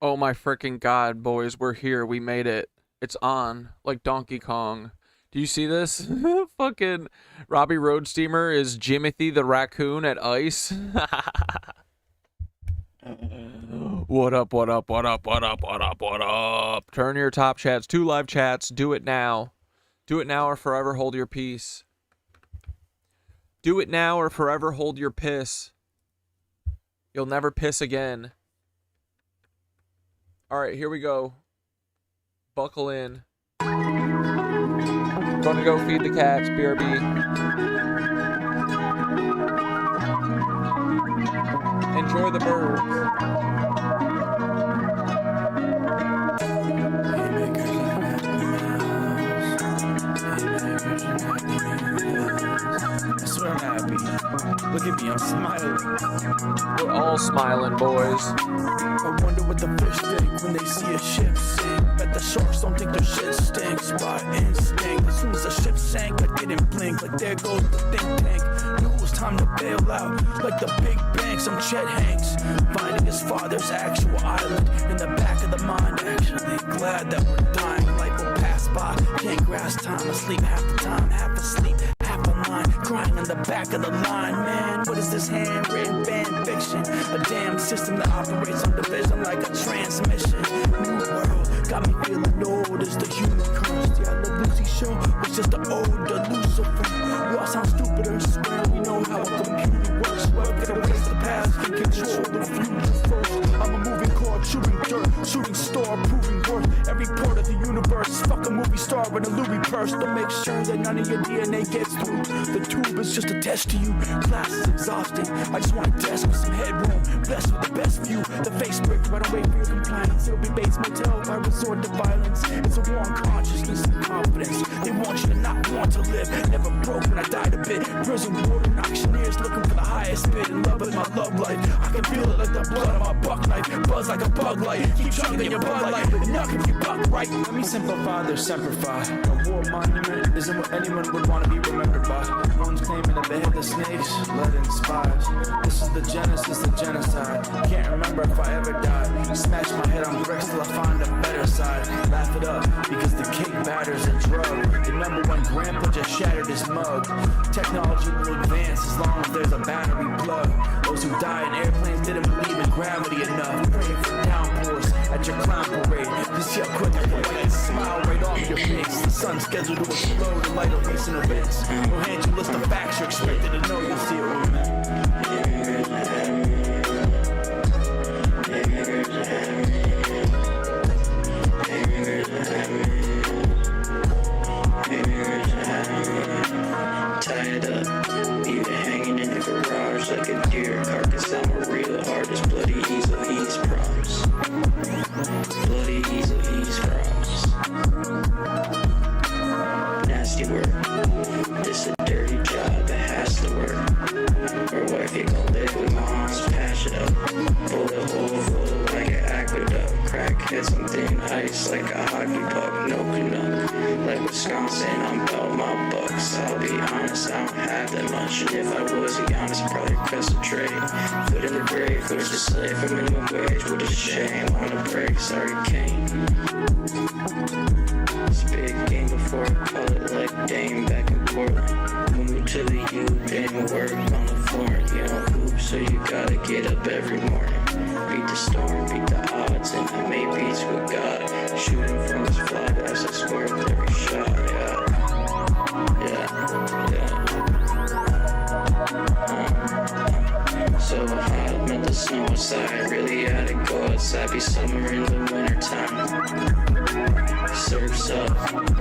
Oh my freaking god, boys, we're here. We made it. It's on, like Donkey Kong. Do you see this? Fucking Robbie Roadsteamer is Jimothy the raccoon at ice. What up, what up, what up, what up, what up, what up? Turn your top chats to live chats. Do it now. Do it now or forever hold your peace. Do it now or forever hold your piss. You'll never piss again. Alright, here we go. Buckle in. Gonna go feed the cats, BRB. Enjoy the birds. I swear I'm happy. Look at me, I'm smiling. We're all smiling, boys. I wonder what the fish think when they see a ship sink. Bet the sharks don't think their shit stinks by instinct. As soon as the ship sank, I didn't blink. Like there goes the think tank. Knew it was time to bail out. Like the big banks, I'm Chet Hanks. Finding his father's actual island in the back of the mind. Actually glad that we're dying. Life will pass by. Can't grasp time. Asleep half the time, half asleep. Crying in the back of the line, man. What is this handwritten fan fiction? A damn system that operates on division like a transmission. New world got me feeling old as the human curse. Yeah, the Lucy show was just an ode to Lucifer. We all sound stupider, swear we know how a computer works. Well, we can erase the past and control the future first. I'm a moving car, chewing dirt, shooting star, proving worth. Every part of the universe, fuck a movie star in a Louis purse to make sure that none of your DNA gets through. The tube is just a test to you. Class is exhausting. I just want a desk with some headroom, blessed with the best view. The face brick, right away for your compliance. It'll be Bates Motel if I resort to violence. It's a war on consciousness and confidence. They want you to not want to live. Never broke when I died a bit. Prison warden, auctioneers looking for the highest bid. In love with my love life. I can feel it like the blood on my buck knife. Buzz like a bug light. Keep chugging your bud light, but enough if you buck right. Let me simplify their semperfi. A war monument isn't what anyone would want to be remembered by. One's claiming that they hit the snakes, led in spies. This is the genesis of genocide. Can't remember if I ever died. Smash my head on bricks till I find a better side. Laugh it up, because the cake batter's a drug. The #1 grandpa just shattered his mug. Technology will advance as long as there's a battery plug. Those who die in airplanes didn't believe in gravity enough. Praying for downpours at your clown parade. You see how quick I can smile right off your face. The sun's scheduled to explode in light of recent events. We'll hand you a list of facts you're expected to know. You'll see it when tied up, even hanging in the garage like a deer carcass. I'm a real artist, bloody easel, he's promise. Bloody easel, he's promise. Nasty work. This a dirty job, it has to work. Or wife, you gon' live with moms, patch it up. Bullet hole full like an aqueduct. Crackheads on thin ice like a hockey puck. No canuck, like Wisconsin, I'm about my bucks. I'll be honest, I don't have that much. And if I was to be honest, probably request a trade. Foot in the grave, forced to slave for minimum wage. What a shame, on a break, sorry Kane. It's a big game before I call it like Dame back in Portland. Moved to the U, didn't work on the floor. You don't hoop, so you gotta get up every morning. Beat the storm, beat the odds, and I made beats with God. Shooting from his fly as I scored every shot, yeah. So hot, meant the snow outside. Really had to go outside, be summer in the winter time. Surfs up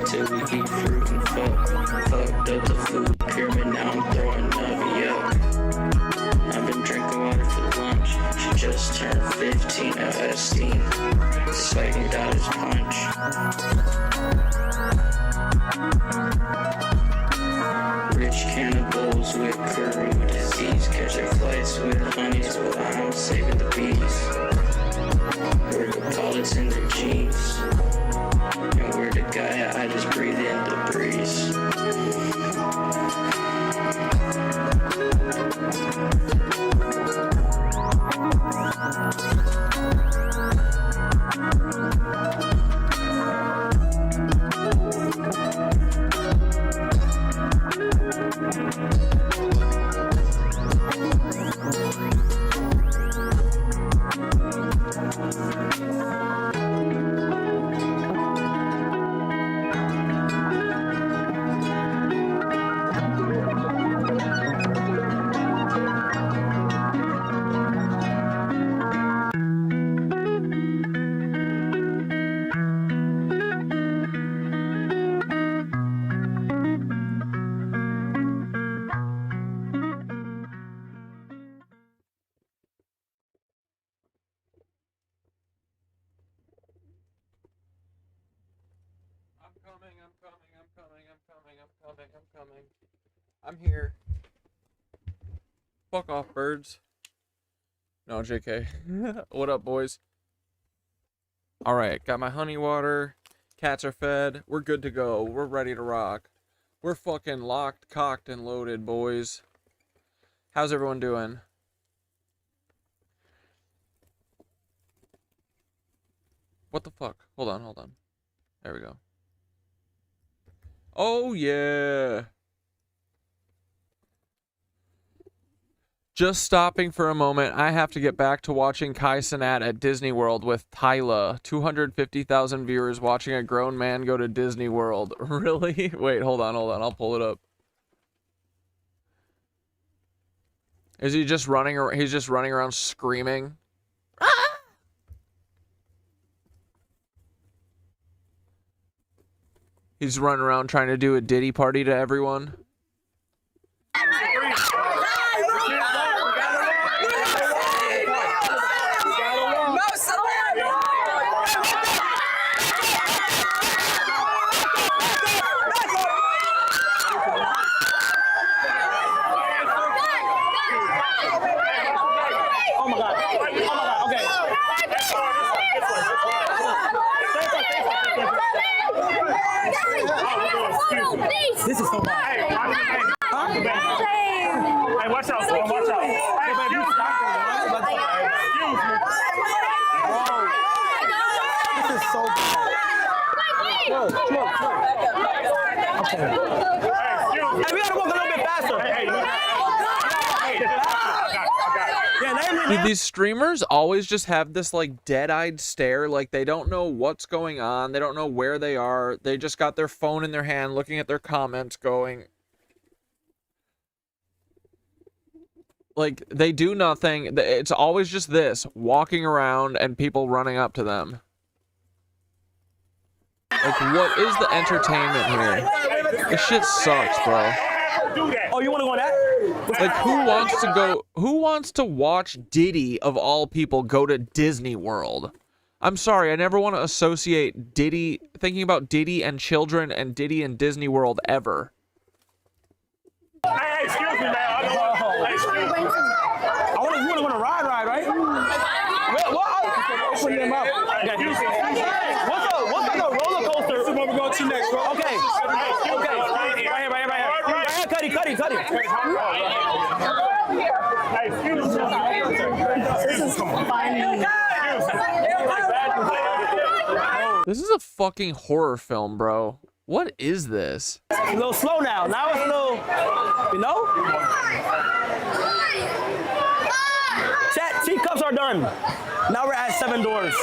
till we eat fruit and fuck. Fucked up the food pyramid, now I'm throwing up, yuck. I've been drinking water for lunch. She just turned 15 out of steam. Spiking daughter's punch. Rich cannibals with Peru disease. Catching flights with honeys while I'm saving the bees. Workaholics in their jeans. And we're the guy I just breathe in the breeze. I'm here. Fuck off, birds. No, JK. What up, boys? Alright, got my honey water. Cats are fed. We're good to go. We're ready to rock. We're fucking locked, cocked, and loaded, boys. How's everyone doing? What the fuck? Hold on. There we go. Oh, yeah. Just stopping for a moment. I have to get back to watching KnitWitch at Disney World with Tyla. 250,000 viewers watching a grown man go to Disney World. Really? Wait, hold on. I'll pull it up. Is he just running around? He's just running around screaming. Ah! He's running around trying to do a Diddy party to everyone. This is so bad. Hey, watch out, bro. Watch out. Hey, baby, you stop. This is so bad. Look. Okay. Hey, we gotta walk a little bit faster. Dude, these streamers always just have this like dead-eyed stare, like they don't know what's going on, they don't know where they are, they just got their phone in their hand looking at their comments going like they do nothing. It's always just this, walking around and people running up to them. Like, what is the entertainment here? This shit sucks, bro. Oh, you wanna go on that? Like, who wants to watch Diddy, of all people, go to Disney World? I'm sorry, I never want to associate Diddy, thinking about Diddy and children and Diddy and Disney World ever. Hey, excuse me, man. You wanna go on a ride, right? Open them up. What's the roller coaster? This is what we're going to next, bro. Okay. Right here. Cut it. This is funny. This is a fucking horror film, bro. What is this? A little slow now. Now it's a little, you know? Chat, teacups are done. Now we're at 7 doors.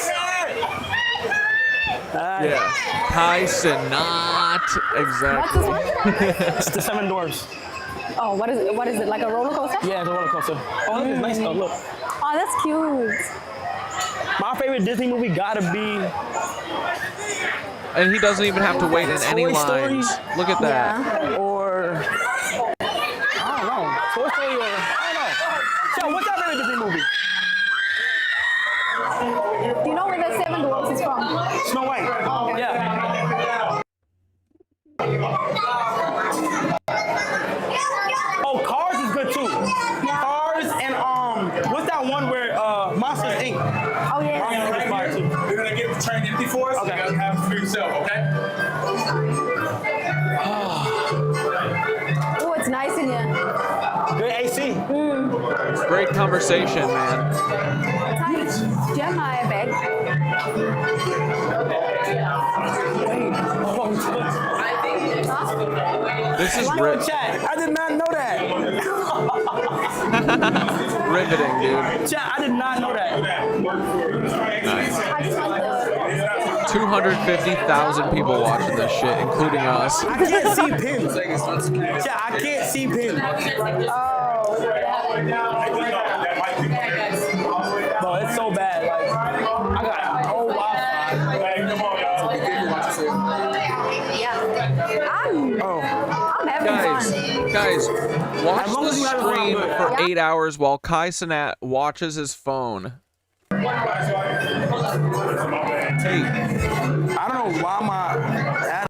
Yeah. Kaisenat. Exactly. What's this one? It's the 7 doors. Oh, what is it? What is it? Like a roller coaster? Yeah, it's a roller coaster. Oh, look, it's nice though. Look. Oh, that's cute. My favorite Disney movie gotta be. And he doesn't even have to wait in any Toy Story. lines. Look at that. Yeah. Or. I don't know. Toy Story or. I don't know. So, what's your favorite Disney movie? Do you know where the 7 Dwarfs is from? Snow White. Yeah. Oh, Cars is good too. Cars and what's that one where Monsters Inc. Oh, yeah. Monsters is fire too. We're gonna get the train empty for us. Okay. You gotta have it for yourself, okay? Oh, it's nice in here. Good AC. Great conversation, man. Tight. Do you have my bag? This is Chat, I did not know that. riveting, dude. Chat, I did not know that. Nice. I just want the... 250,000 people watching this shit, including us. I can't see pins. Chat, I can't see pins. Oh. No, it's so bad. Like, I got a whole Wi-Fi. Yeah. I'm having fun. Guys, watch As long the as you have fun, stream good. for 8 hours while Kaisenat watches his phone. Hey, I don't know why my...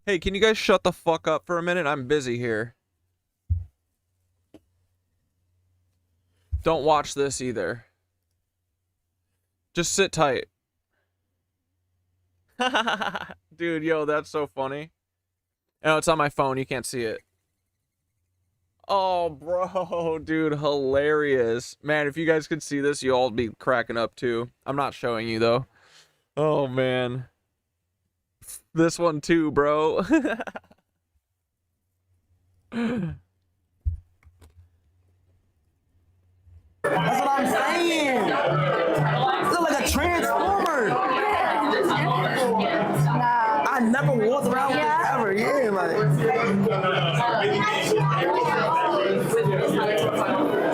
Hey, can you guys shut the fuck up for a minute? I'm busy here. Don't watch this either. Just sit tight. Dude, yo, that's so funny. Oh, it's on my phone. You can't see it. Oh, bro, dude, hilarious. Man, if you guys could see this, you all be cracking up too. I'm not showing you though. Oh, man. This one too, bro. That's what I'm saying. You look like a transformer. Nah. I never walked around with this ever. Yeah, like.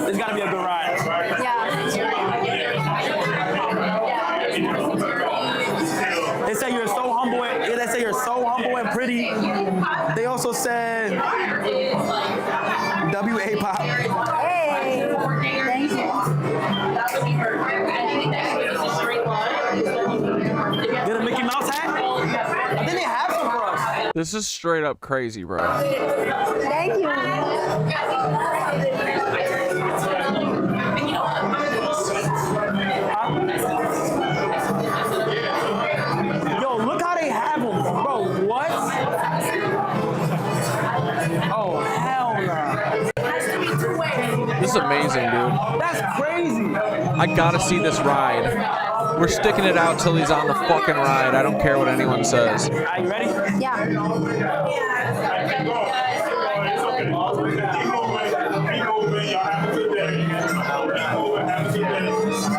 It's gotta be a good ride. Yeah. They say you're so humble. They say you're so humble and pretty. They also said WA pop. Hey. Thank you. Get a Mickey Mouse hat? I think they have some for us. This is straight up crazy, bro. Thank you. Yo, look how they have them. Bro, what? Oh, hell no. This is amazing, dude. That's crazy. I gotta see this ride. We're sticking it out till he's on the fucking ride. I don't care what anyone says. Are you ready? Yeah.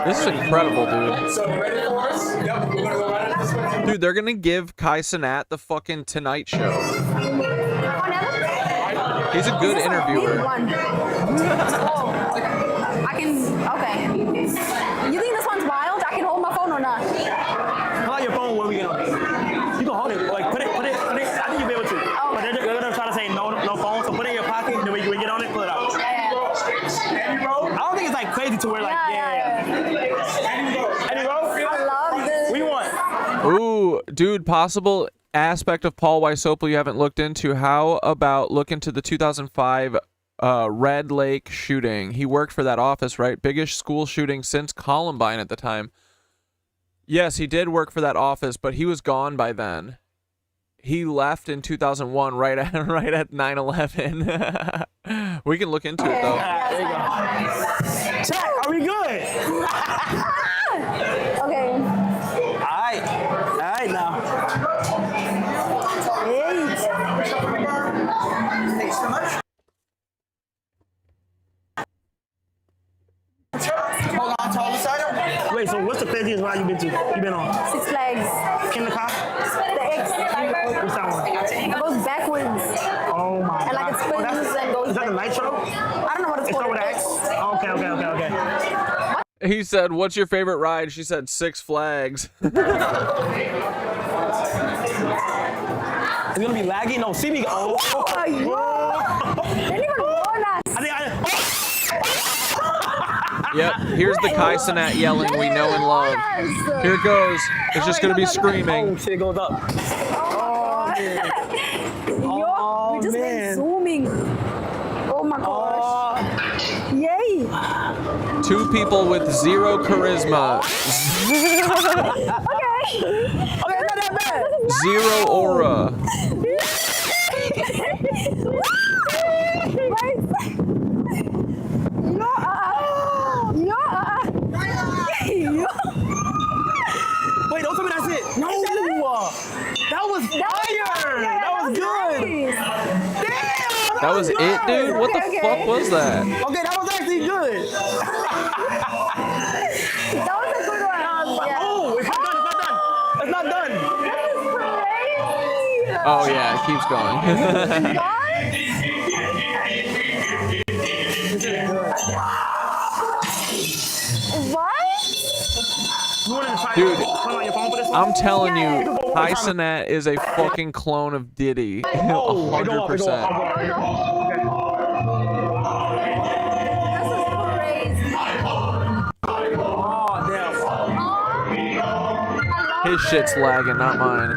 This is incredible, dude. So ready for us? Yep, we're gonna go right at this way. Dude, they're gonna give Kai Cenat the fucking Tonight Show. He's a good interviewer. One. Oh, I can. Okay. You think this one's wild? I can hold my phone or not? Pull out your phone when we get on. You can hold it. Like, put it. I think you'll be able to. Oh. But they're gonna try to say no phone, so put it in your pocket, then when you get on it, pull it out. Yeah. I don't think it's like crazy to where like, yeah. Any roll? I love this. What do you want? Ooh, dude, possible aspect of Paul Wysopal you haven't looked into. How about look into the 2005 Red Lake shooting? He worked for that office, right? Biggest school shooting since Columbine at the time. Yes, he did work for that office, but he was gone by then. He left in 2001, right at 9/11. We can look into it though. There you go. Chat, are we good? Okay. Alright now. Thanks so much. Hold on to all the side. Wait, so what's the craziest ride you've been to? You've been on? Six Flags. Kindergarten? The X. What's that one? It goes backwards. Oh my And like it spins and goes Is that the back. Nitro? I don't know what it's It's called. over the X? Okay. He said, "What's your favorite ride?" She said, Six Flags. It's gonna be laggy? No, see me. Oh, They didn't even warn us. Yep, here's the Kai Cenat yelling we know and love. Here it goes. It's just gonna be screaming. Oh, shit goes up. Oh, man. We just been zooming. Oh my gosh. Yay. Two people with zero charisma. Okay. Okay, not that bad. Zero aura. Wait, don't tell me that's it. No. That was fire. That was good. Damn. That was it, dude? What the fuck was that? Okay, that was actually good. That was a good one. Yeah. Oh, it's not done. It's not done. Crazy. Oh yeah, it keeps going. What? You wanted to try Dude, put on your phone for this one? I'm telling you, Kai Cenat is a fucking clone of Diddy. 100%. His shit's lagging, not mine.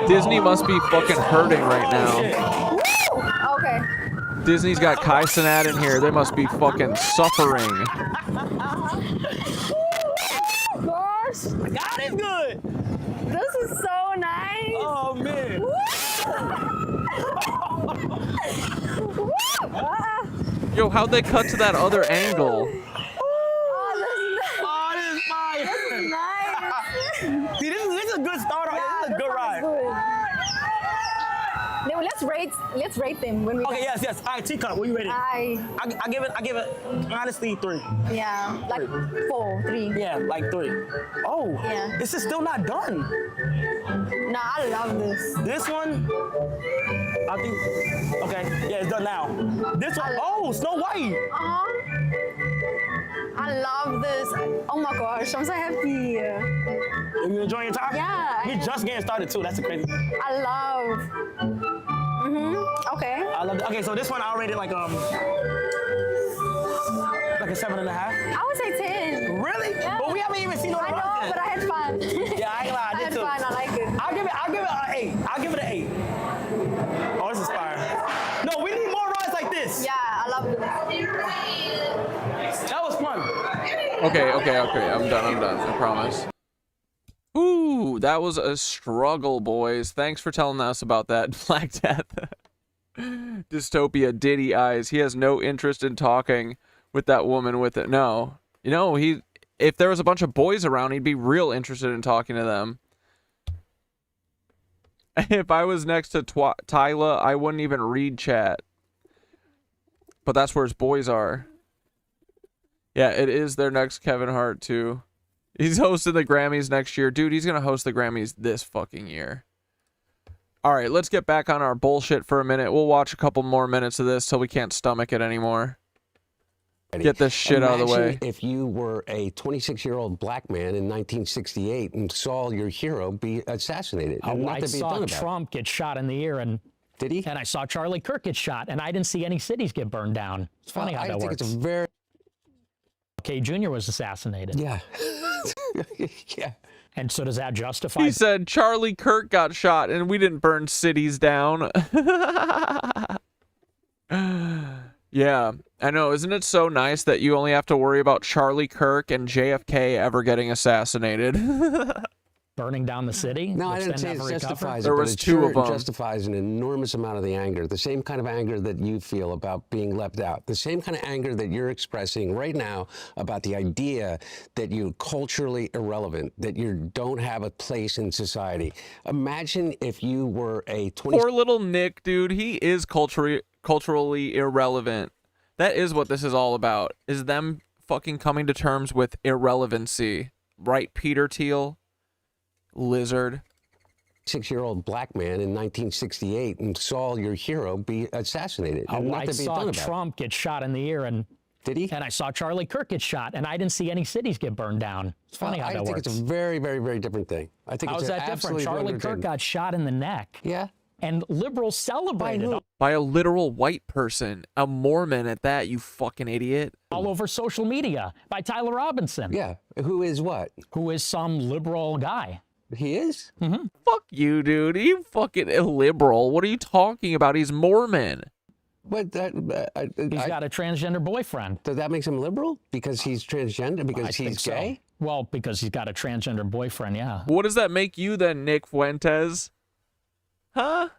Disney must be fucking hurting right now. Okay. Disney's got Kai Cenat in here. They must be fucking suffering. Gosh, God is good. this is so nice. Oh man. Yo, how'd they cut to that other angle? Oh, Oh, this is fire. this is nice. See, this is a good start. Yeah, This is a this good one ride. is good. Now let's rate them when we. Okay, yes. All right, T-Cup, when you ready? I I give it honestly 3. yeah, like 4, 3. Yeah, like 3. Oh, Yeah. this is still not done. Nah, I love this. This one, I think, okay, yeah, it's done now. This one, oh, Snow White. I love this. Oh my gosh, I'm so happy. Are you enjoying your time? Yeah. We just getting started too, that's the crazy. I love. Okay. I love it. Okay, so this one I rated like a 7.5. I would say 10. Really? Yeah. But we haven't even seen no I know, run but I had fun. Yeah, I ain't gonna lie, I I did had too. fun. I like it. I'll give it an 8. I'll give it an 8. Oh, this is fire. No, we need more rides like this. Yeah, I love this. That was fun. Okay. I'm done. I promise. Ooh, that was a struggle, boys. Thanks for telling us about that. Black Death. Dystopia, Diddy Eyes. He has no interest in talking with that woman with it. No. You know, if there was a bunch of boys around, he'd be real interested in talking to them. If I was next to Tyla, I wouldn't even read chat. But that's where his boys are. Yeah, it is their next Kevin Hart, too. He's hosting the Grammys next year. Dude, he's going to host the Grammys this fucking year. All right, let's get back on our bullshit for a minute. We'll watch a couple more minutes of this till we can't stomach it anymore. Get this shit out of the way. Imagine if you were a 26-year-old black man in 1968 and saw your hero be assassinated. Oh, I Nothing to be saw done about it. Trump get shot in the ear, and Did he? I saw Charlie Kirk get shot, and I didn't see any cities get burned down. It's funny how I that think works. it's a very K. Jr. was assassinated. yeah. Yeah. And so does that justify? He said Charlie Kirk got shot and we didn't burn cities down. Yeah, I know. Isn't it so nice that you only have to worry about Charlie Kirk and JFK ever getting assassinated? burning down the city? No, I which didn't then say it never recovered? justifies There it, but was it two sure of 'em. justifies an enormous amount of the anger, the same kind of anger that you feel about being left out, the same kind of anger that you're expressing right now about the idea that you're culturally irrelevant, that you don't have a place in society. Imagine if you were a 20. Poor little Nick, dude. He is culturally irrelevant. That is what this is all about, is them fucking coming to terms with irrelevancy. Right, Peter Thiel? Lizard. 6-year-old black man in 1968 and saw your hero be assassinated. Oh, and I nothing being saw done about it. Trump get shot in the ear, and Did he? and I saw Charlie Kirk get shot, and I didn't see any cities get burned down. It's funny how I that think works. it's a very, very, very different thing. I think How it's is that different? absolutely Charlie different Kirk thing. got shot in the neck, Yeah. and liberals celebrated who? By a literal white person. A Mormon at that, you fucking idiot. all over social media by Tyler Robinson, Yeah. Who is what? who is some liberal guy. He is? Fuck you, dude. You fucking illiberal. What are you talking about? He's Mormon. But that, He's got a transgender boyfriend. does that makes him liberal? Because he's transgender? Because I think he's so. gay? Well, because he's got a transgender boyfriend, yeah. What does that make you then, Nick Fuentes? Huh?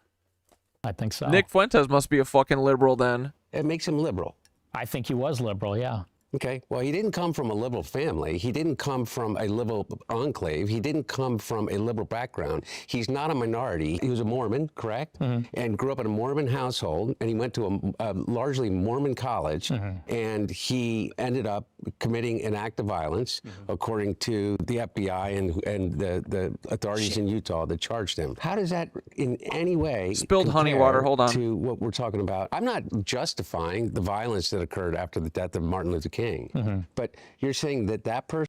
I think so. Nick Fuentes must be a fucking liberal then. It makes him liberal. I think he was liberal, yeah. Okay. Well, he didn't come from a liberal family. He didn't come from a liberal enclave. He didn't come from a liberal background. He's not a minority. He was a Mormon, correct? And grew up in a Mormon household. And he went to a largely Mormon college. And he ended up committing an act of violence, according to the FBI and the authorities in Utah that charged him. How does that in any way Spilled honey compare water, hold on. to what we're talking about? I'm not justifying the violence that occurred after the death of Martin Luther King. But you're saying that that person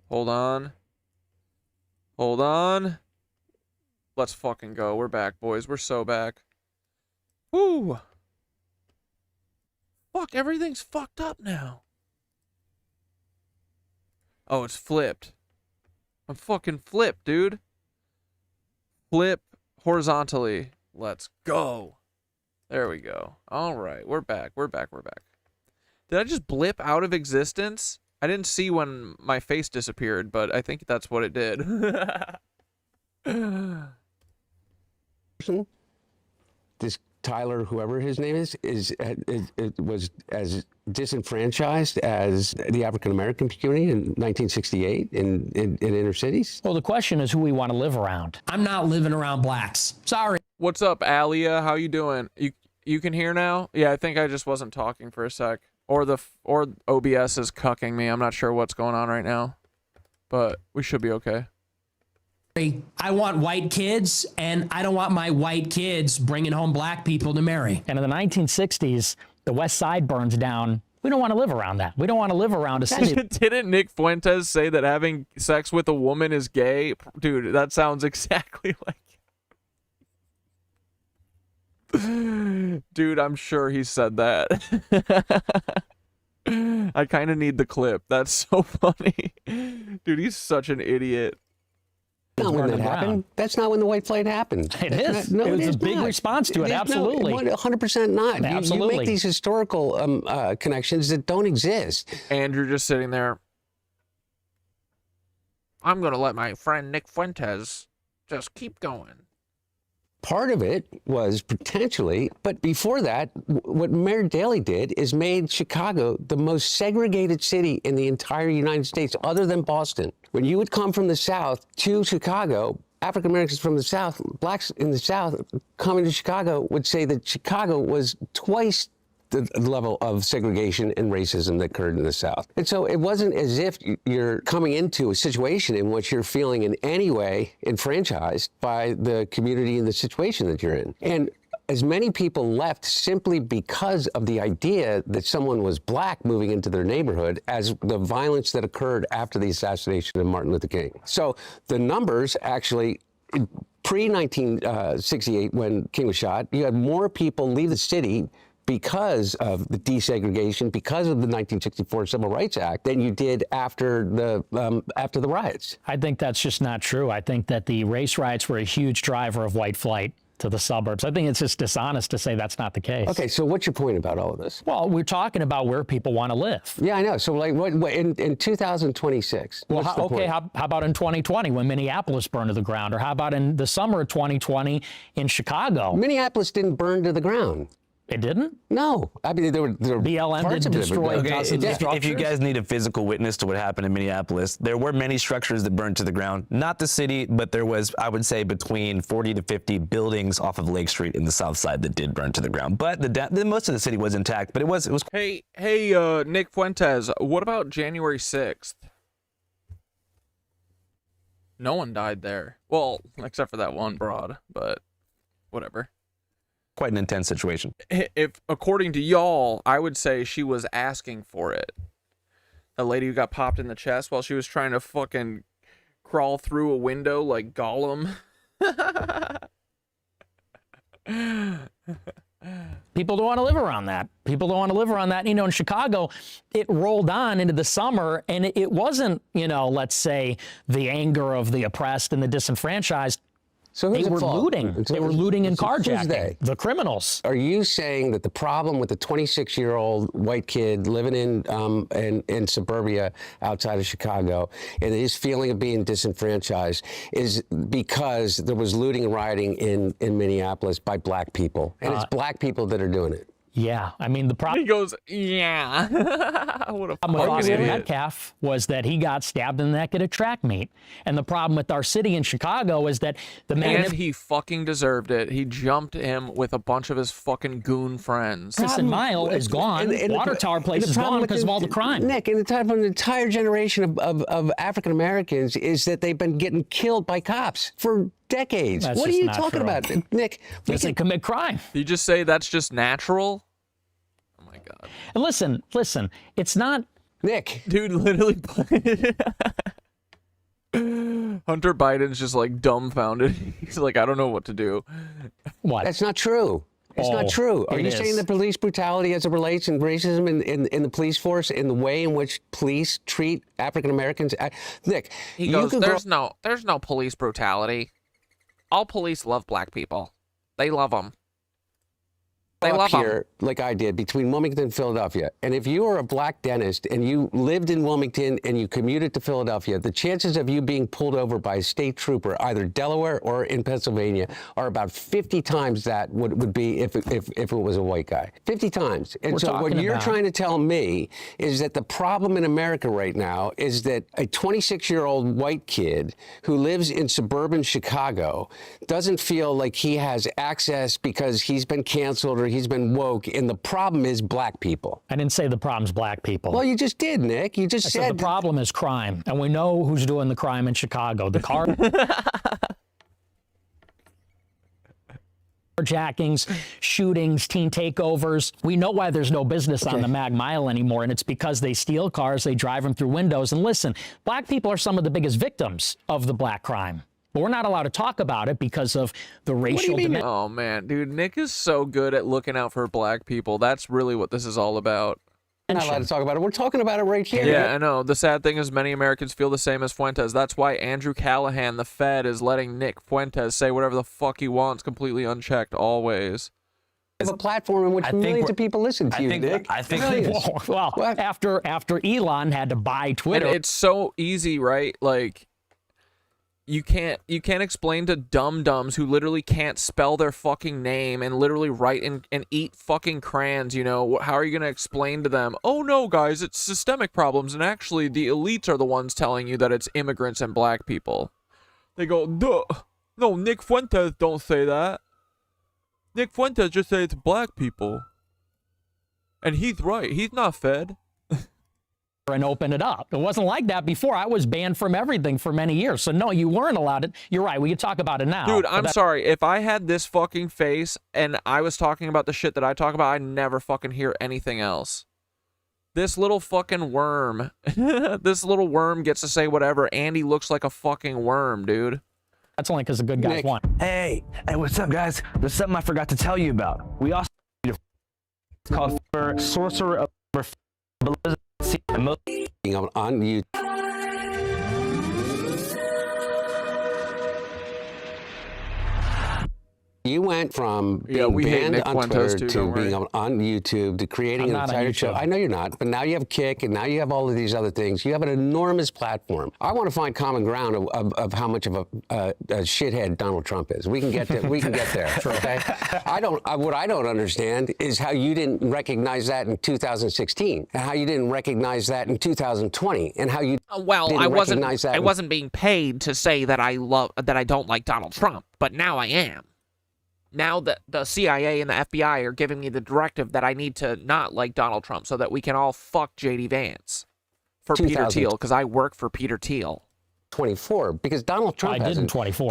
Hold on. Hold on. Let's fucking go. We're back, boys. We're so back. Woo. Fuck, everything's fucked up now. Oh, it's flipped. I'm fucking flipped, dude. Flip horizontally. Let's go. There we go. All right, we're back. We're back. We're back. Did I just blip out of existence? I didn't see when my face disappeared, but I think that's what it did. This Tyler, whoever his name is was as disenfranchised as the African American community in 1968 in inner cities. Well, the question is who we want to live around. I'm not living around blacks. Sorry. What's up, Alia? How you doing? You can hear now? Yeah, I think I just wasn't talking for a sec. Or OBS is cucking me. I'm not sure what's going on right now, but we should be okay. I want white kids, and I don't want my white kids bringing home black people to marry. And in the 1960s, the West Side burns down. We don't want to live around that. We don't want to live around a city. Didn't Nick Fuentes say that having sex with a woman is gay? Dude, that sounds exactly like... Dude, I'm sure he said that. I kind of need the clip. That's so funny. Dude, he's such an idiot. Not when that happened. That's not when the white flight happened. It is. It was a big response to it. Absolutely. 100% not. Absolutely. You make these historical connections that don't exist. Andrew just sitting there. I'm going to let my friend Nick Fuentes just keep going. Part of it was potentially, but before that, what Mayor Daley did is made Chicago the most segregated city in the entire United States, other than Boston. When you would come from the South to Chicago, African Americans from the South, blacks in the South coming to Chicago would say that Chicago was twice the level of segregation and racism that occurred in the South. And so it wasn't as if you're coming into a situation in which you're feeling in any way enfranchised by the community and the situation that you're in. And as many people left simply because of the idea that someone was black moving into their neighborhood as the violence that occurred after the assassination of Martin Luther King. So the numbers actually, pre-1968, when King was shot, you had more people leave the city because of the desegregation, because of the 1964 Civil Rights Act, than you did after the riots. I think that's just not true. I think that the race riots were a huge driver of white flight to the suburbs. I think it's just dishonest to say that's not the case. Okay, so what's your point about all of this? Well, we're talking about where people want to live. Yeah, I know. So, like, what in 2026? Well, how about in 2020 when Minneapolis burned to the ground, or how about in the summer of 2020 in Chicago? Minneapolis didn't burn to the ground. It didn't? No. I mean, there were BLM parts didn't of it, destroy dozens of structures. If you guys need a physical witness to what happened in Minneapolis, there were many structures that burned to the ground. Not the city, but there was, I would say, between 40 to 50 buildings off of Lake Street in the south side that did burn to the ground. But most of the city was intact, but it was. Hey, Nick Fuentes, what about January 6th? No one died there. Well, except for that one broad, but whatever. Quite an intense situation. If, according to y'all, I would say she was asking for it. The lady who got popped in the chest while she was trying to fucking crawl through a window like Gollum. People don't want to live around that. People don't want to live around that. You know, in Chicago, it rolled on into the summer, and it wasn't, you know, let's say, the anger of the oppressed and the disenfranchised. So they were looting. They were looting and carjacking. The criminals. Are you saying that the problem with the 26-year-old white kid living in suburbia outside of Chicago and his feeling of being disenfranchised is because there was looting and rioting in Minneapolis by black people, and it's black people that are doing it? Yeah, I mean, the problem. He goes, yeah. What a problem with Metcalf was that he got stabbed in the neck at a track meet. And the problem with our city in Chicago is that the man. And he fucking deserved it. He jumped him with a bunch of his fucking goon friends. Magnificent Mile is gone. Water Tower Place is gone because of all the crime. Nick, and the time of an entire generation of African Americans is that they've been getting killed by cops for decades. That's what are you talking about, Nick? Listen, commit crime. You just say that's just natural? Oh my God. And listen, it's not. Nick. Dude, literally. Hunter Biden's just like dumbfounded. He's like, I don't know what to do. What? That's not true. It's not true. Are you saying that police brutality as it relates and racism in the police force, in the way in which police treat African Americans? Nick, he goes, there's no police brutality. All police love black people. They love them. They love here, like I did, between Wilmington and Philadelphia. And if you are a black dentist and you lived in Wilmington and you commuted to Philadelphia, the chances of you being pulled over by a state trooper, either Delaware or in Pennsylvania, are about 50 times that would be if it was a white guy. 50 times. And so what you're trying to tell me is that the problem in America right now is that a 26-year-old white kid who lives in suburban Chicago doesn't feel like he has access because he's been canceled or he's been woke, and the problem is black people. I didn't say the problem's black people. Well, you just did, Nick. You just said the problem is crime, and we know who's doing the crime in Chicago. The carjackings, shootings, teen takeovers. We know why there's no business on the Mag Mile anymore, and it's because they steal cars, they drive them through windows. And listen, black people are some of the biggest victims of the black crime. But we're not allowed to talk about it because of the racial dimension. Oh, man, dude, Nick is so good at looking out for black people. That's really what this is all about. We're not allowed to talk about it. We're talking about it right here. Yeah, I know. The sad thing is many Americans feel the same as Fuentes. That's why Andrew Callahan, the Fed, is letting Nick Fuentes say whatever the fuck he wants, completely unchecked, always. It's a platform in which millions of people listen to you, Nick. I think well, after Elon had to buy Twitter. And it's so easy, right? Like, you can't explain to dum-dums who literally can't spell their fucking name and literally write and eat fucking crayons, you know, how are you going to explain to them, oh no guys, it's systemic problems and actually the elites are the ones telling you that it's immigrants and black people. They go, duh, no, Nick Fuentes don't say that. Nick Fuentes just says it's black people. And he's right, he's not fed. And open it up. It wasn't like that before. I was banned from everything for many years. So no, you weren't allowed it. You're right. We can talk about it now. Dude, I'm sorry. If I had this fucking face and I was talking about the shit that I talk about, I'd never fucking hear anything else. This little fucking worm. This little worm gets to say whatever. Andy looks like a fucking worm, dude. That's only because the good guys won. Hey, what's up, guys? There's something I forgot to tell you about. We also it's called Sorcerer of on you. You went from being banned on Twitter to being on YouTube to creating an entire show. I know you're not, but now you have Kick and now you have all of these other things. You have an enormous platform. I want to find common ground of how much of a shithead Donald Trump is. We can get there. Okay. What I don't understand is how you didn't recognize that in 2016, and how you didn't recognize that in 2020, and how you I wasn't being paid to say that I don't like Donald Trump, but now I am. Now that the CIA and the FBI are giving me the directive that I need to not like Donald Trump so that we can all fuck J.D. Vance for Peter Thiel, because I work for Peter Thiel. 24, because Donald Trump hasn't changed.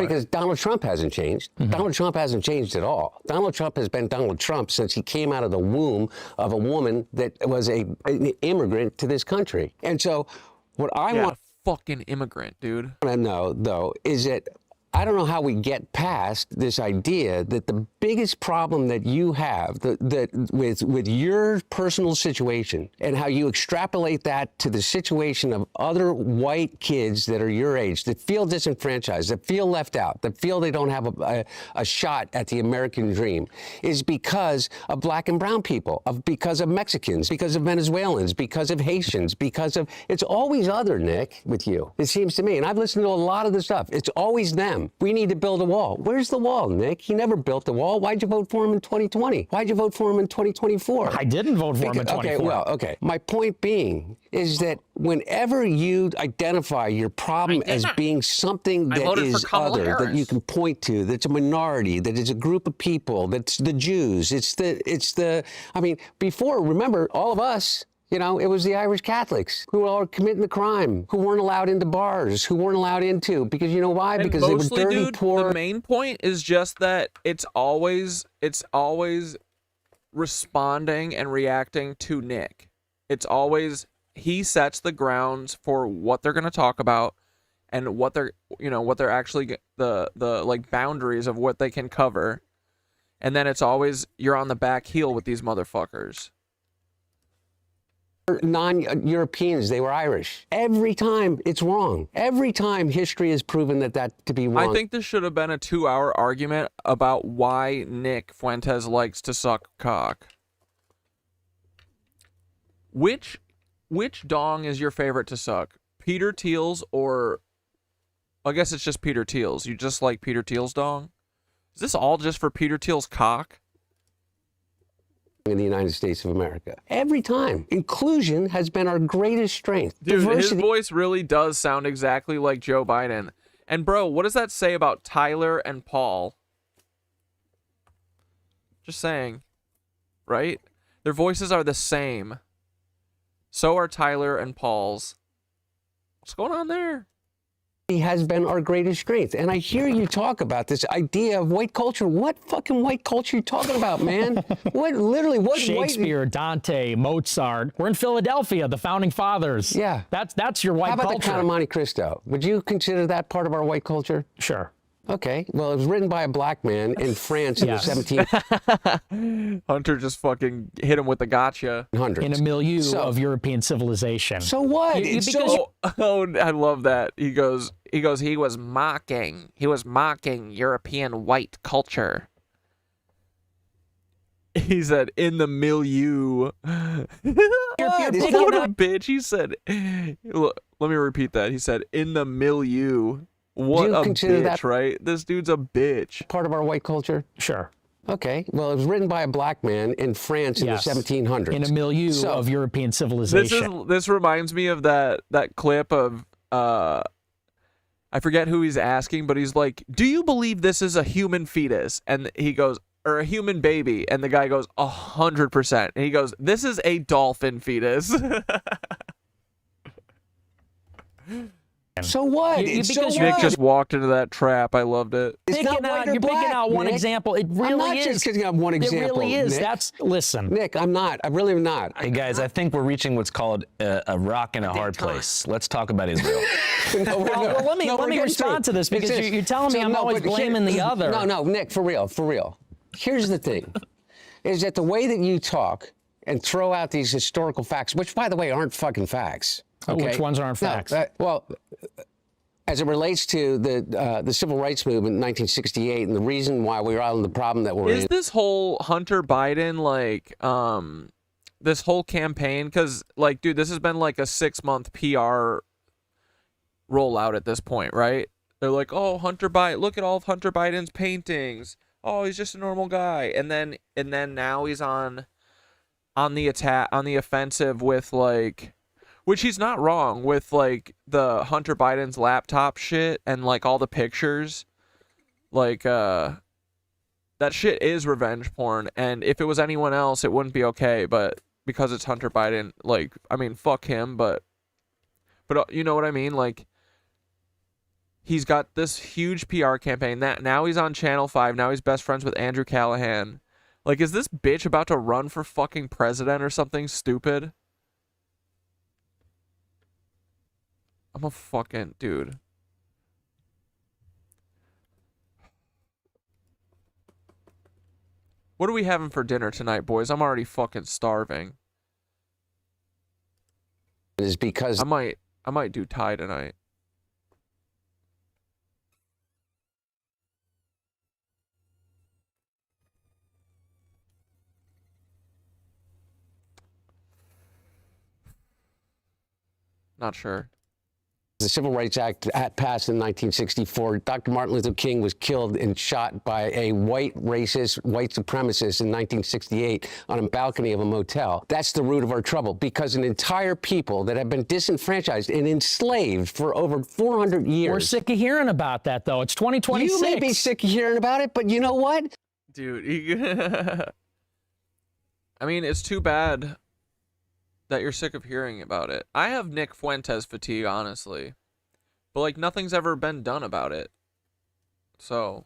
Donald Trump hasn't changed at all. Donald Trump has been Donald Trump since he came out of the womb of a woman that was an immigrant to this country. And so what I want... fucking immigrant, dude. I know, though, is that I don't know how we get past this idea that the biggest problem that you have with your personal situation and how you extrapolate that to the situation of other white kids that are your age, that feel disenfranchised, that feel left out, that feel they don't have a shot at the American dream, is because of black and brown people, because of Mexicans, because of Venezuelans, because of Haitians, it's always other, Nick, with you. It seems to me, and I've listened to a lot of the stuff. It's always them. We need to build a wall. Where's the wall, Nick? He never built the wall. Why'd you vote for him in 2020? Why'd you vote for him in 2024? I didn't vote for him in 2024. Okay. My point being is that whenever you identify your problem as being something that is other, that you can point to, that's a minority, that is a group of people, that's the Jews, I mean, before, remember, all of us, you know, it was the Irish Catholics who were all committing the crime, who weren't allowed into bars, who weren't allowed into, because you know why? And because mostly, they were dirty, dude, poor. The main point is just that it's always responding and reacting to Nick. It's always, he sets the grounds for what they're going to talk about. and what they're, you know, what they're actually, the like boundaries of what they can cover. And then it's always, you're on the back heel with these motherfuckers. Non-Europeans, they were Irish. Every time it's wrong. Every time history has proven that to be wrong. I think this should have been a 2-hour argument about why Nick Fuentes likes to suck cock. Which dong is your favorite to suck? Peter Thiel'S, or I guess it's just Peter Thiel'S. You just like Peter Thiel'S dong? Is this all just for Peter Thiel'S cock? In the United States of America. Every time. Inclusion has been our greatest strength. Dude, Diversity. his voice really does sound exactly like Joe Biden. And bro, what does that say about Tyler and Paul? Just saying. Right? Their voices are the same. So are Tyler and Paul's. What's going on there? Has been our greatest strength. And I hear you talk about this idea of white culture. What fucking white culture are you talking about, man? What Shakespeare, Dante, Mozart. We're in Philadelphia, the founding fathers. Yeah. That's your white culture. How about culture. the Count of Monte Cristo? Would you consider that part of our white culture? Sure. Okay. Well, it was written by a black man in France in the 1700s. Hunter just fucking hit him with the gotcha. In a milieu of European civilization. So what? I love that. He goes, he was mocking European white culture. He said, in the milieu. What a bitch. He said, let me repeat that. He said, in the milieu. What a bitch, right? This dude's a bitch. Part of our white culture? Sure. Okay. Well, it was written by a black man in France in the 1700s. In a milieu of European civilization. This reminds me of that clip of, I forget who he's asking, but he's like, do you believe this is a human fetus? And he goes, or a human baby. And the guy goes, 100%. And he goes, this is a dolphin fetus. So what? Nick just walked into that trap. I loved it. You're picking out one example. It really I'm not just picking out one example. It really is. Nick. Listen. Nick, I'm not. I really am not. Hey guys, I think we're reaching what's called a rock in a hard place. Let's talk about Israel. Well, let me respond to this, because you're telling me I'm always blaming the other. No, Nick, for real. Here's the thing, is that the way that you talk and throw out these historical facts, which, by the way, aren't fucking facts. Okay? Which ones aren't facts? Well, as it relates to the civil rights movement in 1968 and the reason why we were out in the problem that we're in. Is this whole Hunter Biden, like, this whole campaign, because, like, dude, this has been like a 6-month PR rollout at this point, right? They're like, oh, Hunter Biden, look at all of Hunter Biden's paintings. Oh, he's just a normal guy. And then now he's on the attack, on the offensive with, like, which he's not wrong with, like, the Hunter Biden's laptop shit and, like, all the pictures. Like, that shit is revenge porn. And if it was anyone else, it wouldn't be okay. But because it's Hunter Biden, like, I mean, fuck him. But you know what I mean? Like, he's got this huge PR campaign. That now he's on Channel 5. Now he's best friends with Andrew Callahan. Like, is this bitch about to run for fucking president or something stupid? I'm a fucking dude. What are we having for dinner tonight, boys? I'm already fucking starving. Is because I might do Thai tonight. Not sure. The Civil Rights Act passed in 1964. Dr. Martin Luther King was killed and shot by a white racist, white supremacist in 1968 on a balcony of a motel. That's the root of our trouble, because an entire people that have been disenfranchised and enslaved for over 400 years. We're sick of hearing about that, though. It's 2026. You may be sick of hearing about it, but you know what? Dude, I mean, it's too bad that you're sick of hearing about it. I have Nick Fuentes fatigue, honestly. But, like, nothing's ever been done about it. So.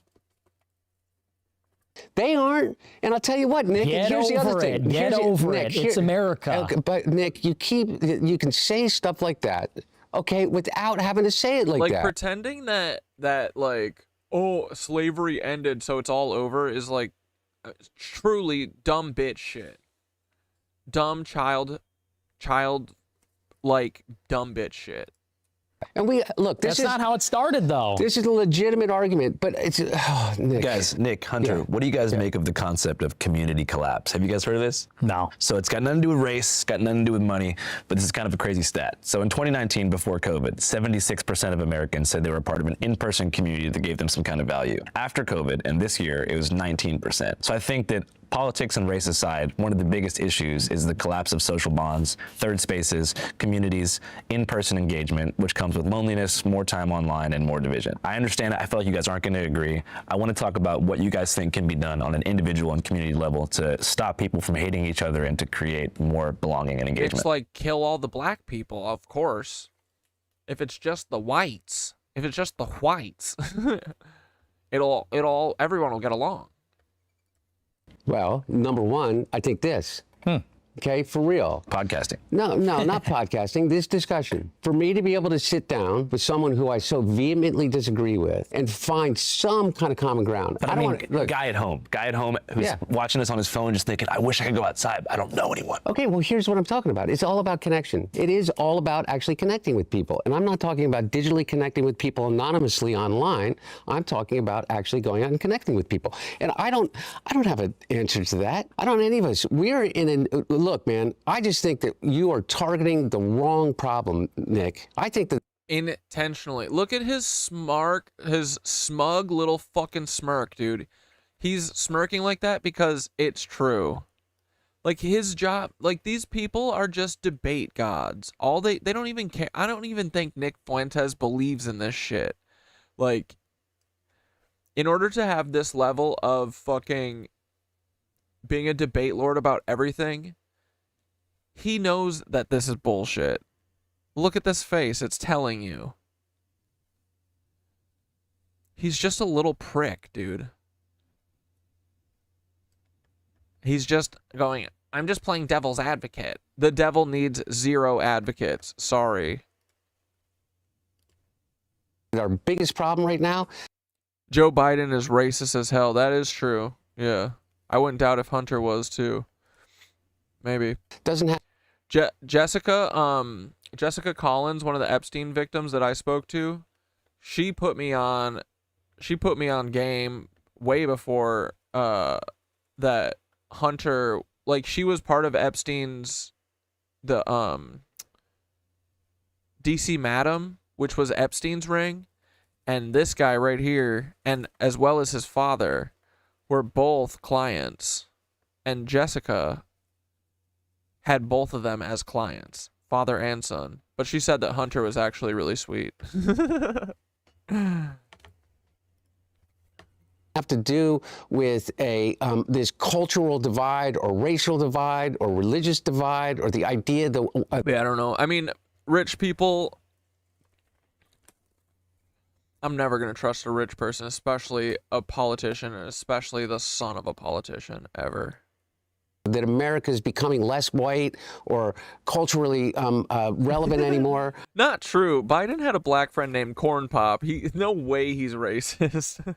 They aren't. And I'll tell you what, Nick, here's the other thing. Get over it. It's America. But, Nick, you can say stuff like that, okay, without having to say it like that. Pretending that like, oh, slavery ended, so it's all over, is like truly dumb bitch shit. Dumb like dumb bitch shit. And we look. This That's not how it started, though. This is a legitimate argument, but it's Nick. Guys, Nick, Hunter, what do you guys make of the concept of community collapse? Have you guys heard of this? No. So it's got nothing to do with race, got nothing to do with money, but this is kind of a crazy stat. So in 2019, before COVID, 76% of Americans said they were a part of an in-person community that gave them some kind of value. After COVID, and this year, it was 19%. So I think that politics and race aside, one of the biggest issues is the collapse of social bonds, third spaces, communities, in-person engagement, which comes with loneliness, more time online, and more division. I understand it. I feel like you guys aren't going to agree. I want to talk about what you guys think can be done on an individual and community level to stop people from hating each other and to create more belonging and engagement. It's like kill all the black people, of course. If it's just the whites, everyone will get along. Well, number one, I think this. Okay, for real. Podcasting. No, not podcasting. This discussion. For me to be able to sit down with someone who I so vehemently disagree with and find some kind of common ground. But I mean, look, guy at home who's watching this on his phone just thinking, I wish I could go outside. I don't know anyone. Okay, well, here's what I'm talking about. It's all about connection. It is all about actually connecting with people. And I'm not talking about digitally connecting with people anonymously online. I'm talking about actually going out and connecting with people. And I don't have an answer to that. I don't, any of us. We're in an, look, man, I just think that you are targeting the wrong problem, Nick. I think that intentionally. Look at his smug little fucking smirk, dude. He's smirking like that because it's true. Like his job, like these people are just debate gods. All they don't even care. I don't even think Nick Fuentes believes in this shit. Like, in order to have this level of fucking being a debate lord about everything, he knows that this is bullshit. Look at this face. It's telling you. He's just a little prick, dude. He's just going, I'm just playing devil's advocate. The devil needs 0 advocates. Sorry. our biggest problem right now. Joe Biden is racist as hell. That is true. Yeah. I wouldn't doubt if Hunter was too. Maybe. Doesn't have Jessica Collins, one of the Epstein victims that I spoke to, she put me on game way before that Hunter, like, she was part of Epstein's DC Madam, which was Epstein's ring, and this guy right here, and as well as his father, were both clients, and Jessica had both of them as clients, father and son. But she said that Hunter was actually really sweet. Have to do with a this cultural divide or racial divide or religious divide or the idea that yeah, I don't know. I mean, rich people, I'm never going to trust a rich person, especially a politician, and especially the son of a politician, ever. That America is becoming less white or culturally relevant anymore. Not true. Biden had a black friend named Corn Pop. No way he's racist.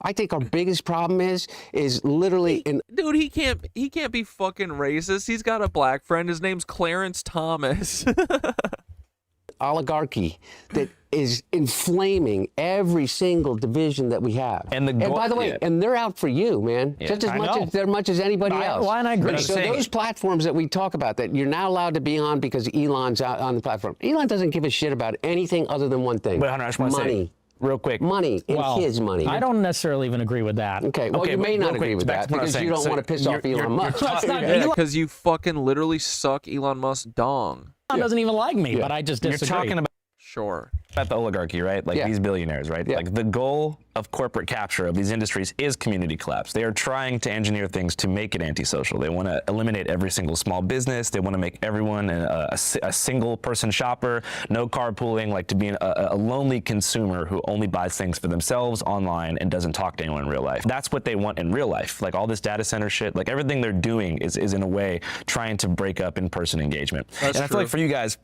I think our biggest problem is literally dude, he can't be fucking racist. He's got a black friend. His name's Clarence Thomas. Oligarchy that is inflaming every single division that we have. And by the way, and they're out for you, man. Yeah. Just as much as anybody else. Well, and I agree. So those platforms that we talk about that you're not allowed to be on because Elon's out on the platform. Elon doesn't give a shit about anything other than one thing. But Hunter, I just want to say, real quick. Money, and his money. I don't necessarily even agree with that. Okay, well, you may not agree with that because you don't want to piss off Elon Musk. Yeah, because you fucking literally suck Elon Musk's dong. Elon doesn't even like me, but I just disagree. You're talking about the oligarchy, right? Like these billionaires, right? Yeah. Like the goal of corporate capture of these industries is community collapse. They are trying to engineer things to make it antisocial. They want to eliminate every single small business. They want to make everyone a single person shopper, no carpooling, like to be a lonely consumer who only buys things for themselves online and doesn't talk to anyone in real life. That's what they want in real life. Like all this data center shit, like everything they're doing is in a way trying to break up in-person engagement. That's and I feel like for you guys,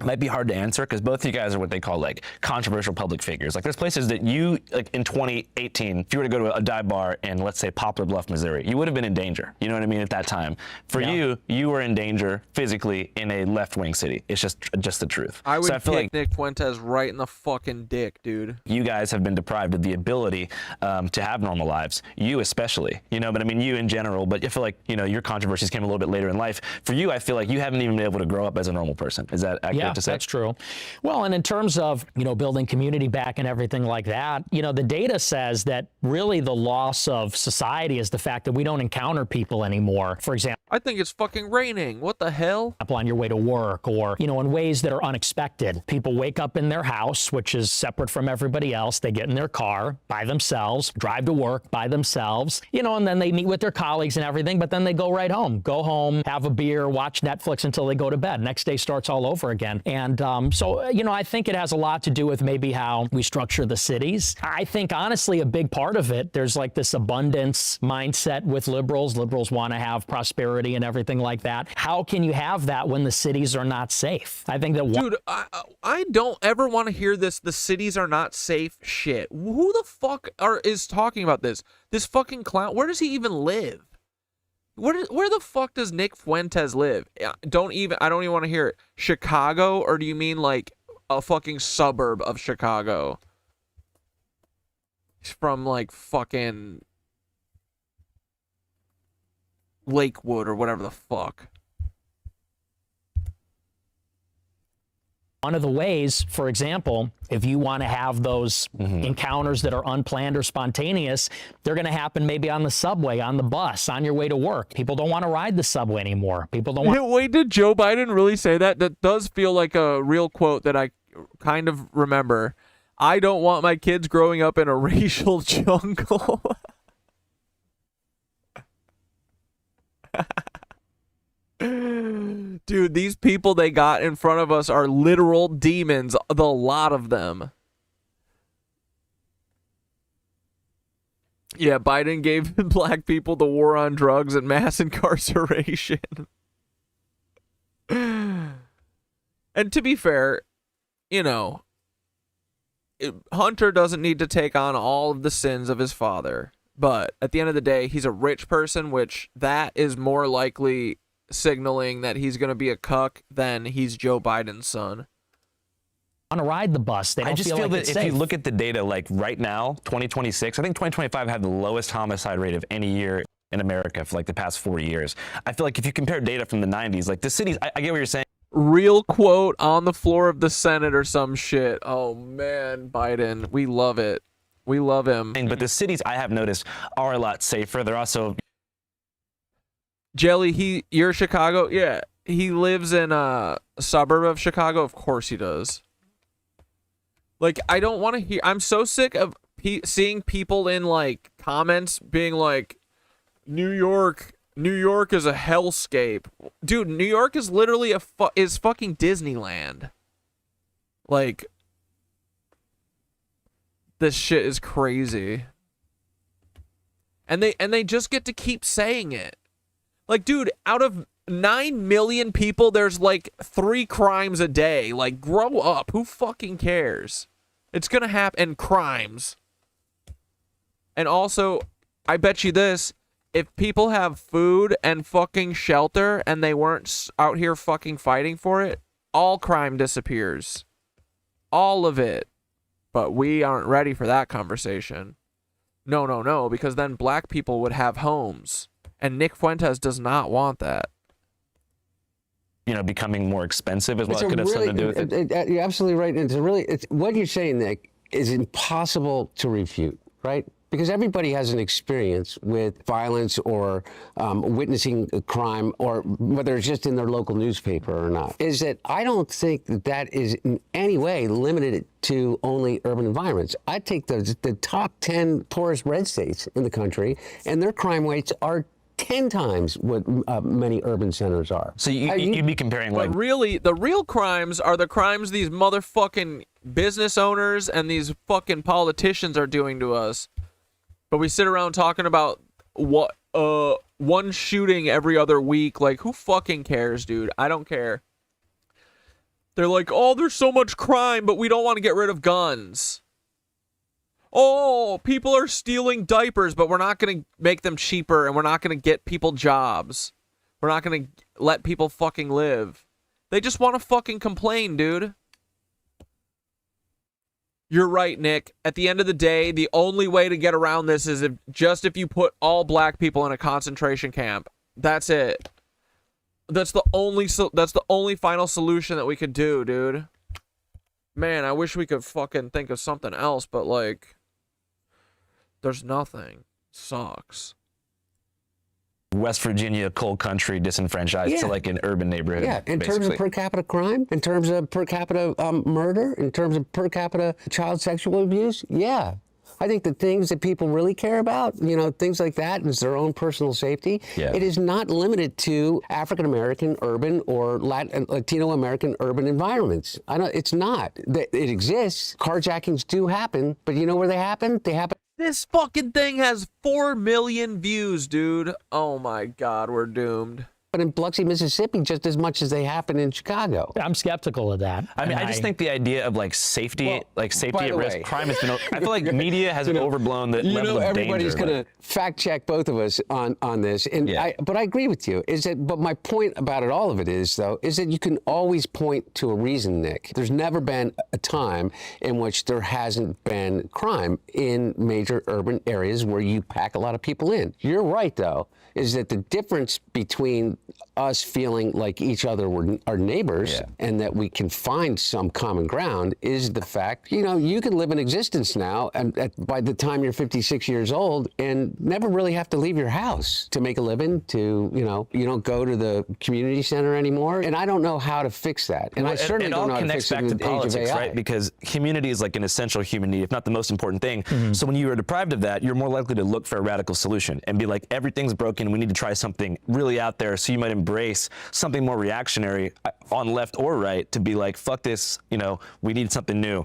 might be hard to answer because both of you guys are what they call like controversial public figures. Like there's places that you, like in 2018, if you were to go to a dive bar in, let's say, Poplar Bluff, Missouri, you would have been in danger. You know what I mean? At that time. For you, you were in danger physically in a left-wing city. It's just the truth. I would so I feel kick like Nick Fuentes right in the fucking dick, dude. you guys have been deprived of the ability to have normal lives. You especially, you know, but I mean you in general, but I feel like, you know, your controversies came a little bit later in life. For you, I feel like you haven't even been able to grow up as a normal person. Is that accurate to say? That's true. Well, and in terms of, you know, building community back and everything like that, you know, the data says that really the loss of society is the fact that we don't encounter people anymore. For example, I think it's fucking raining. What the hell? On your way to work, or, you know, in ways that are unexpected. People wake up in their house, which is separate from everybody else. They get in their car by themselves, drive to work by themselves, you know, and then they meet with their colleagues and everything, but then they go right home, have a beer, watch Netflix until they go to bed. Next day starts all over again. And so, you know, I think it has a lot to do with maybe how we structure the cities. I think, honestly, a big part of it, there's like this abundance mindset with liberals. Liberals want to have prosperity and everything like that. How can you have that when the cities are not safe? I think that... Dude, I don't ever want to hear this, the cities are not safe shit. Who the fuck is talking about this? This fucking clown, where does he even live? Where the fuck does Nick Fuentes live? I don't even want to hear it. Chicago, or do you mean like a fucking suburb of Chicago? He's from like fucking Lakewood or whatever the fuck. One of the ways, for example, if you want to have those encounters that are unplanned or spontaneous, they're going to happen maybe on the subway, on the bus, on your way to work. People don't want to ride the subway anymore. People don't want... Wait, did Joe Biden really say that? That does feel like a real quote that I kind of remember. I don't want my kids growing up in a racial jungle. Dude, these people they got in front of us are literal demons, the lot of them. Yeah, Biden gave black people the war on drugs and mass incarceration. And to be fair, you know, Hunter doesn't need to take on all of the sins of his father. But at the end of the day, he's a rich person, which that is more likely signaling that he's going to be a cuck than he's Joe Biden's son. Want to ride the bus. They don't I just feel like that it's if safe. you look at the data, like right now, 2026, I think 2025 had the lowest homicide rate of any year in America for like the past 40 years. I feel like if you compare data from the 90s, like the cities, I get what you're saying. Real quote on the floor of the Senate or some shit. Oh man, Biden, we love it. We love him. But the cities I have noticed are a lot safer. They're also... Jelly, you're Chicago? Yeah. He lives in a suburb of Chicago? Of course he does. Like, I don't want to hear... I'm so sick of seeing people in, like, comments being like, New York is a hellscape. Dude, New York is literally is fucking Disneyland. Like, this shit is crazy. And they just get to keep saying it. Like, dude, out of 9 million people, there's like 3 crimes a day. Like, grow up. Who fucking cares? It's gonna happen. And crimes. And also, I bet you this, if people have food and fucking shelter and they weren't out here fucking fighting for it, all crime disappears. All of it. But we aren't ready for that conversation. No, because then black people would have homes. And Nick Fuentes does not want that. You know, becoming more expensive as well. It could have something to do with it. You're absolutely right. It's what you're saying, Nick, is impossible to refute, right? Because everybody has an experience with violence or witnessing a crime, or whether it's just in their local newspaper or not. Is that I don't think that is in any way limited to only urban environments. I take the top 10 poorest red states in the country, and their crime rates are 10 times what many urban centers are. So you'd be comparing, like... But really, the real crimes are the crimes these motherfucking business owners and these fucking politicians are doing to us. But we sit around talking about what one shooting every other week. Like, who fucking cares, dude? I don't care. They're like, oh, there's so much crime, but we don't want to get rid of guns. Oh, people are stealing diapers, but we're not going to make them cheaper, and we're not going to get people jobs. We're not going to let people fucking live. They just want to fucking complain, dude. You're right, Nick. At the end of the day, the only way to get around this is if you put all black people in a concentration camp. That's it. That's the only final solution that we could do, dude. Man, I wish we could fucking think of something else, but like, there's nothing. Sucks. West Virginia, coal country, disenfranchised to like an urban neighborhood. Yeah, in terms of per capita crime, in terms of per capita murder, in terms of per capita child sexual abuse, yeah. I think the things that people really care about, you know, things like that, is their own personal safety. Yeah. It is not limited to African American urban or Latino American urban environments. It's not. It exists. Carjackings do happen, but you know where they happen? They happen. This fucking thing has 4 million views, dude. Oh my God, we're doomed. But in Biloxi, Mississippi, just as much as they happen in Chicago. I'm skeptical of that. I mean, I just think the idea of like safety at risk, crime has been. I feel like media has overblown the level of danger. Everybody's going to fact check both of us on this, and but I agree with you. But my point about all of it is that you can always point to a reason, Nick. There's never been a time in which there hasn't been crime in major urban areas where you pack a lot of people in. You're right, though, is that the difference between us feeling like each other were our neighbors and that we can find some common ground is the fact, you know, you can live in existence now and by the time you're 56 years old and never really have to leave your house to make a living, to, you know, you don't go to the community center anymore. And I don't know how to fix that. And I certainly don't know how to fix it in the age of AI. Right? Because community is like an essential human need, if not the most important thing. So when you are deprived of that, you're more likely to look for a radical solution and be like, everything's broken. We need to try something really out there. So you might embrace something more reactionary on left or right to be like, fuck this, you know, we need something new.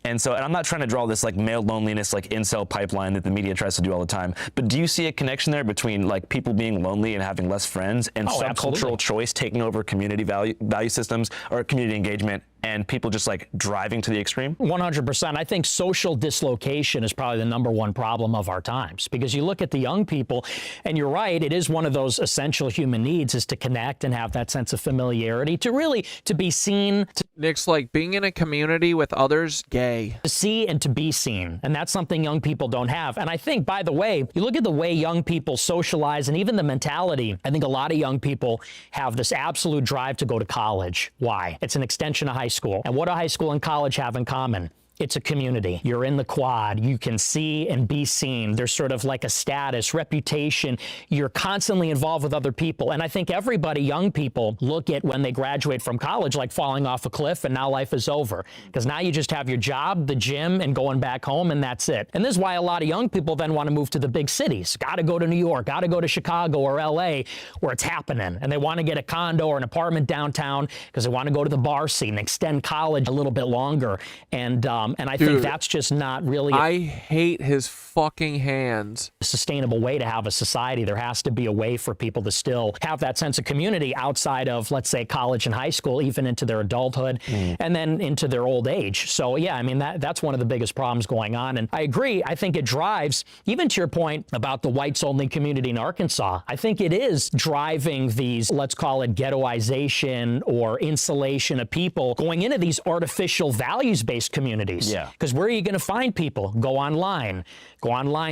And so, and I'm not trying to draw this like male loneliness, like incel pipeline that the media tries to do all the time, but do you see a connection there between like people being lonely and having less friends and subcultural choice taking over community value systems or community engagement and people just like driving to the extreme? 100%. I think social dislocation is probably the #1 problem of our times, because you look at the young people and you're right, it is one of those essential human needs is to connect and have that sense of familiarity, to be seen. Nick's like, being in a community with others, gay. To see and to be seen. And that's something young people don't have. And I think, by the way, you look at the way young people socialize and even the mentality, I think a lot of young people have this absolute drive to go to college. Why? It's an extension of high school. And what do high school and college have in common? It's a community. You're in the quad. You can see and be seen. There's sort of like a status, reputation. You're constantly involved with other people. And I think everybody, young people, look at when they graduate from college like falling off a cliff and now life is over. Because now you just have your job, the gym, and going back home, and that's it. And this is why a lot of young people then want to move to the big cities. Got to go to New York, got to go to Chicago or LA where it's happening. And they want to get a condo or an apartment downtown because they want to go to the bar scene, extend college a little bit longer. And I think that's just not really I hate his fucking hands. A sustainable way to have a society. There has to be a way for people to still have that sense of community outside of, let's say, college and high school, even into their adulthood and then into their old age. So, yeah, I mean, that's one of the biggest problems going on. And I agree. I think it drives, even to your point about the whites-only community in Arkansas, I think it is driving these, let's call it ghettoization or insulation of people going into these artificial values-based communities. Yeah. Because where are you going to find people? Go online,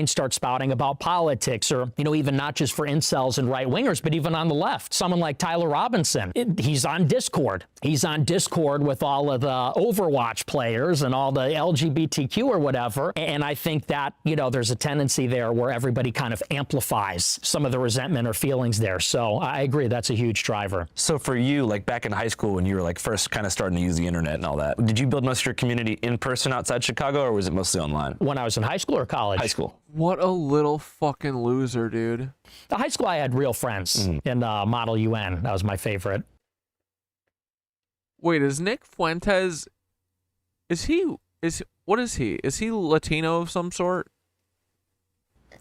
start spouting about politics, or, you know, even not just for incels and right-wingers, but even on the left. Someone like Tyler Robinson, he's on Discord. He's on Discord with all of the Overwatch players and all the LGBTQ or whatever. And I think that, you know, there's a tendency there where everybody kind of amplifies some of the resentment or feelings there. So I agree, that's a huge driver. So for you, like back in high school when you were like first kind of starting to use the internet and all that, did you build most of your community in person outside Chicago, or was it mostly online? When I was in high school or college? High school. What a little fucking loser, dude. The high school, I had real friends in Model UN. That was my favorite. Wait, is Nick Fuentes, what is he? Is he Latino of some sort?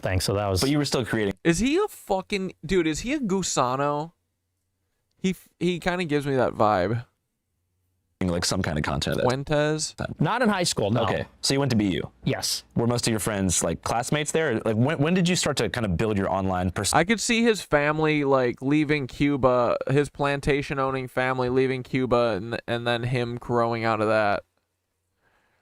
Thanks, so that was... But you were still creating... Is he a fucking... Dude, is he a Gusano? He kind of gives me that vibe. like some kind of content. Fuentes? Not in high school, no. Okay, so you went to BU. Yes. Were most of your friends like classmates there? Like when did you start to kind of build your online persona? I could see his family like leaving Cuba, his plantation owning family leaving Cuba, and then him growing out of that.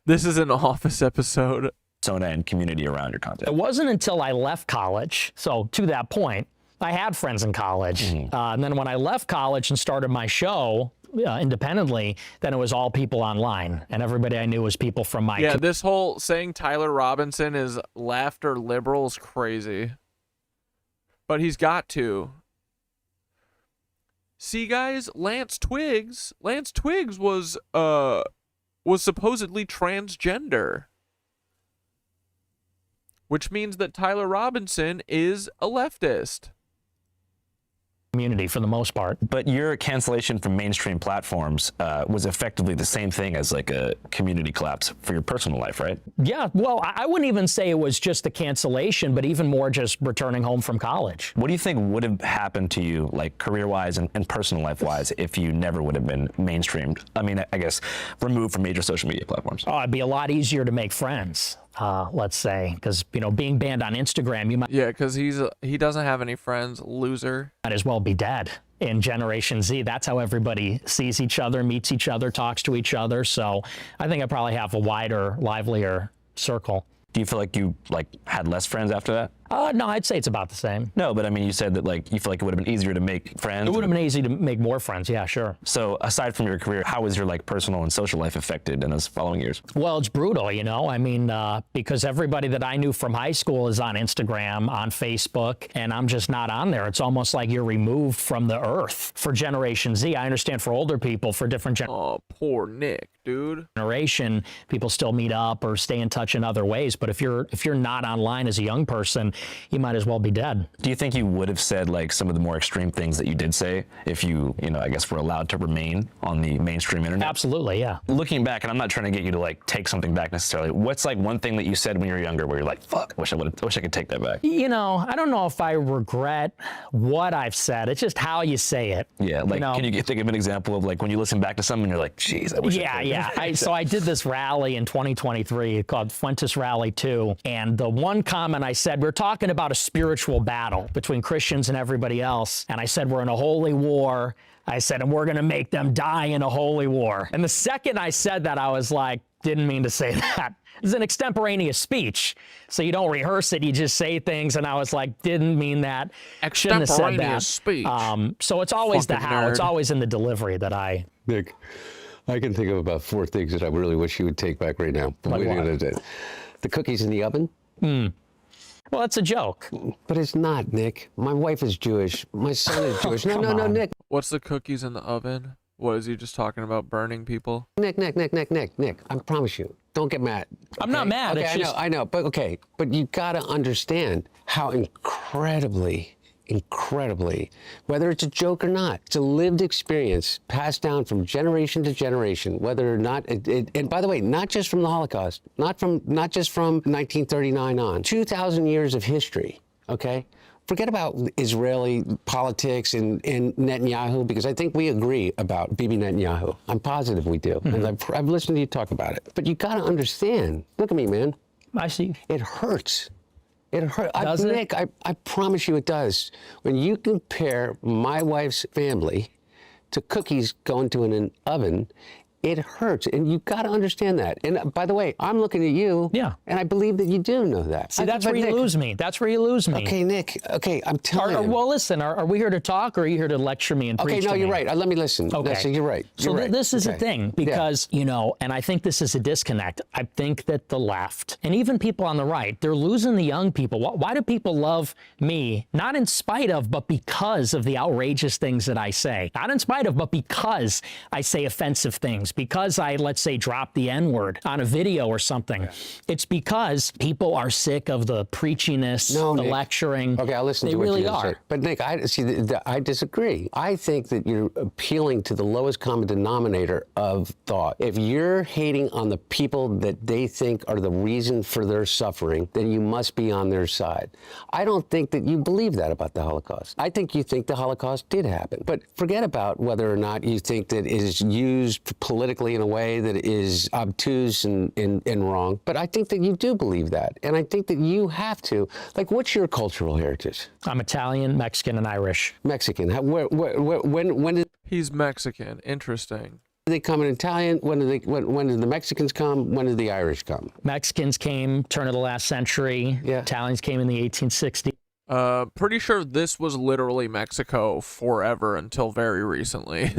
This is an Office episode. Persona and community around your content. It wasn't until I left college, so to that point, I had friends in college. And then when I left college and started my show independently, then it was all people online, and everybody I knew was people from my this whole saying Tyler Robinson is left or liberal is crazy. But he's got to. See, guys, Lance Twiggs was supposedly transgender. Which means that Tyler Robinson is a leftist. Community for the most part. But your cancellation from mainstream platforms was effectively the same thing as like a community collapse for your personal life, right? Yeah, well, I wouldn't even say it was just a cancellation, but even more just returning home from college. What do you think would have happened to you, like career-wise and personal life-wise, if you never would have been mainstreamed? I mean, I guess removed from major social media platforms. Oh, it'd be a lot easier to make friends. Let's say, because being banned on Instagram, you might because he doesn't have any friends, loser. Might as well be dead. In Generation Z, that's how everybody sees each other, meets each other, talks to each other. So I think I probably have a wider, livelier circle. Do you feel like you had less friends after that? No, I'd say it's about the same. No, but I mean, you said that you feel like it would have been easier to make friends. It would have been easy to make more friends. Yeah, sure. So aside from your career, how was your personal and social life affected in those following years? Well, it's brutal, I mean, because everybody that I knew from high school is on Instagram, on Facebook, and I'm just not on there. It's almost like you're removed from the earth. For Generation Z, I understand for older people, for different Oh, poor Nick, dude. Generation, people still meet up or stay in touch in other ways. But if you're not online as a young person, you might as well be dead. Do you think you would have said some of the more extreme things that you did say if you I guess were allowed to remain on the mainstream internet? Absolutely, yeah. Looking back, and I'm not trying to get you to take something back necessarily, what's one thing that you said when you were younger where you're like, fuck, I wish I could take that back? I don't know if I regret what I've said. It's just how you say it. Yeah, can you think of an example of when you listen back to something and you're like, geez, I wish I could. Yeah. So I did this rally in 2023 called Fuentes Rally 2, and the one comment I said, we're talking about a spiritual battle between Christians and everybody else, and I said we're in a holy war. I said, and we're going to make them die in a holy war. And the second I said that, I was like, didn't mean to say that. It's an extemporaneous speech, so you don't rehearse it, you just say things, and I was like, didn't mean that. Shouldn't have said that. Speech. So it's always Fucking the how, nerd. it's always in the delivery that I... Nick, I can think of about 4 things that I really wish you would take back right now. Like what? The cookies in the oven. Well, it's a joke. But it's not, Nick. My wife is Jewish. My son is Jewish. No, Nick. What's the cookies in the oven? What is he just talking about? Burning people? Nick. I promise you. Don't get mad. I'm not mad. Okay, It's I know. But you got to understand how incredibly, whether it's a joke or not, it's a lived experience passed down from generation to generation, whether or not, and by the way, not just from the Holocaust, not just from 1939 on, 2,000 years of history, okay? Forget about Israeli politics and Netanyahu, because I think we agree about Bibi Netanyahu. I'm positive we do. And I've listened to you talk about it. But you got to understand, look at me, man. I see. It hurts. It hurts. Does it? Nick, I promise you it does. When you compare my wife's family to cookies going to an oven, it hurts, and you've got to understand that. And by the way, I'm looking at you, and I believe that you do know that. See, that's where you lose me. That's where you lose me. Okay, Nick. Okay, I'm telling you. Well, listen, are we here to talk, or are you here to lecture me and preach to me? Okay, no, you're right. Let me listen. Okay. Listen, you're right. So You're right. this is Okay. the thing, because, and I think this is a disconnect. I think that the left, and even people on the right, they're losing the young people. Why do people love me? Not in spite of, but because of the outrageous things that I say. Not in spite of, but because I say offensive things. Because I, let's say, drop the N-word on a video or something. Yeah. It's because people are sick of the preachiness, the Nick. lecturing. Okay, I'll listen they to what really you just are. said. But Nick, I disagree. I think that you're appealing to the lowest common denominator of thought. If you're hating on the people that they think are the reason for their suffering, then you must be on their side. I don't think that you believe that about the Holocaust. I think you think the Holocaust did happen. But forget about whether or not you think that it is used politically in a way that is obtuse and wrong. But I think that you do believe that. And I think that you have to. Like, what's your cultural heritage? I'm Italian, Mexican, and Irish. Mexican. When did... He's Mexican. Interesting. They come in Italian. When did the Mexicans come? When did the Irish come? Mexicans came turn of the last century. Yeah. Italians came in the 1860s. Pretty sure this was literally Mexico forever until very recently.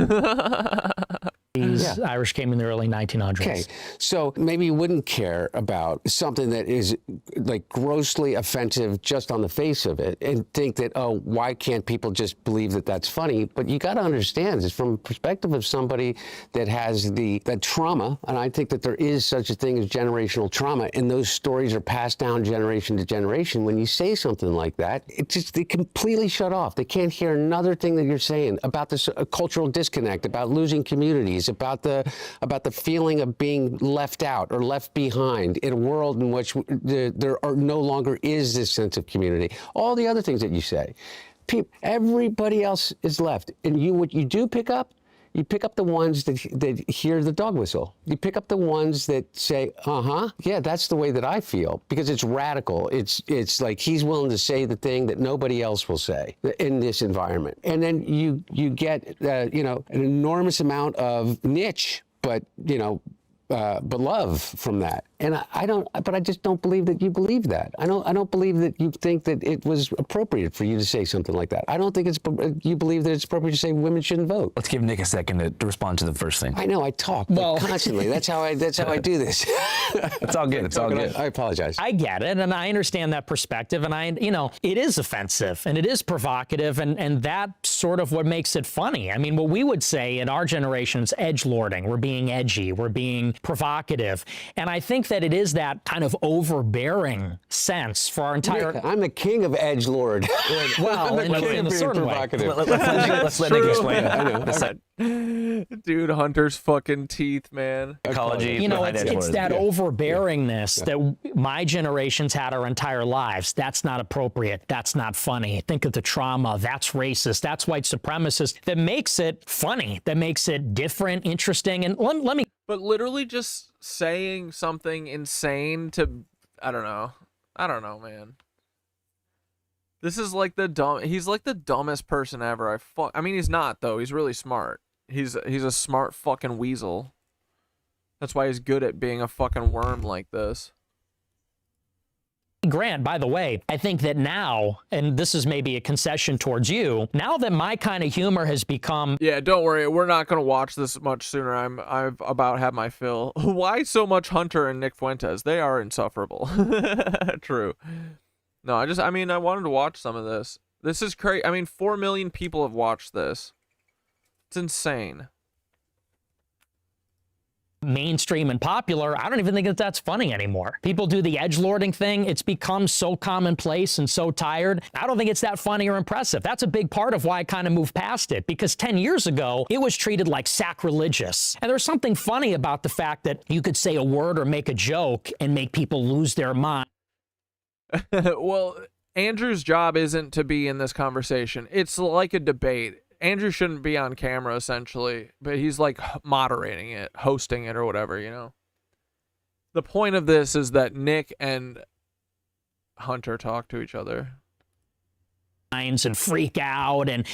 Irish came in the early 1900s. Okay, so maybe you wouldn't care about something that is like grossly offensive just on the face of it and think that, oh, why can't people just believe that that's funny? But you got to understand, it's from the perspective of somebody that has that trauma, and I think that there is such a thing as generational trauma, and those stories are passed down generation to generation. When you say something like that, they completely shut off. They can't hear another thing that you're saying about this cultural disconnect, about losing communities, about the feeling of being left out or left behind in a world in which there no longer is this sense of community. All the other things that you say, everybody else is left, and what you do pick up. You pick up the ones that hear the dog whistle. You pick up the ones that say, yeah, that's the way that I feel, because it's radical. It's like he's willing to say the thing that nobody else will say in this environment. And then you get, an enormous amount of niche, but love from that. And I just don't believe that you believe that. I don't believe that you think that it was appropriate for you to say something like that. I don't think you believe that it's appropriate to say women shouldn't vote. Let's give Nick a second to respond to the first thing. I know I talk constantly. That's how I do this. It's all good. It's all good. I apologize. I get it, and I understand that perspective, and it is offensive and it is provocative, and that's sort of what makes it funny. I mean, what we would say in our generation is edgelording. We're being edgy. We're being provocative, and I think that it is that kind of overbearing sense for our entire... Nick, I'm the king of edgelord. Well, in a certain way. Let's let Nick explain it. I know. Dude, Hunter's fucking teeth, man. Ecology. It's that overbearingness that my generation's had our entire lives. That's not appropriate. That's not funny. Think of the trauma. That's racist. That's white supremacist. That makes it funny. That makes it different, interesting. And let me... But literally just saying something insane to, I don't know, man. This is like he's like the dumbest person ever. I mean, he's not, though. He's really smart. He's a smart fucking weasel. That's why he's good at being a fucking worm like this. Grant, by the way, I think that now, and this is maybe a concession towards you, now that my kind of humor has become... Yeah, don't worry. We're not going to watch this much sooner. I've about had my fill. Why so much Hunter and Nick Fuentes? They are insufferable. True. No, I wanted to watch some of this. This is crazy. I mean, 4 million people have watched this. It's insane. Mainstream and popular, I don't even think that that's funny anymore. People do the edgelording thing. It's become so commonplace and so tired. I don't think it's that funny or impressive. That's a big part of why I kind of moved past it, because 10 years ago, it was treated like sacrilegious. And there's something funny about the fact that you could say a word or make a joke and make people lose their mind. Well, Andrew's job isn't to be in this conversation. It's like a debate. Andrew shouldn't be on camera, essentially, but he's like moderating it, hosting it, or whatever, The point of this is that Nick and Hunter talk to each other. And freak out and...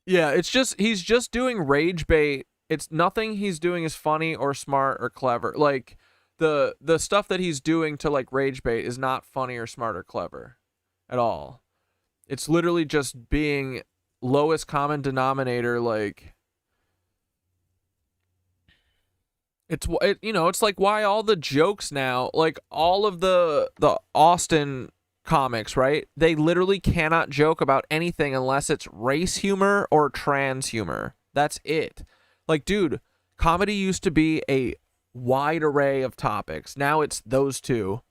Yeah, he's just doing rage bait. It's nothing he's doing is funny or smart or clever. Like, the stuff that he's doing to, like, rage bait is not funny or smart or clever at all. It's literally just being... lowest common denominator, like it's like why all the jokes now, like all of the Austin comics, right? They literally cannot joke about anything unless it's race humor or trans humor. That's it. Like, dude, comedy used to be a wide array of topics. Now it's those two.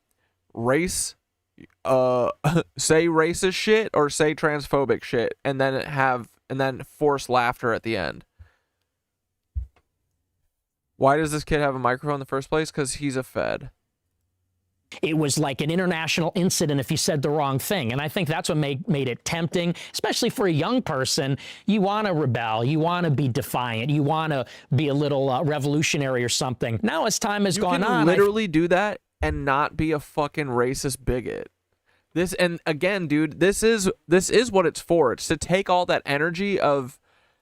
Race, say racist shit or say transphobic shit, and then force laughter at the end. Why does this kid have a microphone in the first place? Because he's a Fed. It was like an international incident if you said the wrong thing. And I think that's what made it tempting, especially for a young person. You want to rebel. You want to be defiant. You want to be a little revolutionary or something. Now, as time has gone on, you can literally do that and not be a fucking racist bigot. This, and again, dude, this is what it's for. It's to take all that energy of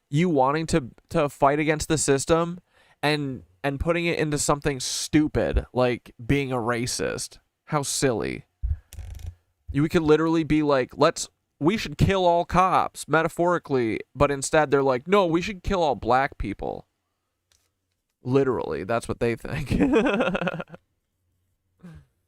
you wanting to fight against the system and putting it into something stupid like being a racist. How silly. We could literally be like, we should kill all cops, metaphorically, but instead they're like, no, we should kill all black people. Literally, that's what they think.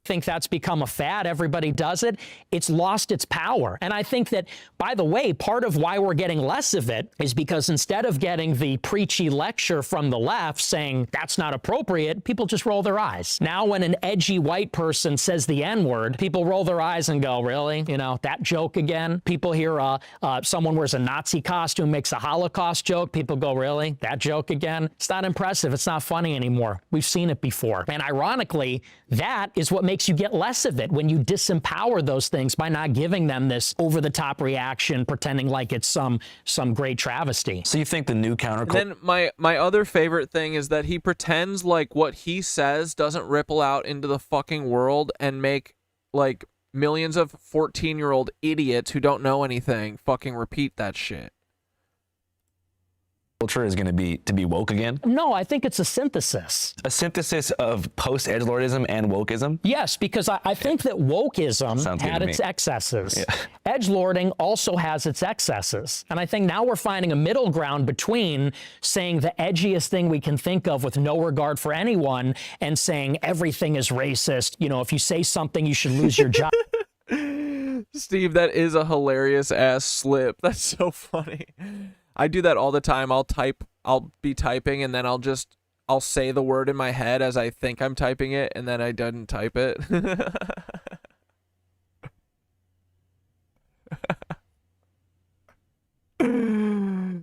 Think that's become a fad. Everybody does it. It's lost its power. And I think that, by the way, part of why we're getting less of it is because instead of getting the preachy lecture from the left saying that's not appropriate, people just roll their eyes. Now, when an edgy white person says the N-word, people roll their eyes and go, really? You know, that joke again? People hear someone wears a Nazi costume, makes a Holocaust joke. People go, really? That joke again? It's not impressive. It's not funny anymore. We've seen it before. And ironically, that is what makes you get less of it, when you disempower those things by not giving them this over-the-top reaction, pretending like it's some great travesty. So you think the new counterculture? Then my other favorite thing is that he pretends like what he says doesn't ripple out into the fucking world and make like millions of 14-year-old idiots who don't know anything fucking repeat that shit. Culture is going to be woke again? No, I think it's a synthesis. A synthesis of post-edgelordism and wokeism? Yes, because I think that wokeism had its excesses. Yeah. Edgelording also has its excesses. And I think now we're finding a middle ground between saying the edgiest thing we can think of with no regard for anyone and saying everything is racist. You know, if you say something, you should lose your job. Steve, that is a hilarious ass slip. That's so funny. I do that all the time. I'll be typing and then I'll say the word in my head as I think I'm typing it, and then I didn't type it.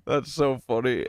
That's so funny.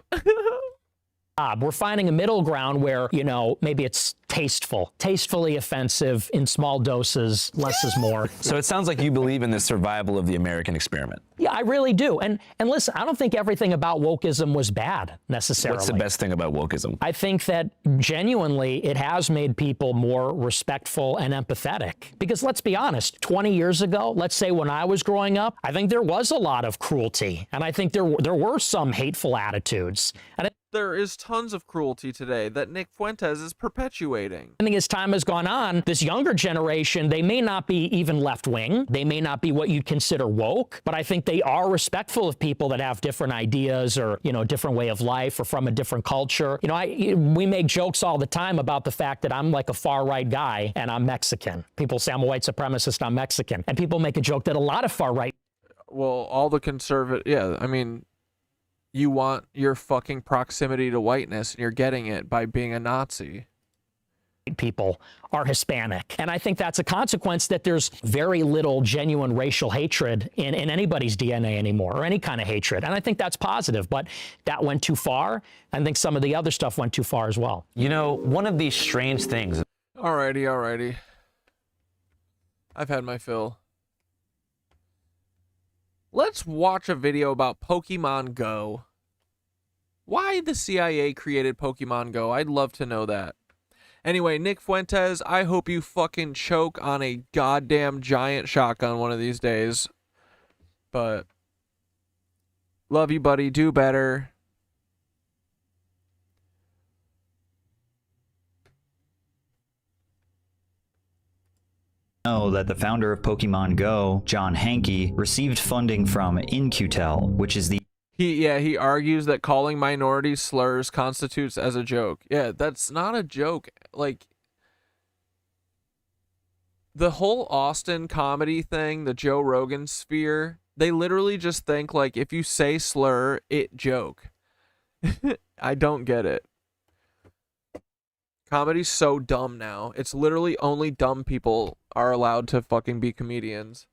We're finding a middle ground where, you know, maybe it's tastefully offensive in small doses, less is more. So it sounds like you believe in the survival of the American experiment. Yeah, I really do. And listen, I don't think everything about wokeism was bad, necessarily. What's the best thing about wokeism? I think that genuinely it has made people more respectful and empathetic. Because let's be honest, 20 years ago, let's say when I was growing up, I think there was a lot of cruelty. And I think there were some hateful attitudes. And there is tons of cruelty today that Nick Fuentes is perpetuating. I think as time has gone on, this younger generation, they may not be even left-wing. They may not be what you'd consider woke, but I think they are respectful of people that have different ideas or, you know, different way of life or from a different culture. You know, we make jokes all the time about the fact that I'm like a far-right guy and I'm Mexican. People say I'm a white supremacist, I'm Mexican. And people make a joke that a lot of far-right... Well, all the conservative... Yeah, I mean... You want your fucking proximity to whiteness, and you're getting it by being a Nazi. People are Hispanic. And I think that's a consequence that there's very little genuine racial hatred in anybody's DNA anymore, or any kind of hatred. And I think that's positive, but that went too far. I think some of the other stuff went too far as well. You know, one of these strange things... Alrighty. I've had my fill. Let's watch a video about Pokemon Go. Why the CIA created Pokemon Go? I'd love to know that. Anyway, Nick Fuentes, I hope you fucking choke on a goddamn giant shotgun one of these days. But love you, buddy. Do better. Know that the founder of Pokemon Go, John Hanke, received funding from In-Q-Tel, which is the... He argues that calling minorities slurs constitutes as a joke. Yeah, that's not a joke. Like, the whole Austin comedy thing, the Joe Rogan sphere, they literally just think, like, if you say slur, it joke. I don't get it. Comedy's so dumb now. It's literally only dumb people are allowed to fucking be comedians.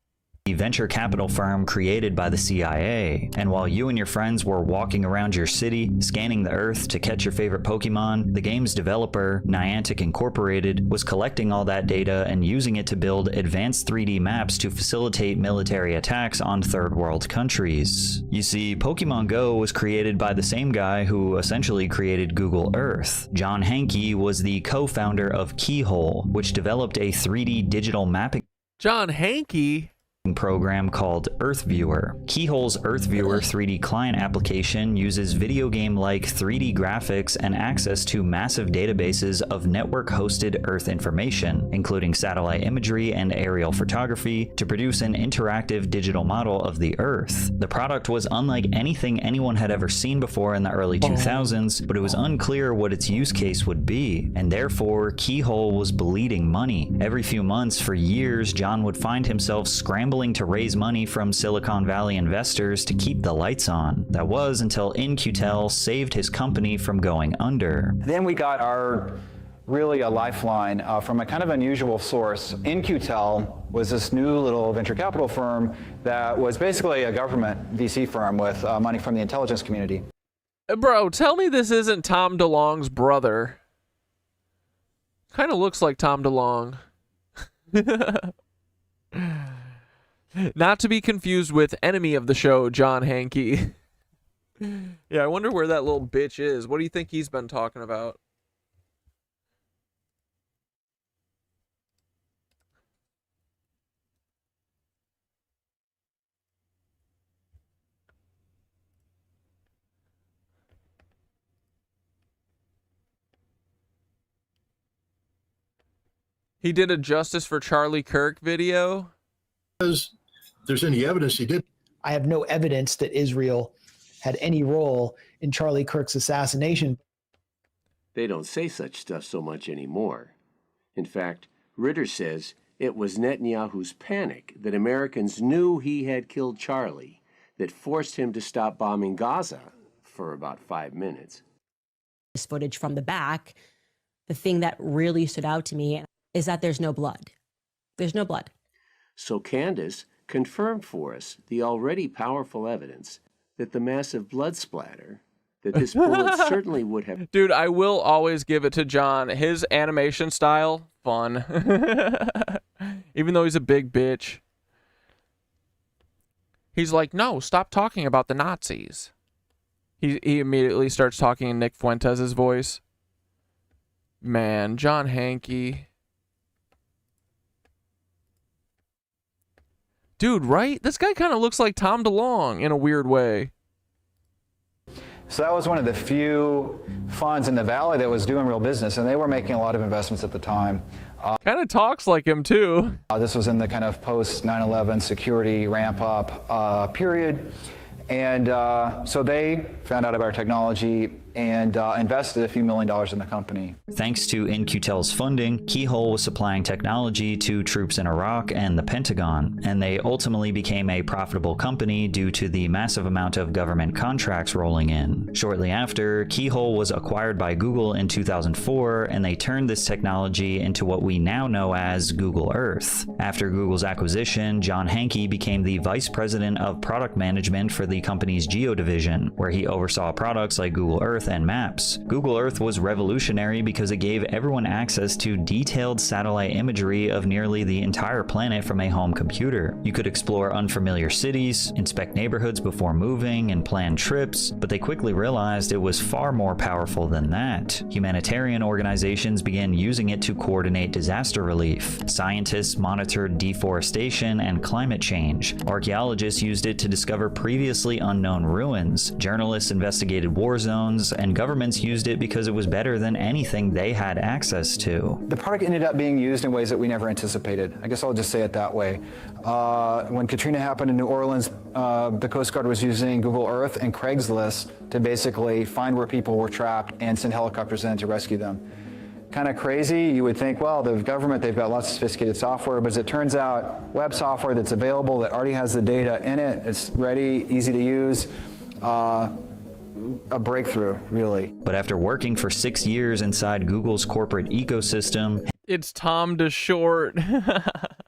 venture capital firm created by the CIA. And while you and your friends were walking around your city, scanning the earth to catch your favorite Pokemon, the game's developer, Niantic Incorporated, was collecting all that data and using it to build advanced 3D maps to facilitate military attacks on third world countries. You see, Pokemon Go was created by the same guy who essentially created Google Earth. John Hanke was the co-founder of Keyhole, which developed a 3D digital mapping John Hanke program called Earth Viewer. Keyhole's Earth Viewer 3D client application uses video game-like 3D graphics and access to massive databases of network-hosted Earth information, including satellite imagery and aerial photography, to produce an interactive digital model of the Earth. The product was unlike anything anyone had ever seen before in the early 2000s, but it was unclear what its use case would be, and therefore Keyhole was bleeding money. Every few months for years, John would find himself scrambling to raise money from Silicon Valley investors to keep the lights on. That was until In-Q-Tel saved his company from going under. Then we got really a lifeline from a kind of unusual source. In-Q-Tel was this new little venture capital firm that was basically a government VC firm with money from the intelligence community. Bro, tell me this isn't Tom DeLonge's brother. Kind of looks like Tom DeLonge. Not to be confused with enemy of the show, John Hanke. Yeah, I wonder where that little bitch is. What do you think he's been talking about? He did a Justice for Charlie Kirk video. There's any evidence he did. I have no evidence that Israel had any role in Charlie Kirk's assassination. They don't say such stuff so much anymore. In fact, Ritter says it was Netanyahu's panic that Americans knew he had killed Charlie that forced him to stop bombing Gaza for about 5 minutes. This footage from the back, the thing that really stood out to me is that there's no blood. There's no blood. So Candace confirmed for us the already powerful evidence that the massive blood splatter, that this bullet certainly would have... Dude, I will always give it to John. His animation style, fun. Even though he's a big bitch. He's like, no, stop talking about the Nazis. He immediately starts talking in Nick Fuentes' voice. Man, John Hanke... Dude, right? This guy kind of looks like Tom DeLonge in a weird way. So that was one of the few funds in the Valley that was doing real business, and they were making a lot of investments at the time. Kind of talks like him, too. This was in the kind of post-9/11 security ramp-up period. And so they found out about our technology and invested a few $1 million in the company. Thanks to In-Q-Tel's funding, Keyhole was supplying technology to troops in Iraq and the Pentagon, and they ultimately became a profitable company due to the massive amount of government contracts rolling in. Shortly after, Keyhole was acquired by Google in 2004, and they turned this technology into what we now know as Google Earth. After Google's acquisition, John Hanke became the vice president of product management for the company's Geo division, where he oversaw products like Google Earth and Maps. Google Earth was revolutionary because it gave everyone access to detailed satellite imagery of nearly the entire planet from a home computer. You could explore unfamiliar cities, inspect neighborhoods before moving, and plan trips, but they quickly realized it was far more powerful than that. Humanitarian organizations began using it to coordinate disaster relief. Scientists monitored deforestation and climate change. Archaeologists used it to discover previously unknown ruins. Journalists investigated war zones, and governments used it because it was better than anything they had access to. The product ended up being used in ways that we never anticipated. I guess I'll just say it that way. When Katrina happened in New Orleans, the Coast Guard was using Google Earth and Craigslist to basically find where people were trapped and send helicopters in to rescue them. Kind of crazy. You would think, well, the government, they've got lots of sophisticated software, but as it turns out, web software that's available that already has the data in it, it's ready, easy to use. A breakthrough, really. But after working for 6 years inside Google's corporate ecosystem, it's Tom DeShort.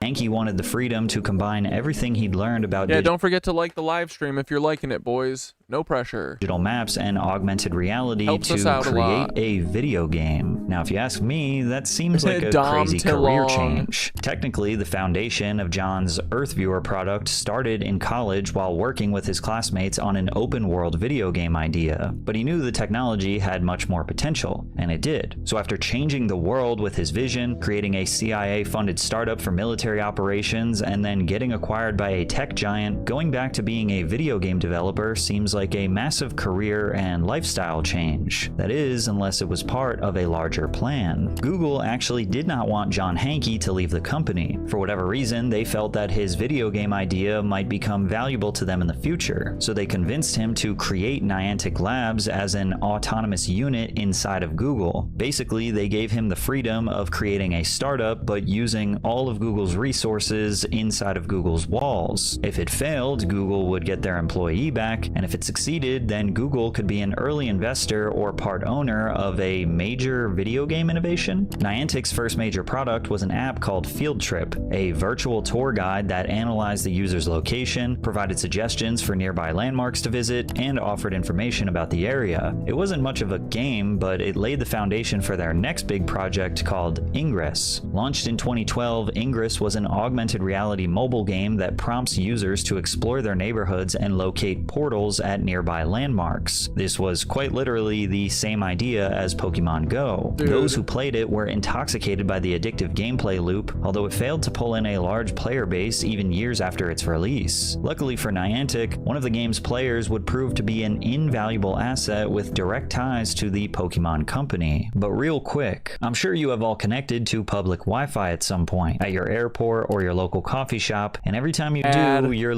Hankey wanted the freedom to combine everything he'd learned about Yeah, don't forget to like the live stream if you're liking it, boys. No pressure. digital maps and augmented reality Helps us to out a create lot. a video game. Now, if you ask me, that seems like a Dom crazy career Tillong. change. Technically, the foundation of John's Earthviewer product started in college while working with his classmates on an open-world video game idea, but he knew the technology had much more potential, and it did. So after changing the world with his vision, creating a CIA-funded startup for military operations, and then getting acquired by a tech giant, going back to being a video game developer seems like a massive career and lifestyle change. That is, unless it was part of a larger plan. Google actually did not want John Hankey to leave the company. For whatever reason, they felt that his video game idea might become valuable to them in the future, so they convinced him to create Niantic Labs as an autonomous unit inside of Google. Basically, they gave him the freedom of creating a startup, but using all of Google's resources inside of Google's walls. If it failed, Google would get their employee back, and if it succeeded, then Google could be an early investor or part owner of a major video game innovation. Niantic's first major product was an app called Field Trip, a virtual tour guide that analyzed the user's location, provided suggestions for nearby landmarks to visit, and offered information about the area. It wasn't much of a game, but it laid the foundation for their next big project called Ingress. Launched in 2012, Ingress was an augmented reality mobile game that prompts users to explore their neighborhoods and locate portals at nearby landmarks. This was quite literally the same idea as Pokemon Go. Those who played it were intoxicated by the addictive gameplay loop, although it failed to pull in a large player base even years after its release. Luckily for Niantic, one of the game's players would prove to be an invaluable asset with direct ties to the Pokemon company. But real quick, I'm sure you have all connected to public Wi-Fi at some point, at your airport or your local coffee shop, and every time you do, you're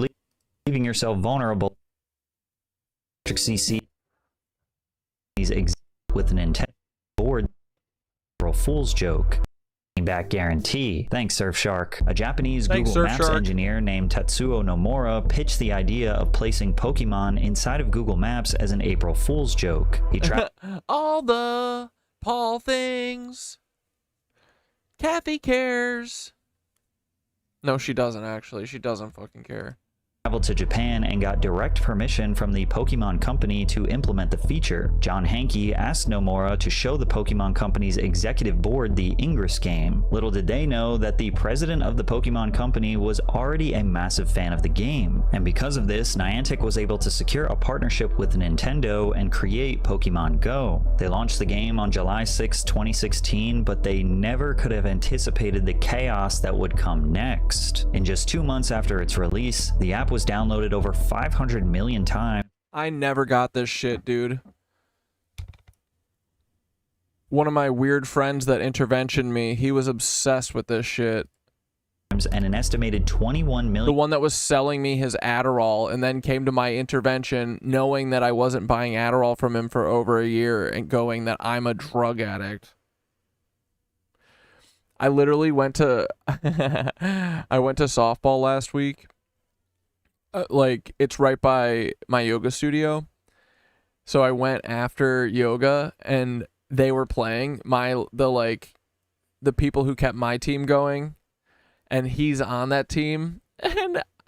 leaving yourself vulnerable. CC with an intent board April Fool's joke. Back guarantee. Thanks, Surfshark. A Japanese Google Maps engineer named Tatsuo Nomura pitched the idea of placing Pokemon inside of Google Maps as an April Fool's joke. He tried All the Paul things. Kathy cares. No, she doesn't actually. She doesn't fucking care. traveled to Japan and got direct permission from the Pokemon Company to implement the feature. John Hankey asked Nomura to show the Pokemon Company's executive board the Ingress game. Little did they know that the president of the Pokemon Company was already a massive fan of the game. And because of this, Niantic was able to secure a partnership with Nintendo and create Pokemon Go. They launched the game on July 6, 2016, but they never could have anticipated the chaos that would come next. In just 2 months after its release, the app was downloaded over 500 million times. I never got this shit, dude. One of my weird friends that interventioned me, he was obsessed with this shit. And an estimated 21 million. The one that was selling me his Adderall and then came to my intervention knowing that I wasn't buying Adderall from him for over a year and going that I'm a drug addict. I literally went to I went to softball last week. Like, it's right by my yoga studio. So I went after yoga and they were playing the people who kept my team going, and he's on that team,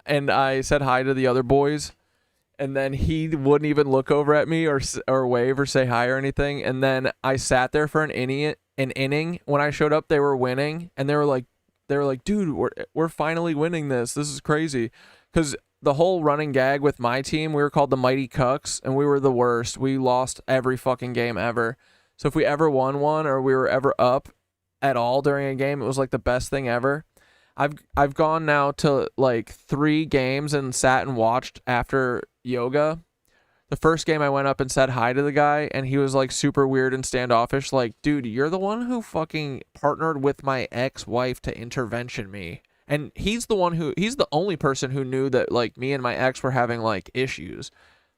and I said hi to the other boys, and then he wouldn't even look over at me or wave or say hi or anything. And then I sat there for an inning. When I showed up, they were winning, and they were like, dude, we're finally winning this. This is crazy. Because the whole running gag with my team, we were called the Mighty Cucks, and we were the worst. We lost every fucking game ever. So if we ever won one or we were ever up at all during a game, it was like the best thing ever. I've gone now to like 3 games and sat and watched after yoga. The first game I went up and said hi to the guy, and he was like super weird and standoffish. Like, dude, you're the one who fucking partnered with my ex-wife to intervention me. And he's the only person who knew that like me and my ex were having like issues,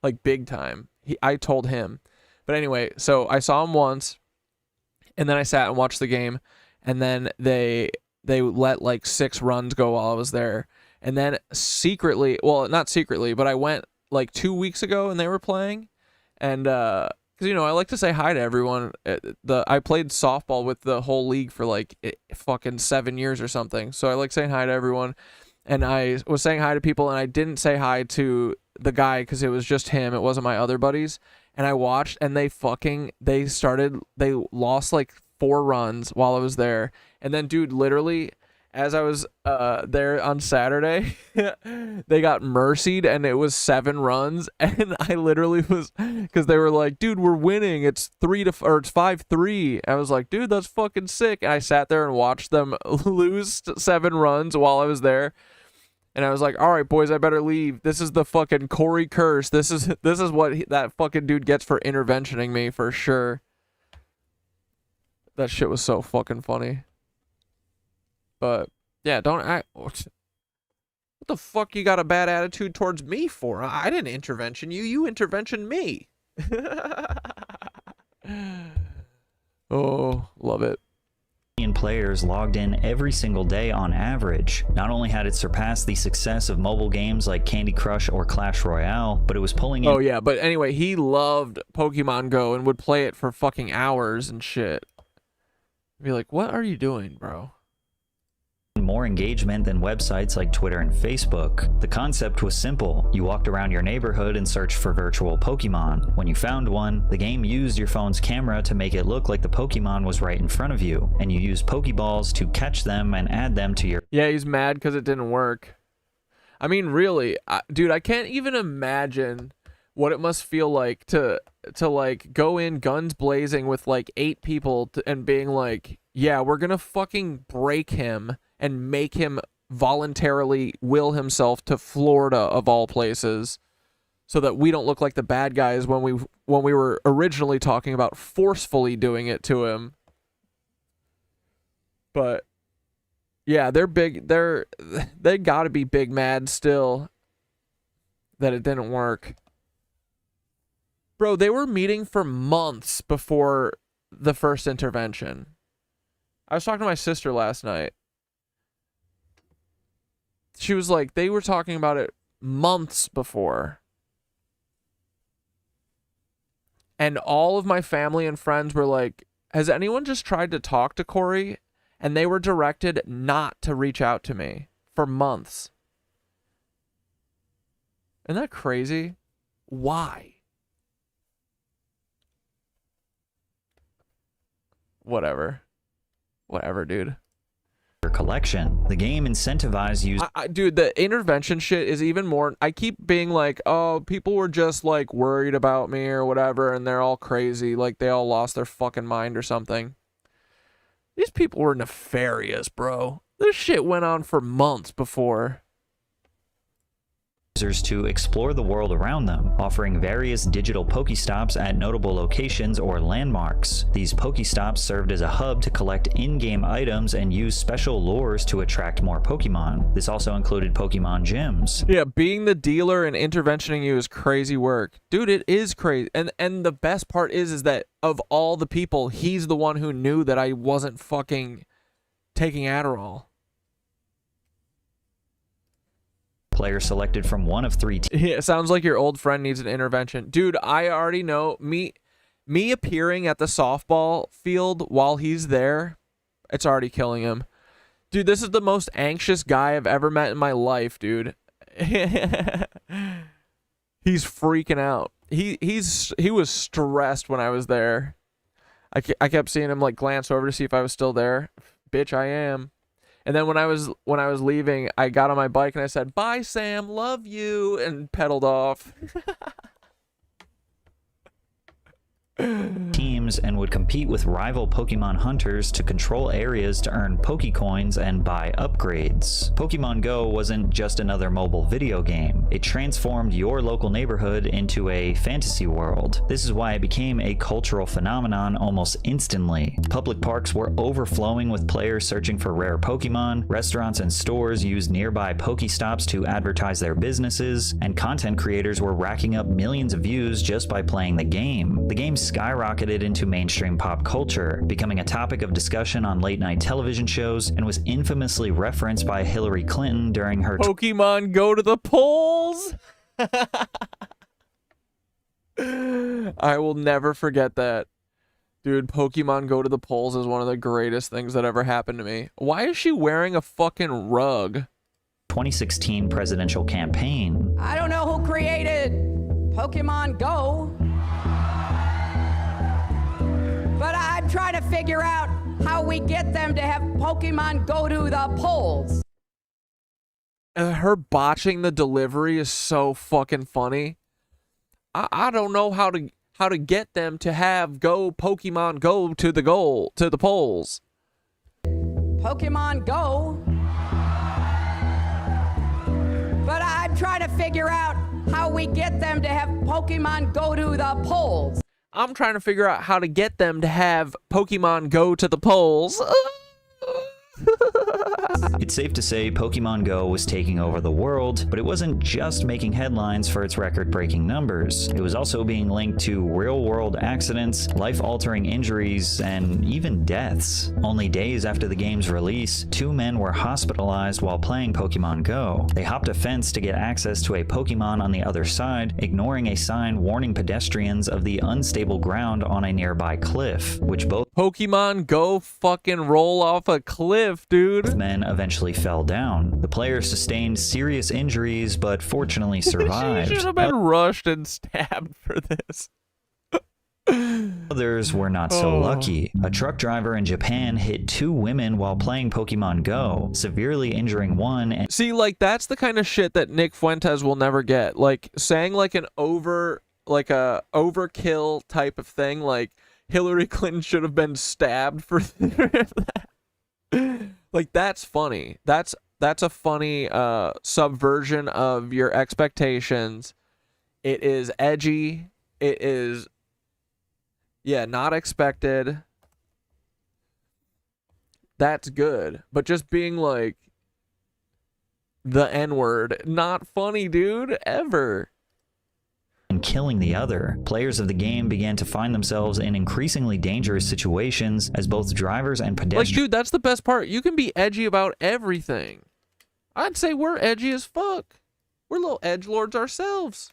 like big time. I told him. But anyway, so I saw him once, and then I sat and watched the game, and then they let like 6 runs go while I was there. And then secretly, well, not secretly, but I went like 2 weeks ago and they were playing, and Because, you know, I like to say hi to everyone. I played softball with the whole league for like fucking 7 years or something. So I like saying hi to everyone. And I was saying hi to people, and I didn't say hi to the guy because it was just him. It wasn't my other buddies. And I watched, and they lost like 4 runs while I was there. And then, dude, literally, as I was there on Saturday, they got mercied, and it was 7 runs. And I literally was, because they were like, dude, we're winning. It's 5-3. I was like, dude, that's fucking sick. And I sat there and watched them lose 7 runs while I was there. And I was like, all right, boys, I better leave. This is the fucking Corey curse. This is what that fucking dude gets for interventioning me, for sure. That shit was so fucking funny. But yeah, don't act. What the fuck you got a bad attitude towards me for? I didn't intervention you. You interventioned me. Oh, love it. Players logged in every single day on average. Not only had it surpassed the success of mobile games like Candy Crush or Clash Royale, but it was pulling in. Oh yeah, but anyway, he loved Pokemon Go and would play it for fucking hours and shit. Be like, what are you doing, bro? More engagement than websites like Twitter and Facebook. The concept was simple. You walked around your neighborhood and searched for virtual Pokemon. When you found one, the game used your phone's camera to make it look like the Pokemon was right in front of you, and you used Pokeballs to catch them and add them to your... Yeah, he's mad because it didn't work. I mean, really, dude, I can't even imagine what it must feel like to like go in guns blazing with like 8 people and being like, yeah, we're gonna fucking break him and make him voluntarily will himself to Florida of all places, so that we don't look like the bad guys when we were originally talking about forcefully doing it to him. But yeah, they gotta be big mad still that it didn't work. Bro, they were meeting for months before the first intervention. I was talking to my sister last night. She was like, they were talking about it months before. And all of my family and friends were like, has anyone just tried to talk to Corey? And they were directed not to reach out to me for months. Isn't that crazy? Why? Whatever, dude. Collection. The game incentivized use. Dude, the intervention shit is even more. I keep being like, oh, people were just like worried about me or whatever, and they're all crazy, like they all lost their fucking mind or something. These people were nefarious, bro. This shit went on for months before. Users to explore the world around them, offering various digital Pokestops at notable locations or landmarks. These Pokestops served as a hub to collect in-game items and use special lures to attract more Pokemon. This also included Pokemon gyms. Yeah, being the dealer and interventioning you is crazy work. Dude, it is crazy. And the best part is that of all the people, he's the one who knew that I wasn't fucking taking Adderall. Player selected from one of 3 teams. Yeah, it sounds like your old friend needs an intervention. Dude, I already know. Me appearing at the softball field while he's there, it's already killing him. Dude, this is the most anxious guy I've ever met in my life, dude. He's freaking out. He was stressed when I was there. I kept seeing him like glance over to see if I was still there. Bitch, I am. And then when I was leaving, I got on my bike and I said, "Bye, Sam, love you," and pedaled off. Teams and would compete with rival Pokemon hunters to control areas to earn Pokecoins and buy upgrades. Pokemon Go wasn't just another mobile video game. It transformed your local neighborhood into a fantasy world. This is why it became a cultural phenomenon almost instantly. Public parks were overflowing with players searching for rare Pokemon, restaurants and stores used nearby Pokestops to advertise their businesses, and content creators were racking up millions of views just by playing the game. The game skyrocketed into mainstream pop culture, becoming a topic of discussion on late-night television shows, and was infamously referenced by Hillary Clinton during her Pokemon go to the polls. I will never forget that. Dude, Pokemon Go to the polls is one of the greatest things that ever happened to me. Why is she wearing a fucking rug? 2016 presidential campaign. I don't know who created Pokemon Go, but I'm trying to figure out how we get them to have Pokemon go to the polls. Her botching the delivery is so fucking funny. I don't know how to get them to have Pokemon go to the polls. Pokemon Go, but I'm trying to figure out how we get them to have Pokemon go to the polls. I'm trying to figure out how to get them to have Pokemon go to the polls. It's safe to say Pokemon Go was taking over the world, but it wasn't just making headlines for its record-breaking numbers. It was also being linked to real-world accidents, life-altering injuries, and even deaths. Only days after the game's release, 2 men were hospitalized while playing Pokemon Go. They hopped a fence to get access to a Pokemon on the other side, ignoring a sign warning pedestrians of the unstable ground on a nearby cliff, which both Pokemon Go fucking roll off a cliff, dude. Men eventually fell down. The player sustained serious injuries, but fortunately survived. She should have been rushed and stabbed for this. Others were not so lucky. A truck driver in Japan hit 2 women while playing Pokemon Go, severely injuring one. And see, like, that's the kind of shit that Nick Fuentes will never get. Like, saying like a overkill type of thing, like Hillary Clinton should have been stabbed for that. Like, that's funny. That's a funny subversion of your expectations. It is edgy. It is, yeah, not expected. That's good. But just being like the N-word, not funny, dude, ever. And killing the other. Players of the game began to find themselves in increasingly dangerous situations as both drivers and pedestrians. Like, dude, that's the best part. You can be edgy about everything. I'd say we're edgy as fuck. We're little edgelords ourselves.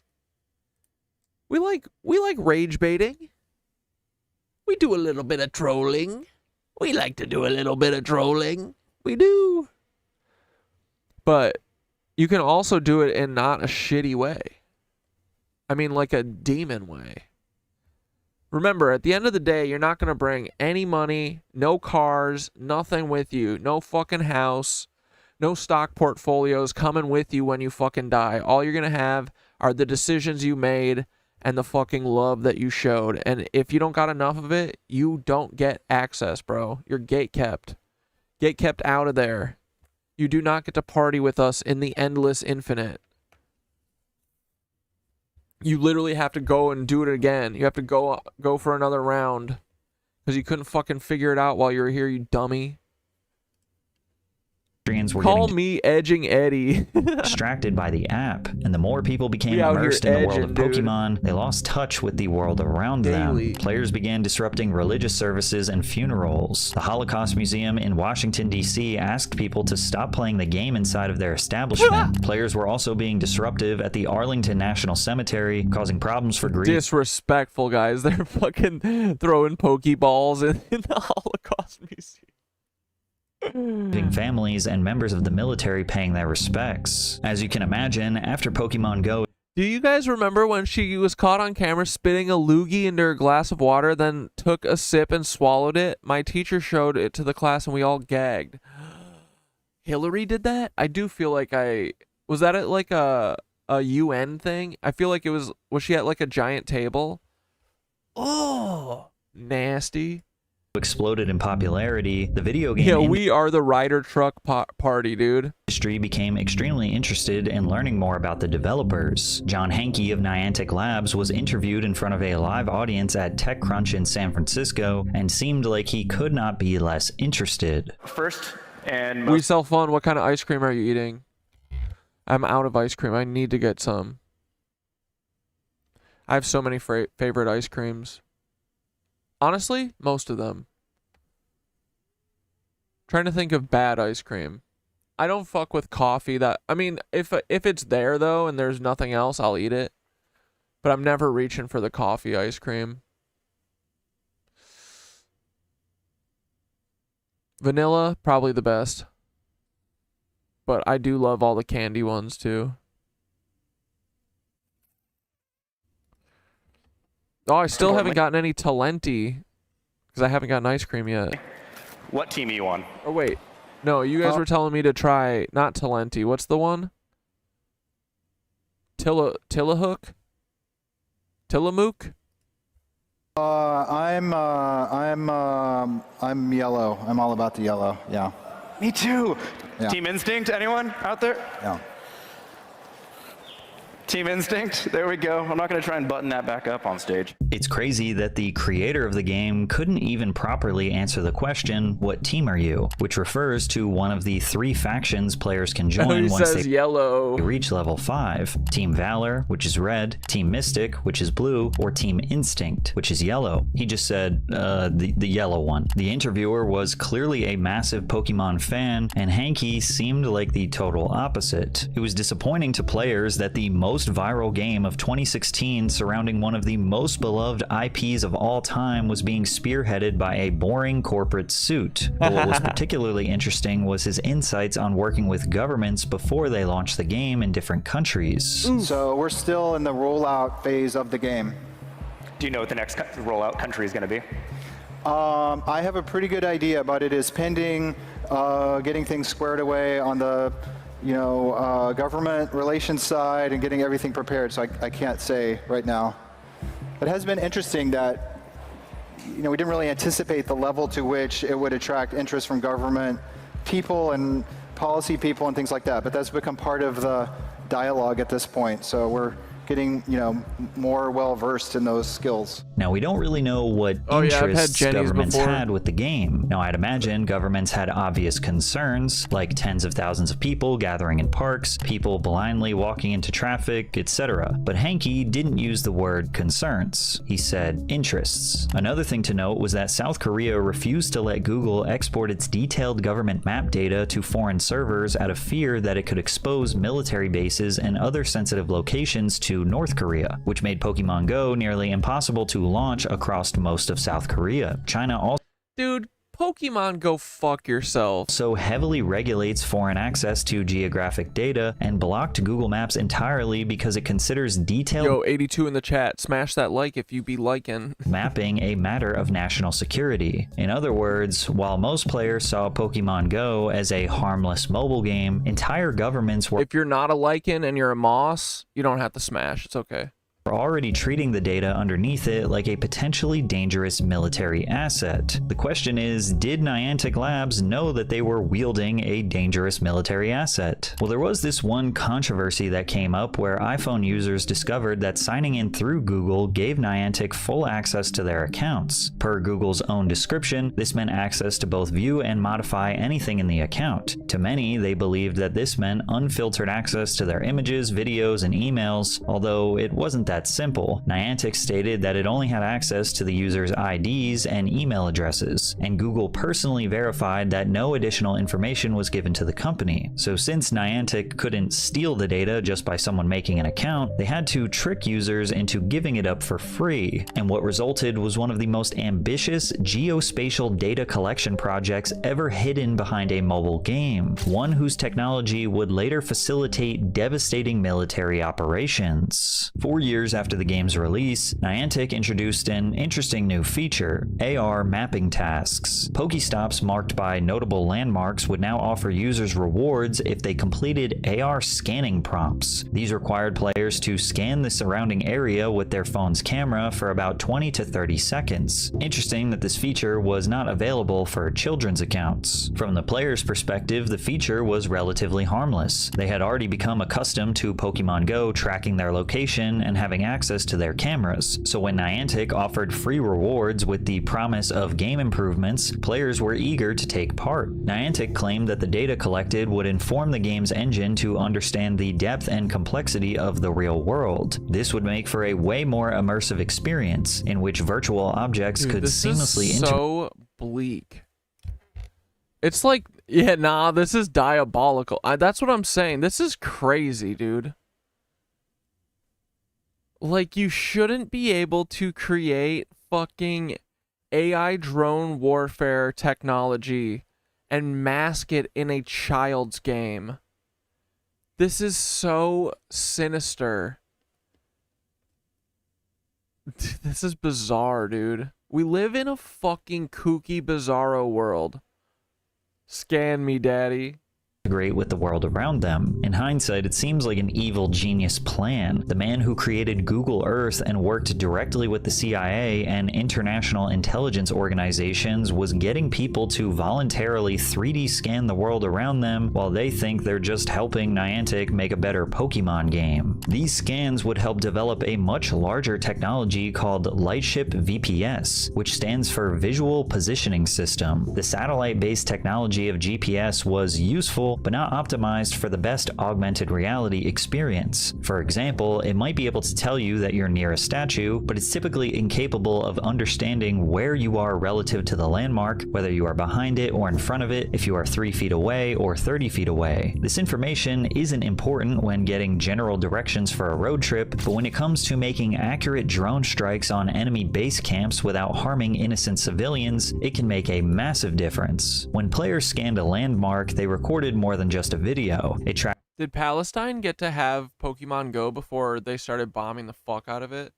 We like rage baiting. We do a little bit of trolling. We like to do a little bit of trolling. We do. But you can also do it in not a shitty way. I mean, like a demon way. Remember, at the end of the day, you're not going to bring any money, no cars, nothing with you, no fucking house, no stock portfolios coming with you when you fucking die. All you're going to have are the decisions you made and the fucking love that you showed. And if you don't got enough of it, you don't get access, bro. You're gate-kept. Gate-kept out of there. You do not get to party with us in the endless infinite. You literally have to go and do it again. You have to go for another round because you couldn't fucking figure it out while you were here, you dummy. Call me Edging Eddie. Distracted by the app, and the more people became immersed in the world of Pokemon, they lost touch with the world around them. Players began disrupting religious services and funerals. The Holocaust Museum in Washington, D.C. asked people to stop playing the game inside of their establishment. Players were also being disruptive at the Arlington National Cemetery, causing problems for grief. Disrespectful, guys. They're fucking throwing Pokeballs in the Holocaust Museum. Families and members of the military paying their respects. As you can imagine, after Pokemon Go... Do you guys remember when she was caught on camera spitting a loogie into her glass of water, then took a sip and swallowed it? My teacher showed it to the class and we all gagged. Hillary did that? I do feel like was that at like a UN thing? I feel like was she at like a giant table? Oh, nasty. Exploded in popularity, the video game... Yeah, we are the Ryder Truck party, dude. Industry became extremely interested in learning more about the developers. John Hankey of Niantic Labs was interviewed in front of a live audience at TechCrunch in San Francisco and seemed like he could not be less interested. First and We Sell Fun, what kind of ice cream are you eating? I'm out of ice cream. I need to get some. I have so many favorite ice creams. Honestly, most of them. Trying to think of bad ice cream. I don't fuck with coffee. I mean, if it's there though and there's nothing else, I'll eat it. But I'm never reaching for the coffee ice cream. Vanilla, probably the best. But I do love all the candy ones too. Oh, I still haven't gotten any Talenti because I haven't gotten ice cream yet. What team are you on? Oh, wait. No, you guys were telling me to try, not Talenti. What's the one? Tillahook? Tillamook? I'm yellow. I'm all about the yellow. Yeah. Me too. Yeah. Team Instinct, anyone out there? Yeah. Team Instinct, there we go. I'm not going to try and button that back up on stage. It's crazy that the creator of the game couldn't even properly answer the question, what team are you? Which refers to one of the 3 factions players can join once they yellow. reach level 5. Team Valor, which is red, Team Mystic, which is blue, or Team Instinct, which is yellow. He just said the yellow one. The interviewer was clearly a massive Pokemon fan, and Hanky seemed like the total opposite. It was disappointing to players that the most viral game of 2016 surrounding one of the most beloved IPs of all time was being spearheaded by a boring corporate suit. But what was particularly interesting was his insights on working with governments before they launched the game in different countries. So we're still in the rollout phase of the game. Do you know what the next rollout country is going to be? I have a pretty good idea, but it is pending getting things squared away on the government relations side and getting everything prepared, so I can't say right now. It has been interesting that, we didn't really anticipate the level to which it would attract interest from government people and policy people and things like that, but that's become part of the dialogue at this point, so we're getting, more well-versed in those skills. Now, we don't really know what interests governments had with the game. Now, I'd imagine governments had obvious concerns, like tens of thousands of people gathering in parks, people blindly walking into traffic, etc. But Hanky didn't use the word concerns. He said interests. Another thing to note was that South Korea refused to let Google export its detailed government map data to foreign servers out of fear that it could expose military bases and other sensitive locations to North Korea, which made Pokemon Go nearly impossible to launch across most of South Korea. China also Pokemon Go fuck yourself. So heavily regulates foreign access to geographic data and blocked Google Maps entirely because it considers detailed 82 in the chat. Smash that like if you be liking. mapping a matter of national security. In other words, while most players saw Pokemon Go as a harmless mobile game, entire governments were If you're not a lichen and you're a moss, you don't have to smash. It's okay. already treating the data underneath it like a potentially dangerous military asset. The question is, did Niantic Labs know that they were wielding a dangerous military asset? Well, there was this one controversy that came up where iPhone users discovered that signing in through Google gave Niantic full access to their accounts. Per Google's own description, this meant access to both view and modify anything in the account. To many, they believed that this meant unfiltered access to their images, videos, and emails, although it wasn't that simple. Niantic stated that it only had access to the user's IDs and email addresses, and Google personally verified that no additional information was given to the company. So since Niantic couldn't steal the data just by someone making an account, they had to trick users into giving it up for free, and what resulted was one of the most ambitious geospatial data collection projects ever hidden behind a mobile game, one whose technology would later facilitate devastating military operations. 4 years after the game's release, Niantic introduced an interesting new feature, AR mapping tasks. Pokestops marked by notable landmarks would now offer users rewards if they completed AR scanning prompts. These required players to scan the surrounding area with their phone's camera for about 20 to 30 seconds. Interesting that this feature was not available for children's accounts. From the player's perspective, the feature was relatively harmless. They had already become accustomed to Pokemon Go tracking their location and having access to their cameras, so when Niantic offered free rewards with the promise of game improvements, players were eager to take part. Niantic claimed that the data collected would inform the game's engine to understand the depth and complexity of the real world. This would make for a way more immersive experience, in which virtual objects could seamlessly integrate. So bleak. It's like, yeah, nah, this is diabolical. That's what I'm saying. This is crazy, dude. Like, you shouldn't be able to create fucking AI drone warfare technology and mask it in a child's game. This is so sinister. This is bizarre, dude. We live in a fucking kooky, bizarro world. Scan me, daddy. Integrate with the world around them. In hindsight, it seems like an evil genius plan. The man who created Google Earth and worked directly with the CIA and international intelligence organizations was getting people to voluntarily 3D scan the world around them while they think they're just helping Niantic make a better Pokemon game. These scans would help develop a much larger technology called Lightship VPS, which stands for Visual Positioning System. The satellite-based technology of GPS was useful but not optimized for the best augmented reality experience. For example, it might be able to tell you that you're near a statue, but it's typically incapable of understanding where you are relative to the landmark, whether you are behind it or in front of it, if you are 3 feet away or 30 feet away. This information isn't important when getting general directions for a road trip, but when it comes to making accurate drone strikes on enemy base camps without harming innocent civilians, it can make a massive difference. When players scanned a landmark, they recorded more than just a video. It tracked. Did Palestine get to have Pokemon Go before they started bombing the fuck out of it?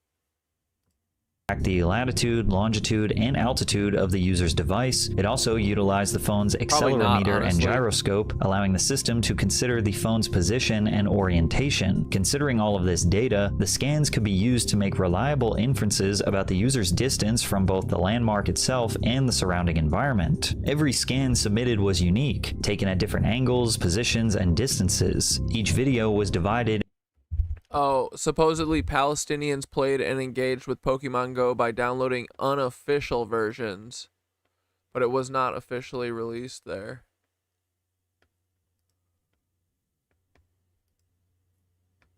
The latitude, longitude, and altitude of the user's device. It also utilized the phone's accelerometer and gyroscope, allowing the system to consider the phone's position and orientation. Considering all of this data, the scans could be used to make reliable inferences about the user's distance from both the landmark itself and the surrounding environment. Every scan submitted was unique, taken at different angles, positions, and distances. Each video was divided. Oh, supposedly Palestinians played and engaged with Pokemon Go by downloading unofficial versions, but it was not officially released there.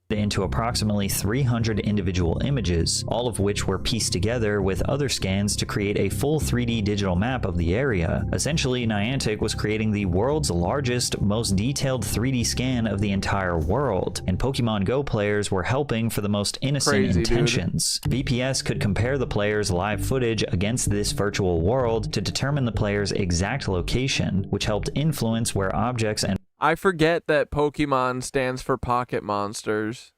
Into approximately 300 individual images, all of which were pieced together with other scans to create a full 3D digital map of the area. Essentially, Niantic was creating the world's largest, most detailed 3D scan of the entire world, and Pokemon Go players were helping for the most innocent intentions. VPS could compare the player's live footage against this virtual world to determine the player's exact location, which helped influence where objects and I forget that Pokemon stands for Pocket Monsters.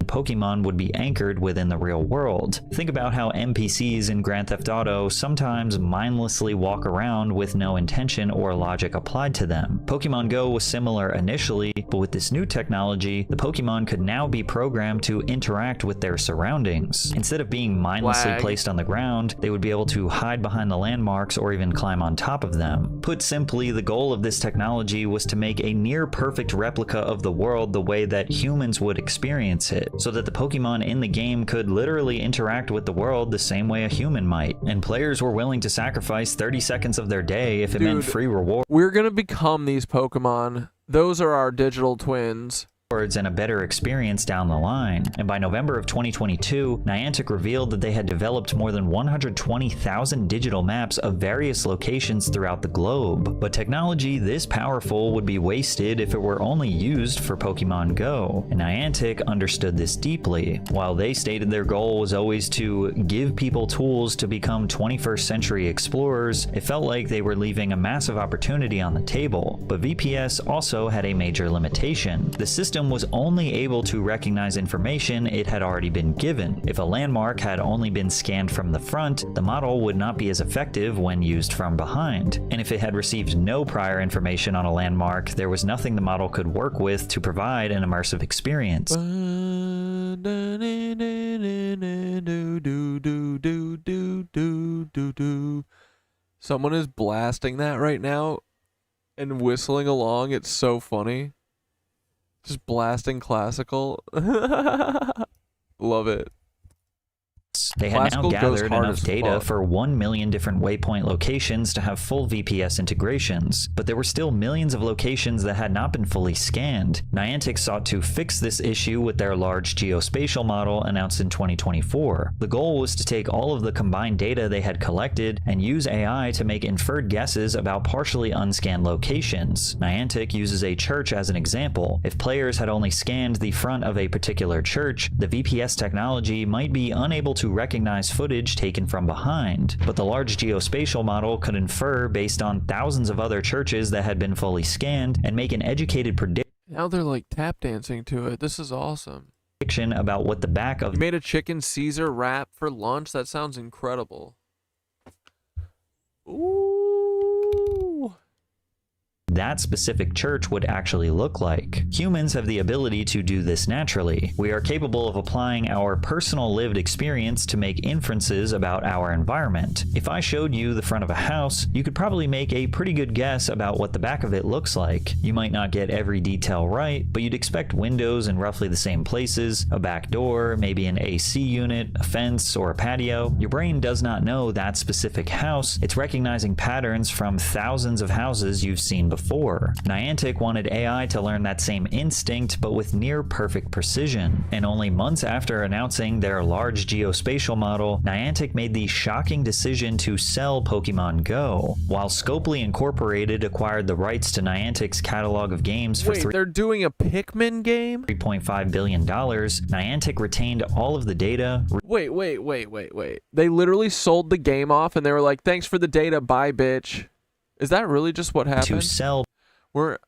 Pokemon would be anchored within the real world. Think about how NPCs in Grand Theft Auto sometimes mindlessly walk around with no intention or logic applied to them. Pokemon Go was similar initially, but with this new technology, the Pokemon could now be programmed to interact with their surroundings. Instead of being mindlessly placed on the ground, they would be able to hide behind the landmarks or even climb on top of them. Put simply, the goal of this technology was to make a near-perfect replica of the world the way that humans would experience it, so that the Pokemon in the game could literally interact with the world the same way a human might. And players were willing to sacrifice 30 seconds of their day if it meant free reward. We're gonna become these Pokemon. Those are our digital twins. And a better experience down the line. And by November of 2022, Niantic revealed that they had developed more than 120,000 digital maps of various locations throughout the globe. But technology this powerful would be wasted if it were only used for Pokemon Go. And Niantic understood this deeply. While they stated their goal was always to give people tools to become 21st century explorers, it felt like they were leaving a massive opportunity on the table. But VPS also had a major limitation. The system was only able to recognize information it had already been given. If a landmark had only been scanned from the front, the model would not be as effective when used from behind. And if it had received no prior information on a landmark, there was nothing the model could work with to provide an immersive experience. Someone is blasting that right now and whistling along. It's so funny. Just blasting classical. Love it. They had now Classical goes gathered hard enough as data fuck. for 1 million different waypoint locations to have full VPS integrations, but there were still millions of locations that had not been fully scanned. Niantic sought to fix this issue with their large geospatial model announced in 2024. The goal was to take all of the combined data they had collected and use AI to make inferred guesses about partially unscanned locations. Niantic uses a church as an example. If players had only scanned the front of a particular church, the VPS technology might be unable to recognize footage taken from behind, but the large geospatial model could infer based on thousands of other churches that had been fully scanned and make an educated prediction. Now they're like tap dancing to it. This is awesome. About what the back of You made a chicken Caesar wrap for lunch? That sounds incredible. Ooh. that specific church would actually look like. Humans have the ability to do this naturally. We are capable of applying our personal lived experience to make inferences about our environment. If I showed you the front of a house, you could probably make a pretty good guess about what the back of it looks like. You might not get every detail right, but you'd expect windows in roughly the same places, a back door, maybe an AC unit, a fence, or a patio. Your brain does not know that specific house. It's recognizing patterns from thousands of houses you've seen before. Niantic wanted AI to learn that same instinct, but with near perfect precision. And only months after announcing their large geospatial model, Niantic made the shocking decision to sell Pokemon Go. While Scopely Incorporated acquired the rights to Niantic's catalog of games for they're doing a Pikmin game? $3.5 billion, Niantic retained all of the data. Wait. They literally sold the game off and they were like, thanks for the data, bye, bitch. Is that really just what happened? To sell. We're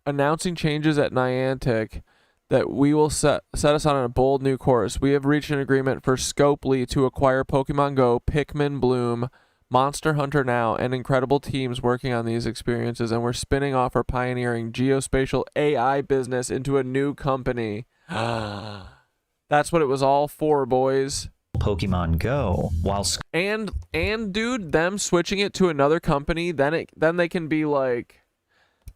announcing changes at Niantic that we will set us on a bold new course. We have reached an agreement for Scopely to acquire Pokemon Go, Pikmin Bloom, Monster Hunter Now, and incredible teams working on these experiences, and we're spinning off our pioneering geospatial AI business into a new company. That's what it was all for, boys. Pokemon Go, while and dude, them switching it to another company, then they can be like,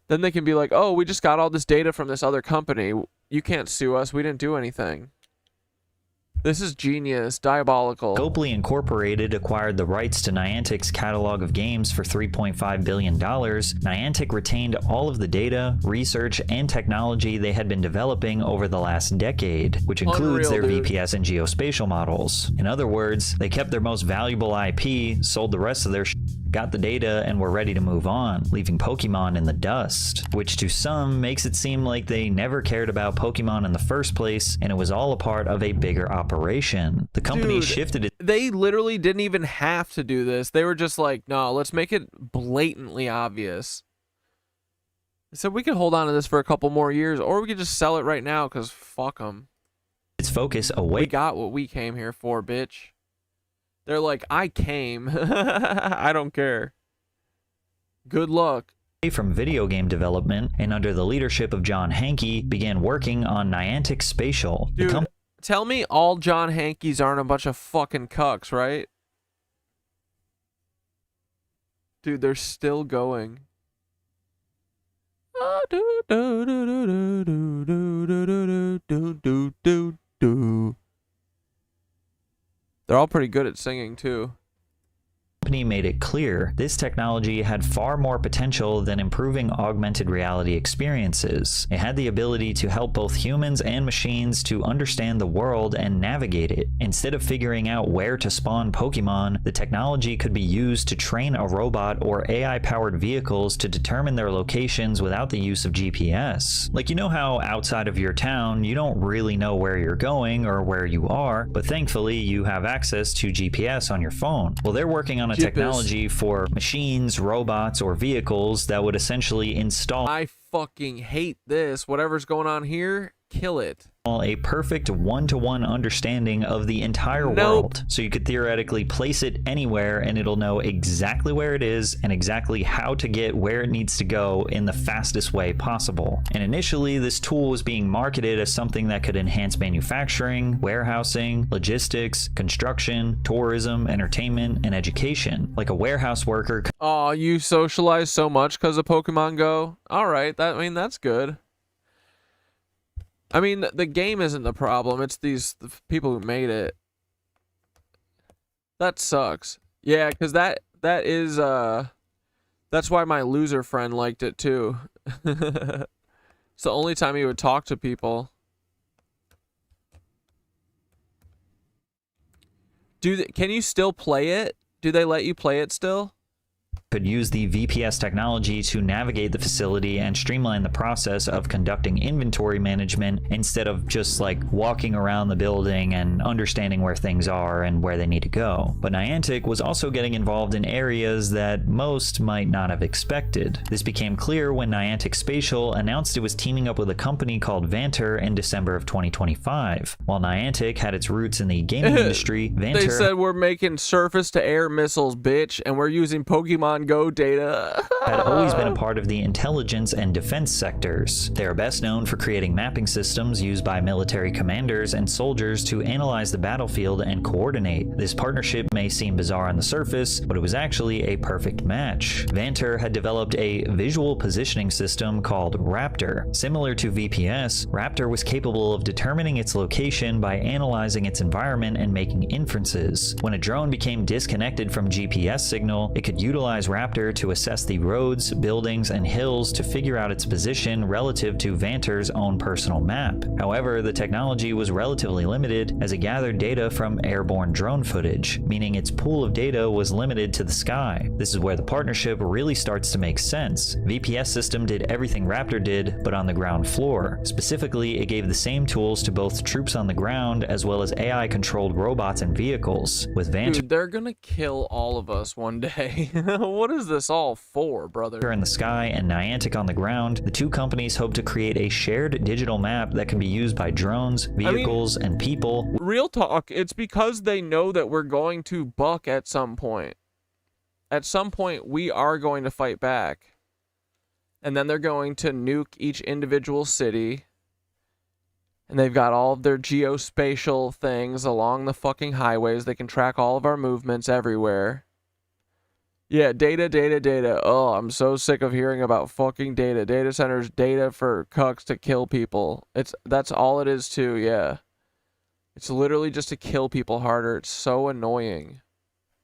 oh, we just got all this data from this other company. You can't sue us. We didn't do anything. This is genius, diabolical. Scopely Incorporated acquired the rights to Niantic's catalog of games for $3.5 billion. Niantic retained all of the data, research, and technology they had been developing over the last decade, which includes their VPS and geospatial models. In other words, they kept their most valuable IP, sold the rest of their got the data, and were ready to move on, leaving Pokemon in the dust, which to some makes it seem like they never cared about Pokemon in the first place, and it was all a part of a bigger operation. The company shifted it. They literally didn't even have to do this. They were just like, no, let's make it blatantly obvious. They said we could hold on to this for a couple more years, or we could just sell it right now, because fuck them. Its focus away. We got what we came here for, bitch. They're like, I came. I don't care. Good luck. From video game development, and under the leadership of John Hanke, began working on Niantic Spatial. Dude, tell me all John Hankies aren't a bunch of fucking cucks, right? Dude, they're still going. They're all pretty good at singing, too. The company made it clear this technology had far more potential than improving augmented reality experiences. It had the ability to help both humans and machines to understand the world and navigate it. Instead of figuring out where to spawn Pokemon, the technology could be used to train a robot or AI-powered vehicles to determine their locations without the use of GPS. Like, you know how outside of your town, you don't really know where you're going or where you are, but thankfully you have access to GPS on your phone. Well, they're working on a technology for machines, robots, or vehicles that would essentially install. I fucking hate this. Whatever's going on here, kill it. A perfect one-to-one understanding of the entire world. So you could theoretically place it anywhere and it'll know exactly where it is and exactly how to get where it needs to go in the fastest way possible. And initially, this tool was being marketed as something that could enhance manufacturing, warehousing, logistics, construction, tourism, entertainment, and education. Like a warehouse worker. Oh, you socialize so much because of Pokemon Go? Alright, that's good. I mean, the game isn't the problem. It's the people who made it. That sucks. Yeah, because that is that's why my loser friend liked it too. It's the only time he would talk to people. Can you still play it? Do they let you play it still? Could use the VPS technology to navigate the facility and streamline the process of conducting inventory management instead of just like walking around the building and understanding where things are and where they need to go. But Niantic was also getting involved in areas that most might not have expected. This became clear when Niantic Spatial announced it was teaming up with a company called Vanter in December of 2025. While Niantic had its roots in the gaming industry, Vanter... They said we're making surface-to-air missiles, bitch, and we're using Pokemon Go data. had always been a part of the intelligence and defense sectors. They are best known for creating mapping systems used by military commanders and soldiers to analyze the battlefield and coordinate. This partnership may seem bizarre on the surface, but it was actually a perfect match. Vanter had developed a visual positioning system called Raptor. Similar to VPS, Raptor was capable of determining its location by analyzing its environment and making inferences. When a drone became disconnected from GPS signal, it could utilize Raptor to assess the roads, buildings, and hills to figure out its position relative to Vanter's own personal map. However, the technology was relatively limited as it gathered data from airborne drone footage, meaning its pool of data was limited to the sky. This is where the partnership really starts to make sense. VPS system did everything Raptor did, but on the ground floor. Specifically, it gave the same tools to both troops on the ground as well as AI-controlled robots and vehicles. With Vanter, dude, they're gonna kill all of us one day. What is this all for, brother? In the sky and Niantic on the ground, the two companies hope to create a shared digital map that can be used by drones, vehicles, and people. Real talk, it's because they know that we're going to buck at some point. At some point, we are going to fight back. And then they're going to nuke each individual city. And they've got all of their geospatial things along the fucking highways. They can track all of our movements everywhere. Yeah, data. Oh, I'm so sick of hearing about fucking data. Data centers, data for cucks to kill people. That's all it is too, yeah. It's literally just to kill people harder. It's so annoying.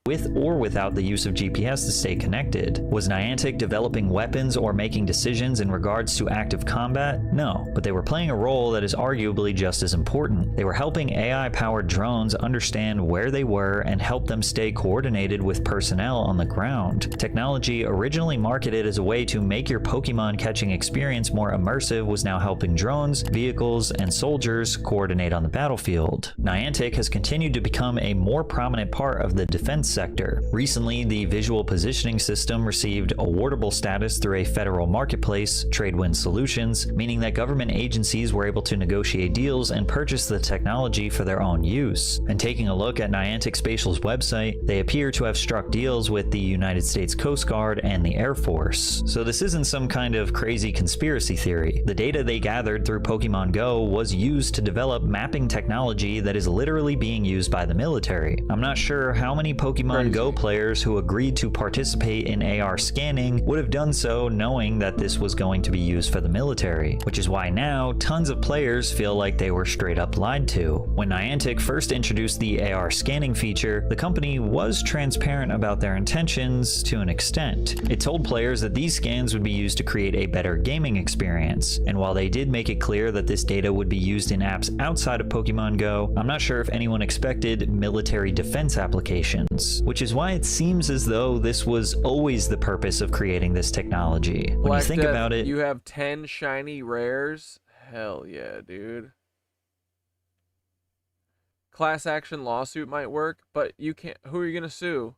With or without the use of GPS to stay connected. Was Niantic developing weapons or making decisions in regards to active combat? No, but they were playing a role that is arguably just as important. They were helping AI-powered drones understand where they were and help them stay coordinated with personnel on the ground. Technology originally marketed as a way to make your Pokemon catching experience more immersive was now helping drones, vehicles, and soldiers coordinate on the battlefield. Niantic has continued to become a more prominent part of the defense sector. Recently, the visual positioning system received awardable status through a federal marketplace, Tradewin Solutions, meaning that government agencies were able to negotiate deals and purchase the technology for their own use. And taking a look at Niantic Spatial's website, they appear to have struck deals with the United States Coast Guard and the Air Force. So this isn't some kind of crazy conspiracy theory. The data they gathered through Pokemon Go was used to develop mapping technology that is literally being used by the military. I'm not sure how many Pokemon Go players who agreed to participate in AR scanning would have done so knowing that this was going to be used for the military, which is why now tons of players feel like they were straight up lied to. When Niantic first introduced the AR scanning feature, the company was transparent about their intentions to an extent. It told players that these scans would be used to create a better gaming experience, and while they did make it clear that this data would be used in apps outside of Pokemon Go, I'm not sure if anyone expected military defense applications. Which is why it seems as though this was always the purpose of creating this technology. When Black you think Death, about it, you have 10 shiny rares? Hell yeah, dude. Class action lawsuit might work, but you can't. Who are you gonna sue?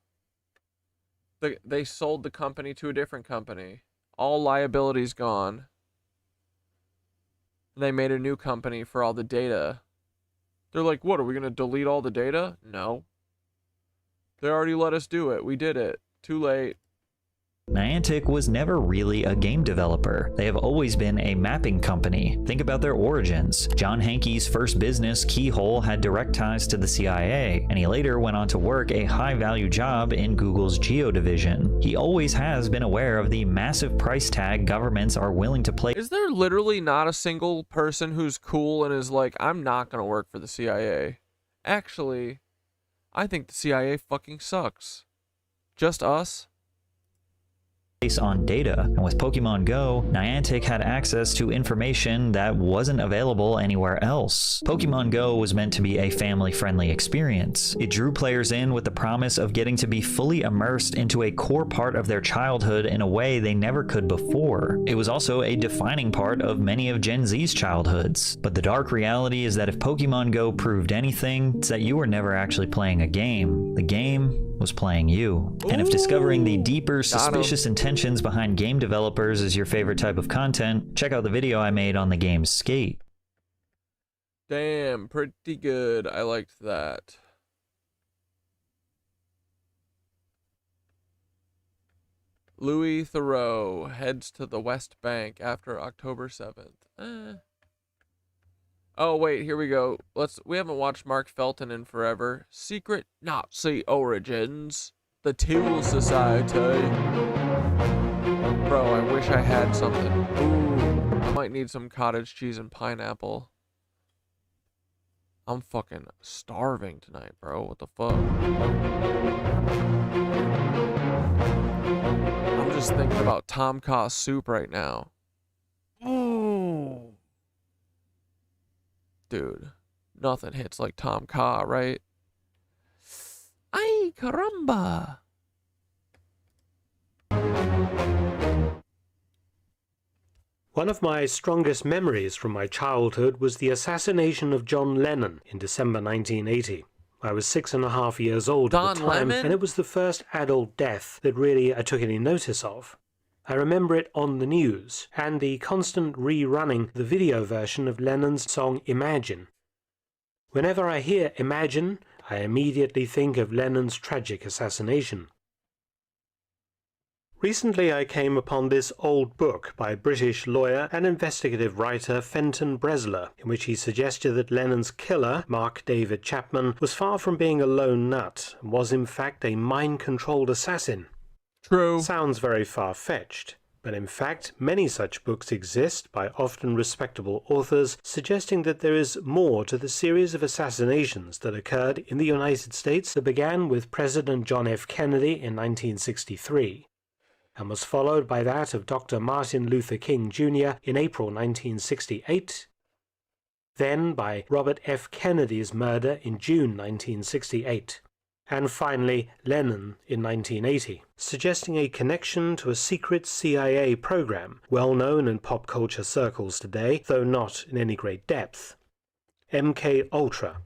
They sold the company to a different company. All liabilities gone. They made a new company for all the data. They're like, what, are we gonna delete all the data? No. They already let us do it. We did it. Too late. Niantic was never really a game developer. They have always been a mapping company. Think about their origins. John Hankey's first business, Keyhole, had direct ties to the CIA, and he later went on to work a high-value job in Google's Geo division. He always has been aware of the massive price tag governments are willing to place. Is there literally not a single person who's cool and is like, I'm not going to work for the CIA? Actually, I think the CIA fucking sucks. Just us? Based on data, and with Pokemon Go, Niantic had access to information that wasn't available anywhere else. Pokemon Go was meant to be a family-friendly experience. It drew players in with the promise of getting to be fully immersed into a core part of their childhood in a way they never could before. It was also a defining part of many of Gen Z's childhoods. But the dark reality is that if Pokemon Go proved anything, it's that you were never actually playing a game. The game was playing you. And if discovering the deeper, suspicious intentions behind game developers is your favorite type of content, check out the video I made on the game Skate. Damn, pretty good. I liked that. Louis Theroux heads to the West Bank after October 7th. Oh, wait, here we go. We haven't watched Mark Felton in forever. Secret Nazi Origins. The Thiel'S Society. Bro, I wish I had something. Ooh, I might need some cottage cheese and pineapple. I'm fucking starving tonight, bro. What the fuck? I'm just thinking about Tom Kha soup right now. Ooh. Dude, nothing hits like Tom Kha, right? Ay, caramba. One of my strongest memories from my childhood was the assassination of John Lennon in December 1980. I was 6.5 years old at the time, and it was the first adult death that really I took any notice of. I remember it on the news, and the constant rerunning the video version of Lennon's song Imagine. Whenever I hear Imagine, I immediately think of Lennon's tragic assassination. Recently I came upon this old book by British lawyer and investigative writer Fenton Bresler, in which he suggested that Lennon's killer, Mark David Chapman, was far from being a lone nut, and was in fact a mind-controlled assassin. True. Sounds very far-fetched, but in fact many such books exist by often respectable authors, suggesting that there is more to the series of assassinations that occurred in the United States that began with President John F. Kennedy in 1963, and was followed by that of Dr. Martin Luther King Jr. in April 1968, then by Robert F. Kennedy's murder in June 1968, and finally Lennon in 1980, suggesting a connection to a secret CIA program well known in pop culture circles today, though not in any great depth. MK Ultra.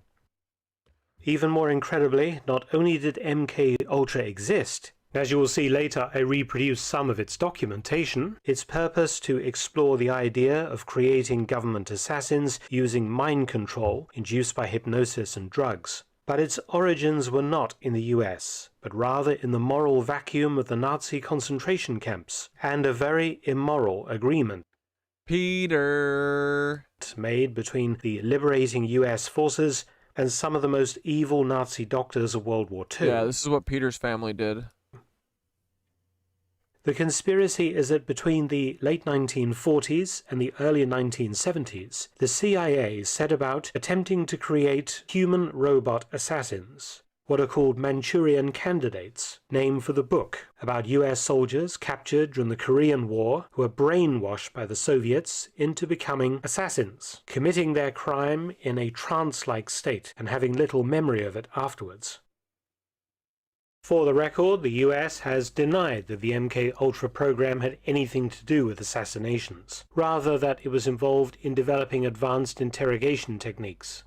Even more incredibly, not only did MK Ultra exist, as you will see later I reproduce some of its documentation, its purpose to explore the idea of creating government assassins using mind control induced by hypnosis and drugs. But its origins were not in the US, but rather in the moral vacuum of the Nazi concentration camps, and a very immoral agreement Peter made between the liberating US forces and some of the most evil Nazi doctors of World War II. Yeah, this is what Peter's family did. The conspiracy is that between the late 1940s and the early 1970s, the CIA set about attempting to create human robot assassins, what are called Manchurian candidates, name for the book, about US soldiers captured during the Korean War who were brainwashed by the Soviets into becoming assassins, committing their crime in a trance-like state and having little memory of it afterwards. For the record, the US has denied that the MK Ultra program had anything to do with assassinations, rather that it was involved in developing advanced interrogation techniques.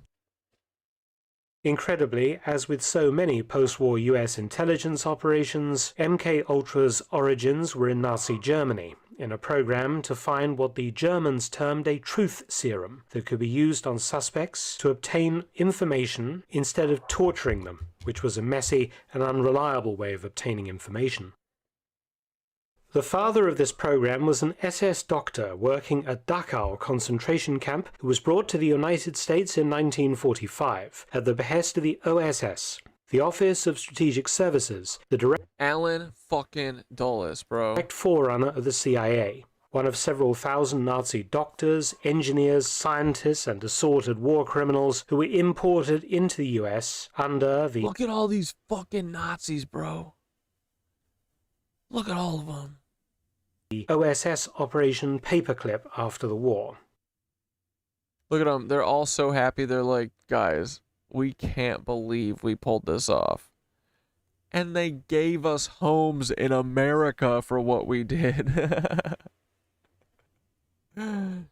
Incredibly, as with so many post-war US intelligence operations, MK Ultra's origins were in Nazi Germany, in a program to find what the Germans termed a truth serum that could be used on suspects to obtain information instead of torturing them, which was a messy and unreliable way of obtaining information. The father of this program was an SS doctor working at Dachau concentration camp who was brought to the United States in 1945 at the behest of the OSS, the Office of Strategic Services, the direct Alan fucking Dulles, bro. forerunner of the CIA. one of several thousand Nazi doctors, engineers, scientists, and assorted war criminals who were imported into the US under the... Look at all these fucking Nazis, bro. Look at all of them. The OSS Operation Paperclip after the war. Look at them. They're all so happy. They're like, guys, we can't believe we pulled this off. And they gave us homes in America for what we did.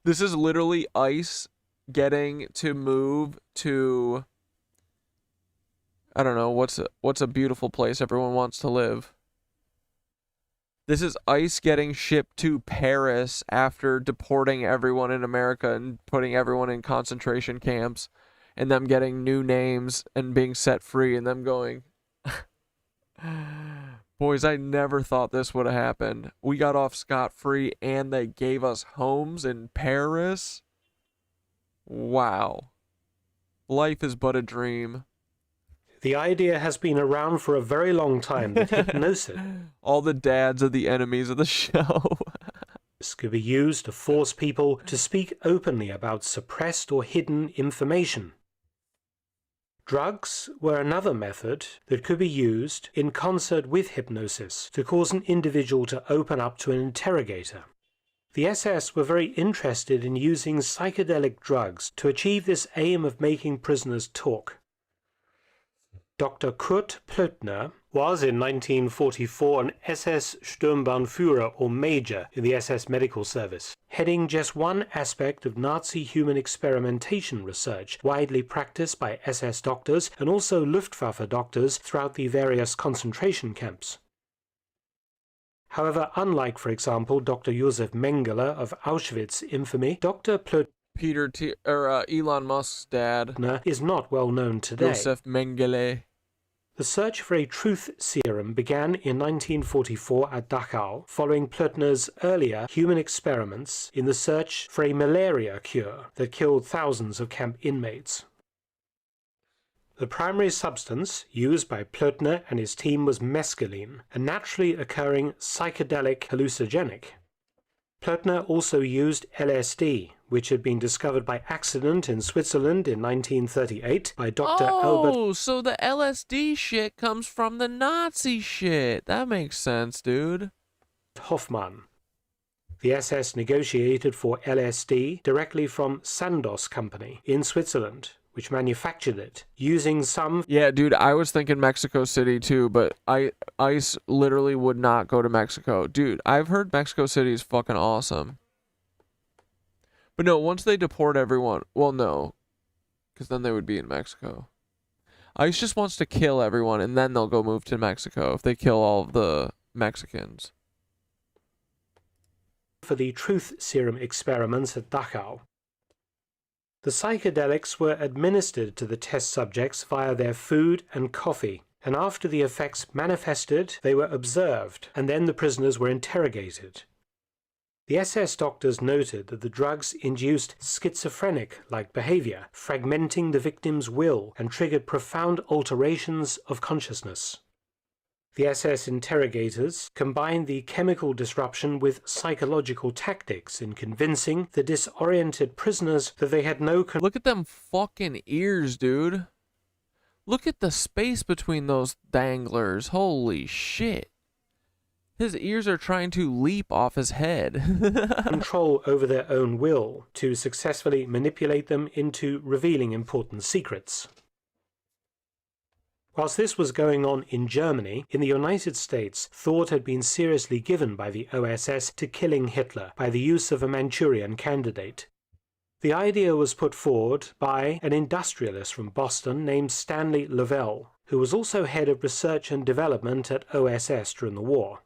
This is literally ICE getting to move to, I don't know, what's a beautiful place everyone wants to live. This is ICE getting shipped to Paris after deporting everyone in America and putting everyone in concentration camps, and them getting new names and being set free, and them going, boys, I never thought this would have happened. We got off scot-free and they gave us homes in Paris? Wow. Life is but a dream. The idea has been around for a very long time that hypnosis... All the dads are the enemies of the show. This could be used to force people to speak openly about suppressed or hidden information. Drugs were another method that could be used in concert with hypnosis to cause an individual to open up to an interrogator. The SS were very interested in using psychedelic drugs to achieve this aim of making prisoners talk. Dr. Kurt Plötner was in 1944 an SS Sturmbannführer or major in the SS Medical Service, heading just one aspect of Nazi human experimentation research widely practiced by SS doctors and also Luftwaffe doctors throughout the various concentration camps. However, unlike, for example, Dr. Josef Mengele of Auschwitz infamy, Dr. Elon Musk's dad is not well known today. Josef Mengele. The search for a truth serum began in 1944 at Dachau, following Plötner's earlier human experiments in the search for a malaria cure that killed thousands of camp inmates. The primary substance used by Plötner and his team was mescaline, a naturally occurring psychedelic hallucinogenic. Plötner also used LSD, which had been discovered by accident in Switzerland in 1938 by Dr. Albert... Oh, so the LSD shit comes from the Nazi shit. That makes sense, dude. Hoffmann. The SS negotiated for LSD directly from Sandoz Company in Switzerland, which manufactured it, using some... Yeah, dude, I was thinking Mexico City too, but ICE literally would not go to Mexico. Dude, I've heard Mexico City is fucking awesome. But no, once they deport everyone... Well, no, because then they would be in Mexico. ICE just wants to kill everyone, and then they'll go move to Mexico if they kill all of the Mexicans. For the truth serum experiments at Dachau. The psychedelics were administered to the test subjects via their food and coffee, and after the effects manifested, they were observed, and then the prisoners were interrogated. The SS doctors noted that the drugs induced schizophrenic-like behavior, fragmenting the victim's will, and triggered profound alterations of consciousness. The SS interrogators combined the chemical disruption with psychological tactics in convincing the disoriented prisoners that they had no... Look at them fucking ears, dude. Look at the space between those danglers. Holy shit. His ears are trying to leap off his head. ...control over their own will to successfully manipulate them into revealing important secrets. Whilst this was going on in Germany, in the United States, thought had been seriously given by the OSS to killing Hitler by the use of a Manchurian candidate. The idea was put forward by an industrialist from Boston named Stanley Lovell, who was also head of research and development at OSS during the war.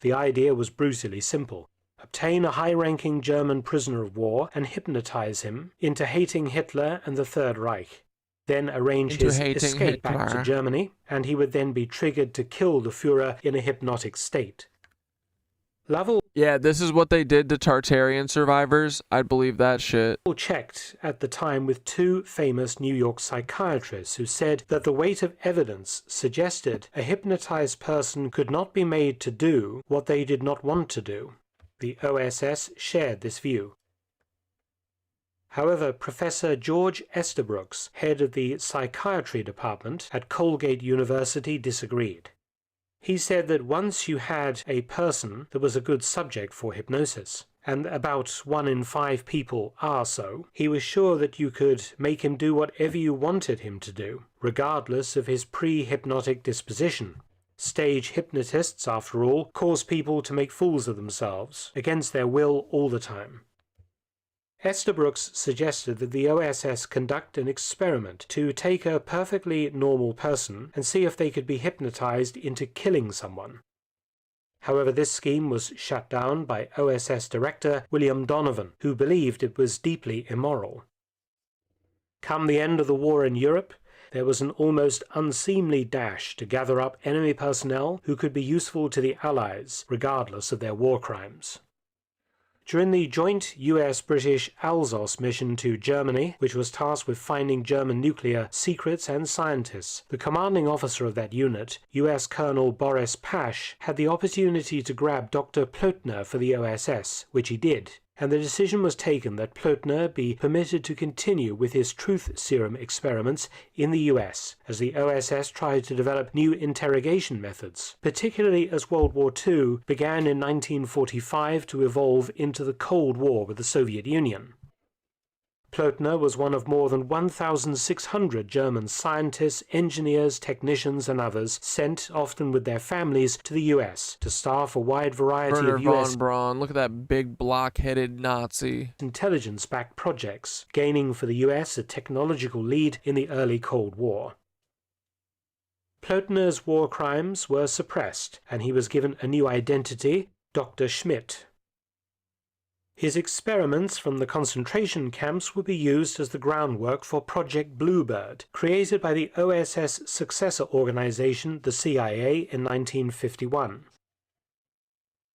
The idea was brutally simple. Obtain a high-ranking German prisoner of war and hypnotize him into hating Hitler and the Third Reich. Then arrange his escape back to Germany, and he would then be triggered to kill the Führer in a hypnotic state. Lovell... Yeah, this is what they did to Tartarian survivors. I'd believe that shit. ...checked at the time with two famous New York psychiatrists who said that the weight of evidence suggested a hypnotized person could not be made to do what they did not want to do. The OSS shared this view. However, Professor George Estabrooks, head of the psychiatry department at Colgate University, disagreed. He said that once you had a person that was a good subject for hypnosis, and about 1 in 5 people are so, he was sure that you could make him do whatever you wanted him to do, regardless of his pre-hypnotic disposition. Stage hypnotists, after all, cause people to make fools of themselves, against their will all the time. Estabrooks suggested that the OSS conduct an experiment to take a perfectly normal person and see if they could be hypnotized into killing someone. However, this scheme was shut down by OSS Director William Donovan, who believed it was deeply immoral. Come the end of the war in Europe, there was an almost unseemly dash to gather up enemy personnel who could be useful to the Allies, regardless of their war crimes. During the joint US-British Alsos mission to Germany, which was tasked with finding German nuclear secrets and scientists, the commanding officer of that unit, US Colonel Boris Pash, had the opportunity to grab Dr. Plotner for the OSS, which he did, and the decision was taken that Plotner be permitted to continue with his truth serum experiments in the US, as the OSS tried to develop new interrogation methods, particularly as World War II began in 1945 to evolve into the Cold War with the Soviet Union. Plotner was one of more than 1,600 German scientists, engineers, technicians and others sent, often with their families, to the US to staff a wide variety Werner of US von Braun, look at that big block-headed Nazi. intelligence-backed projects, gaining for the US a technological lead in the early Cold War. Plotner's war crimes were suppressed, and he was given a new identity, Dr. Schmidt. His experiments from the concentration camps would be used as the groundwork for Project Bluebird, created by the OSS successor organization, the CIA, in 1951.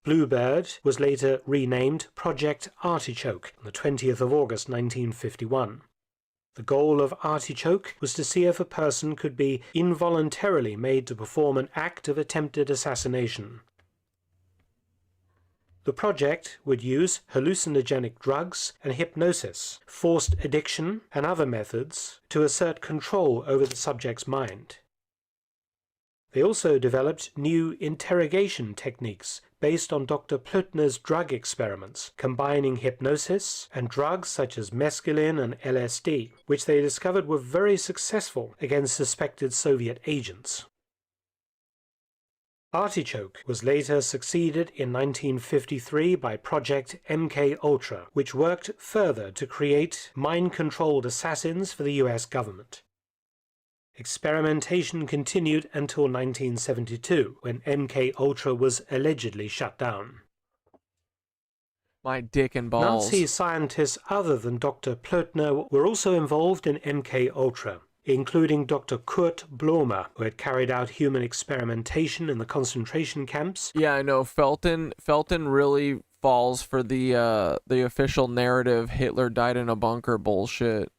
Bluebird was later renamed Project Artichoke on the 20th of August 1951. The goal of Artichoke was to see if a person could be involuntarily made to perform an act of attempted assassination. The project would use hallucinogenic drugs and hypnosis, forced addiction, and other methods to assert control over the subject's mind. They also developed new interrogation techniques based on Dr. Plotner's drug experiments, combining hypnosis and drugs such as mescaline and LSD, which they discovered were very successful against suspected Soviet agents. Artichoke was later succeeded in 1953 by Project MK-Ultra, which worked further to create mind-controlled assassins for the US government. Experimentation continued until 1972, when MK-Ultra was allegedly shut down. My dick and balls. Nazi scientists other than Dr. Plotner were also involved in MK-Ultra, including Dr. Kurt Blomer, who had carried out human experimentation in the concentration camps. Yeah, I know. Felton really falls for the official narrative Hitler died in a bunker bullshit.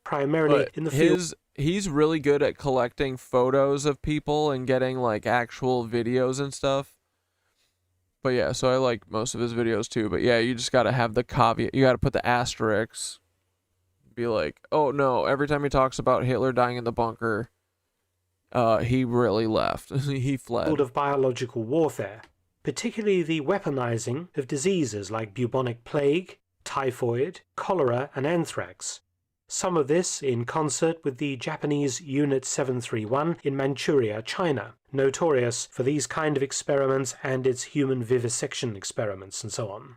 Primarily But in the field. He's really good at collecting photos of people and getting like actual videos and stuff. But yeah, so I like most of his videos too. But yeah, you just gotta have the caveat. You gotta put the asterisks. Be like, oh no, every time he talks about Hitler dying in the bunker, he really left. He fled. Field of biological warfare, particularly the weaponizing of diseases like bubonic plague, typhoid, cholera, and anthrax. Some of this in concert with the Japanese Unit 731 in Manchuria, China, notorious for these kind of experiments and its human vivisection experiments and so on.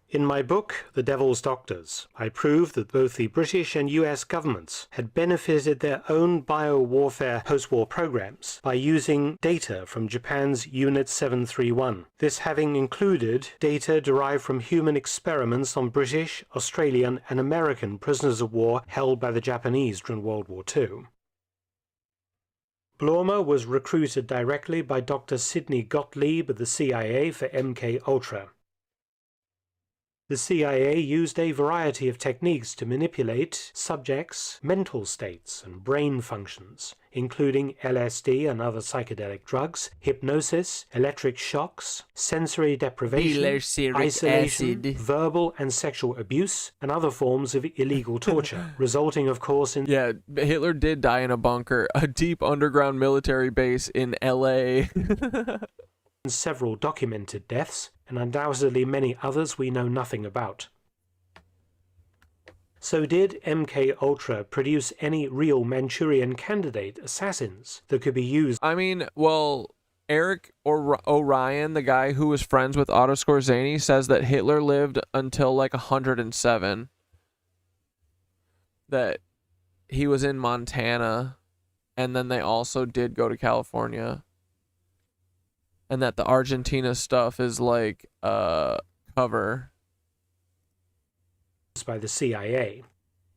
In my book, The Devil's Doctors, I prove that both the British and US governments had benefited their own biowarfare post-war programs by using data from Japan's Unit 731, this having included data derived from human experiments on British, Australian and American prisoners of war held by the Japanese during World War II. Blomer was recruited directly by Dr. Sidney Gottlieb of the CIA for MK-Ultra. The CIA used a variety of techniques to manipulate subjects' mental states and brain functions, including LSD and other psychedelic drugs, hypnosis, electric shocks, sensory deprivation, isolation, verbal and sexual abuse, and other forms of illegal torture, resulting, of course, in... Yeah, Hitler did die in a bunker, a deep underground military base in LA. several documented deaths, and undoubtedly many others we know nothing about. So did MK Ultra produce any real Manchurian candidate assassins that could be used? I mean, well, Eric O'Ryan, the guy who was friends with Otto Skorzeny, says that Hitler lived until like 107. That he was in Montana, and then they also did go to California. And that the Argentina stuff is like cover. By the CIA.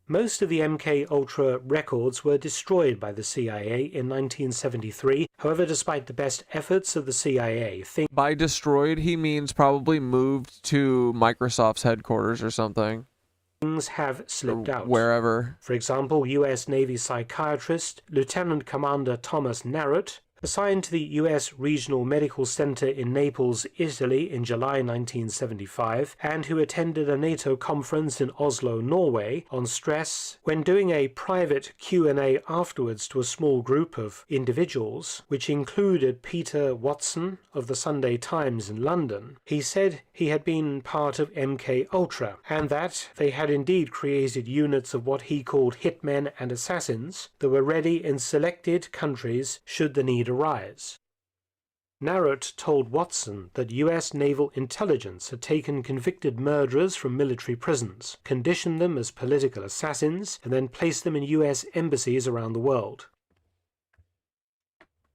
Most of the MK Ultra records were destroyed by the CIA in 1973. However, despite the best efforts of the CIA, by destroyed he means probably moved to Microsoft's headquarters or something. Things have slipped out. Wherever. For example, U.S. Navy psychiatrist Lieutenant Commander Thomas Narrott, assigned to the U.S. Regional Medical Center in Naples, Italy in July 1975, and who attended a NATO conference in Oslo, Norway, on stress, when doing a private Q&A afterwards to a small group of individuals, which included Peter Watson of the Sunday Times in London, he said he had been part of MK Ultra, and that they had indeed created units of what he called hitmen and assassins that were ready in selected countries should the need arise. Narrott told Watson that U.S. naval intelligence had taken convicted murderers from military prisons, conditioned them as political assassins, and then placed them in U.S. embassies around the world.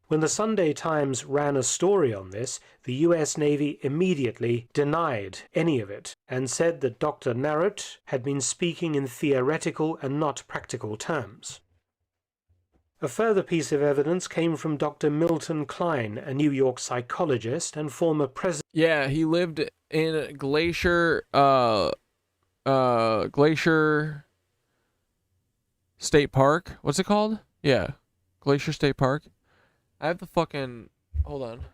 When the Sunday Times ran a story on this, the U.S. Navy immediately denied any of it and said that Dr. Narrott had been speaking in theoretical and not practical terms. A further piece of evidence came from Dr. Milton Klein, a New York psychologist and former president. Yeah, he lived in Glacier State Park. What's it called? Yeah, Glacier State Park. I have the fucking... Hold on.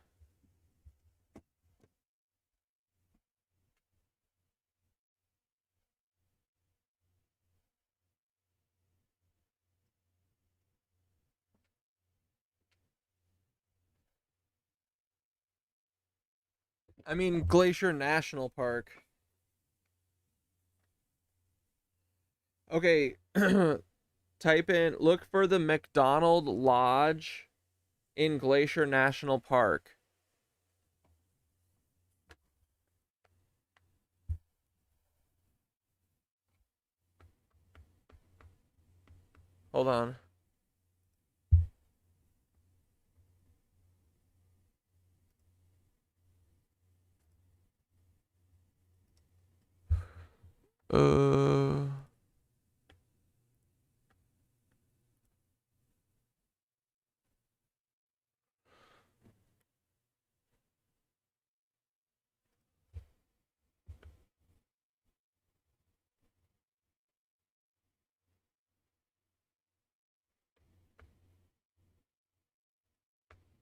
I mean, Glacier National Park. Okay, type in, look for the McDonald Lodge in Glacier National Park. Hold on.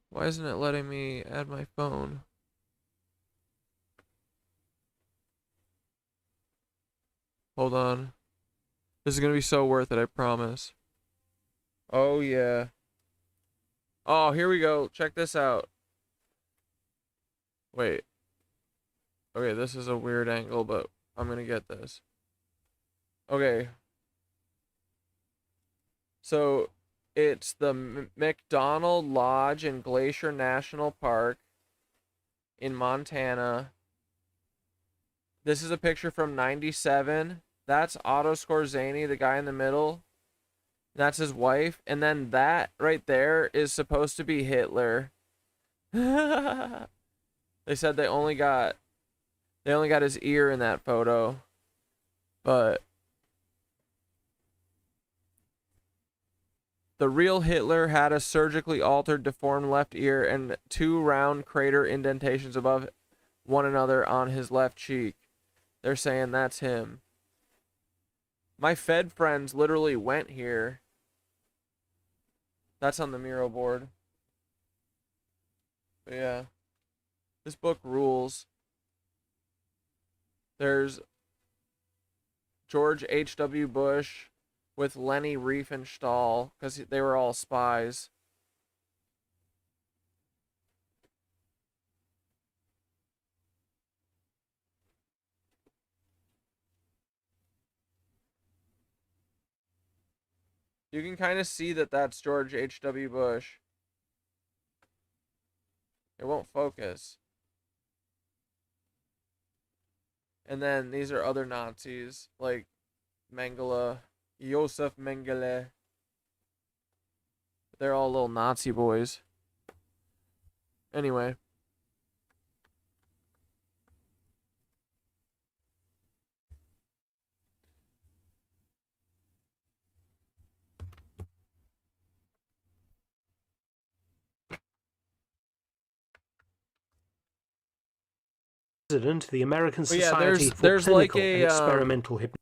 Why isn't it letting me add my phone? Hold on. This is gonna be so worth it, I promise. Oh, yeah. Oh, here we go. Check this out. Wait. Okay, this is a weird angle, but I'm gonna get this. Okay. So, it's the McDonald Lodge in Glacier National Park in Montana. This is a picture from 97. That's Otto Skorzeny, the guy in the middle. That's his wife. And then that right there is supposed to be Hitler. They said they only got his ear in that photo. But the real Hitler had a surgically altered, deformed left ear and 2 round crater indentations above one another on his left cheek. They're saying that's him. My Fed friends literally went here. That's on the Miro board. But yeah. This book rules. There's George H.W. Bush with Leni Riefenstahl, because they were all spies. You can kind of see that that's George H.W. Bush. It won't focus. And then these are other Nazis, like Mengele, Josef Mengele. They're all little Nazi boys. Anyway. The American But yeah, Society for there's Clinical like and a Experimental Hypnosis.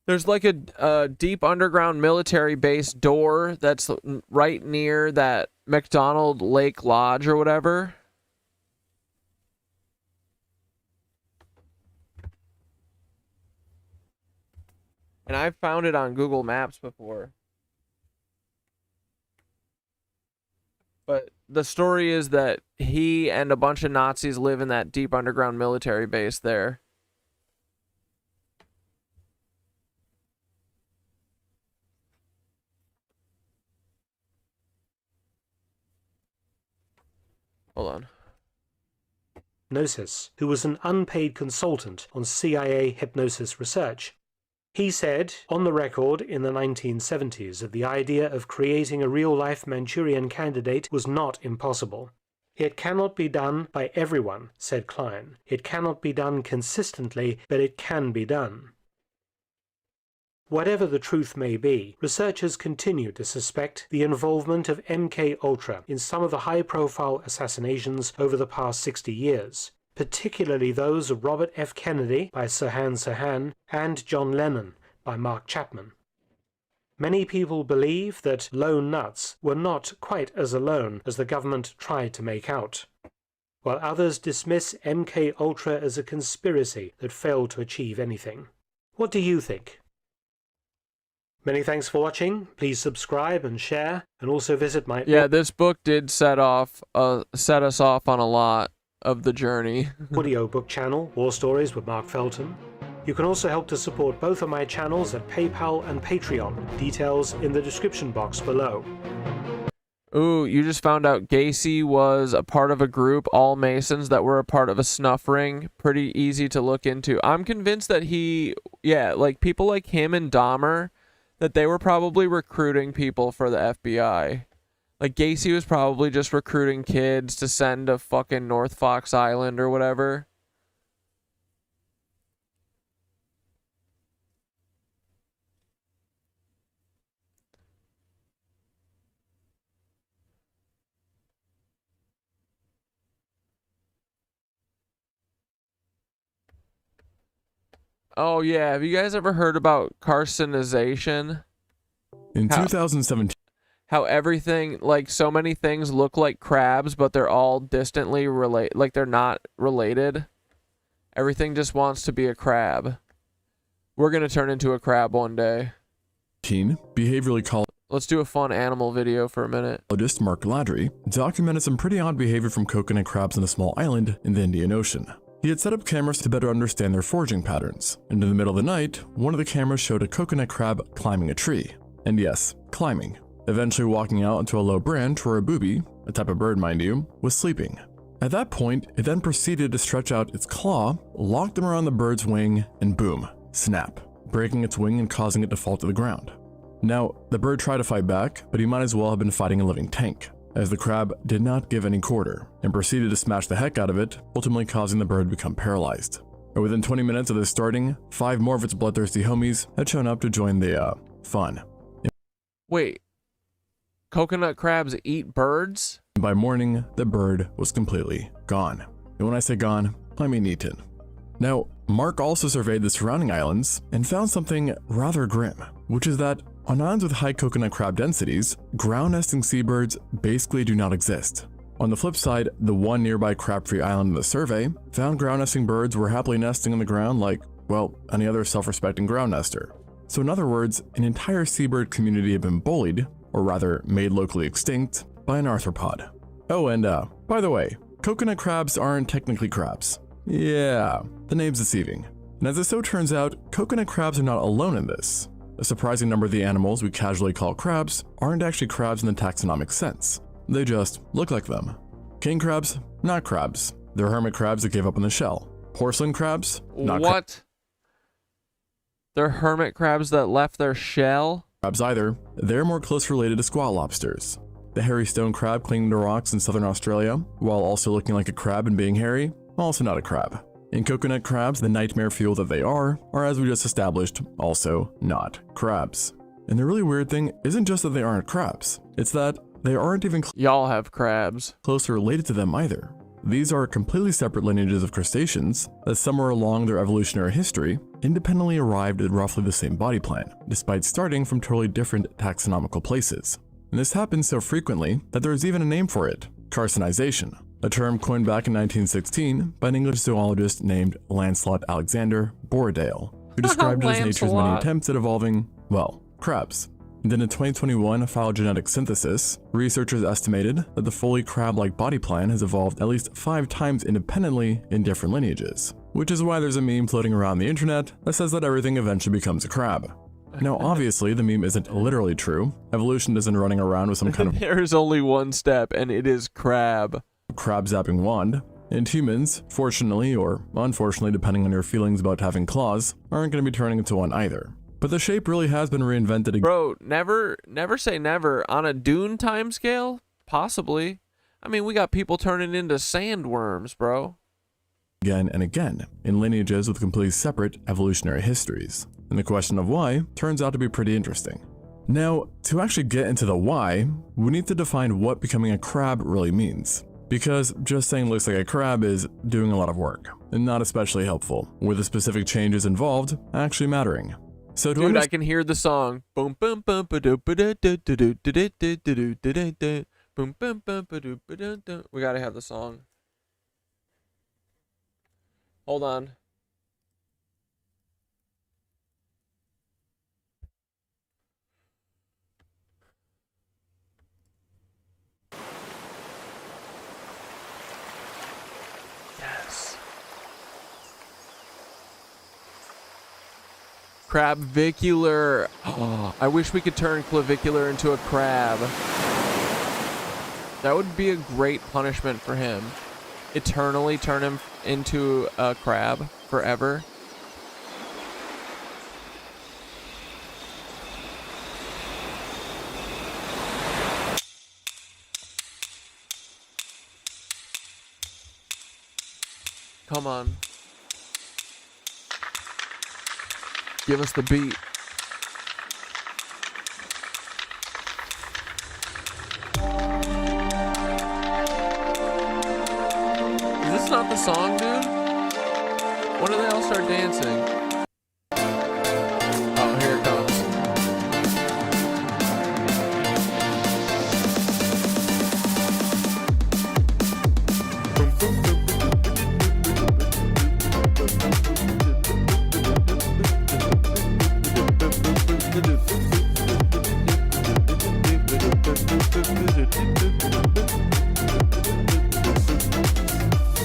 there's like a deep underground military base door that's right near that McDonald Lake Lodge or whatever. And I've found it on Google Maps before. But the story is that he and a bunch of Nazis live in that deep underground military base there. Hold on. Hypnosis, who was an unpaid consultant on CIA hypnosis research. He said, on the record in the 1970s, that the idea of creating a real-life Manchurian candidate was not impossible. It cannot be done by everyone, said Klein. It cannot be done consistently, but it can be done. Whatever the truth may be, researchers continue to suspect the involvement of MK-Ultra in some of the high-profile assassinations over the past 60 years, particularly those of Robert F. Kennedy by Sirhan Sirhan and John Lennon by Mark Chapman. Many people believe that lone nuts were not quite as alone as the government tried to make out, while others dismiss MK-Ultra as a conspiracy that failed to achieve anything. What do you think? Many thanks for watching. Please subscribe and share, and also visit my... Yeah, this book did set us off on a lot of the journey. audiobook channel, War Stories with Mark Felton. You can also help to support both of my channels at PayPal and Patreon. Details in the description box below. Ooh, you just found out Gacy was a part of a group, all Masons, that were a part of a snuff ring. Pretty easy to look into. I'm convinced that like people like him and Dahmer, that they were probably recruiting people for the FBI. Like, Gacy was probably just recruiting kids to send to fucking North Fox Island or whatever. Oh, yeah. Have you guys ever heard about carcinization? In 2017... How everything, like so many things look like crabs, but they're all distantly related, like they're not related. Everything just wants to be a crab. We're going to turn into a crab one day. Behaviorally Let's do a fun animal video for a minute. Psychologist Mark Ladry documented some pretty odd behavior from coconut crabs on a small island in the Indian Ocean. He had set up cameras to better understand their foraging patterns, and in the middle of the night, one of the cameras showed a coconut crab climbing a tree. And yes, climbing. Eventually walking out onto a low branch where a booby, a type of bird mind you, was sleeping. At that point, it then proceeded to stretch out its claw, lock them around the bird's wing, and boom, snap, breaking its wing and causing it to fall to the ground. Now, the bird tried to fight back, but he might as well have been fighting a living tank, as the crab did not give any quarter, and proceeded to smash the heck out of it, ultimately causing the bird to become paralyzed. And within 20 minutes of this starting, 5 more of its bloodthirsty homies had shown up to join the, fun. Wait. Coconut crabs eat birds? By morning, the bird was completely gone. And when I say gone, I mean eaten. Now, Mark also surveyed the surrounding islands and found something rather grim, which is that on islands with high coconut crab densities, ground nesting seabirds basically do not exist. On the flip side, the one nearby crab-free island in the survey found ground nesting birds were happily nesting on the ground like, well, any other self-respecting ground nester. So in other words, an entire seabird community had been bullied, or rather made locally extinct, by an arthropod. Oh, and by the way, coconut crabs aren't technically crabs. Yeah, the name's deceiving. And as it so turns out, coconut crabs are not alone in this. A surprising number of the animals we casually call crabs aren't actually crabs in the taxonomic sense. They just look like them. King crabs, not crabs. They're hermit crabs that gave up on the shell. Porcelain crabs, not what? They're hermit crabs that left their shell? Crabs either. They're more closely related to squat lobsters. The hairy stone crab clinging to rocks in southern Australia, while also looking like a crab and being hairy, also not a crab. And coconut crabs, the nightmare fuel that they are, as we just established, also not crabs. And the really weird thing isn't just that they aren't crabs, it's that they aren't even y'all have crabs closely related to them either. These are completely separate lineages of crustaceans that somewhere along their evolutionary history independently arrived at roughly the same body plan, despite starting from totally different taxonomical places. And this happens so frequently that there is even a name for it: carcinization, a term coined back in 1916 by an English zoologist named Lancelot Alexander Borradaile, who described it as nature's many attempts at evolving, well, crabs. And in a 2021 phylogenetic synthesis, researchers estimated that the fully crab-like body plan has evolved at least 5 times independently in different lineages, which is why there's a meme floating around the internet that says that everything eventually becomes a crab. Now, obviously, the meme isn't literally true. Evolution isn't running around with some kind of there's only one step, and it is crab zapping wand. And humans, fortunately or unfortunately, depending on your feelings about having claws, aren't going to be turning into one either. But the shape really has been reinvented again. Bro, never say never. On a Dune timescale? Possibly. I mean, we got people turning into sandworms, bro. Again and again, in lineages with completely separate evolutionary histories. And the question of why turns out to be pretty interesting. Now, to actually get into the why, we need to define what becoming a crab really means. Because just saying looks like a crab is doing a lot of work, and not especially helpful, with the specific changes involved actually mattering. So dude, I can hear the song. Boom boom boom ba do ba do do do do do do do do do. Boom boom boom ba do ba do do. We gotta have the song. Hold on. Yes. Crabvicular. Oh, I wish we could turn clavicular into a crab. That would be a great punishment for him. Eternally turn him into a crab forever. Come on. Give us the beat. Is this not the song, dude? When do they all start dancing? Oh, here it comes.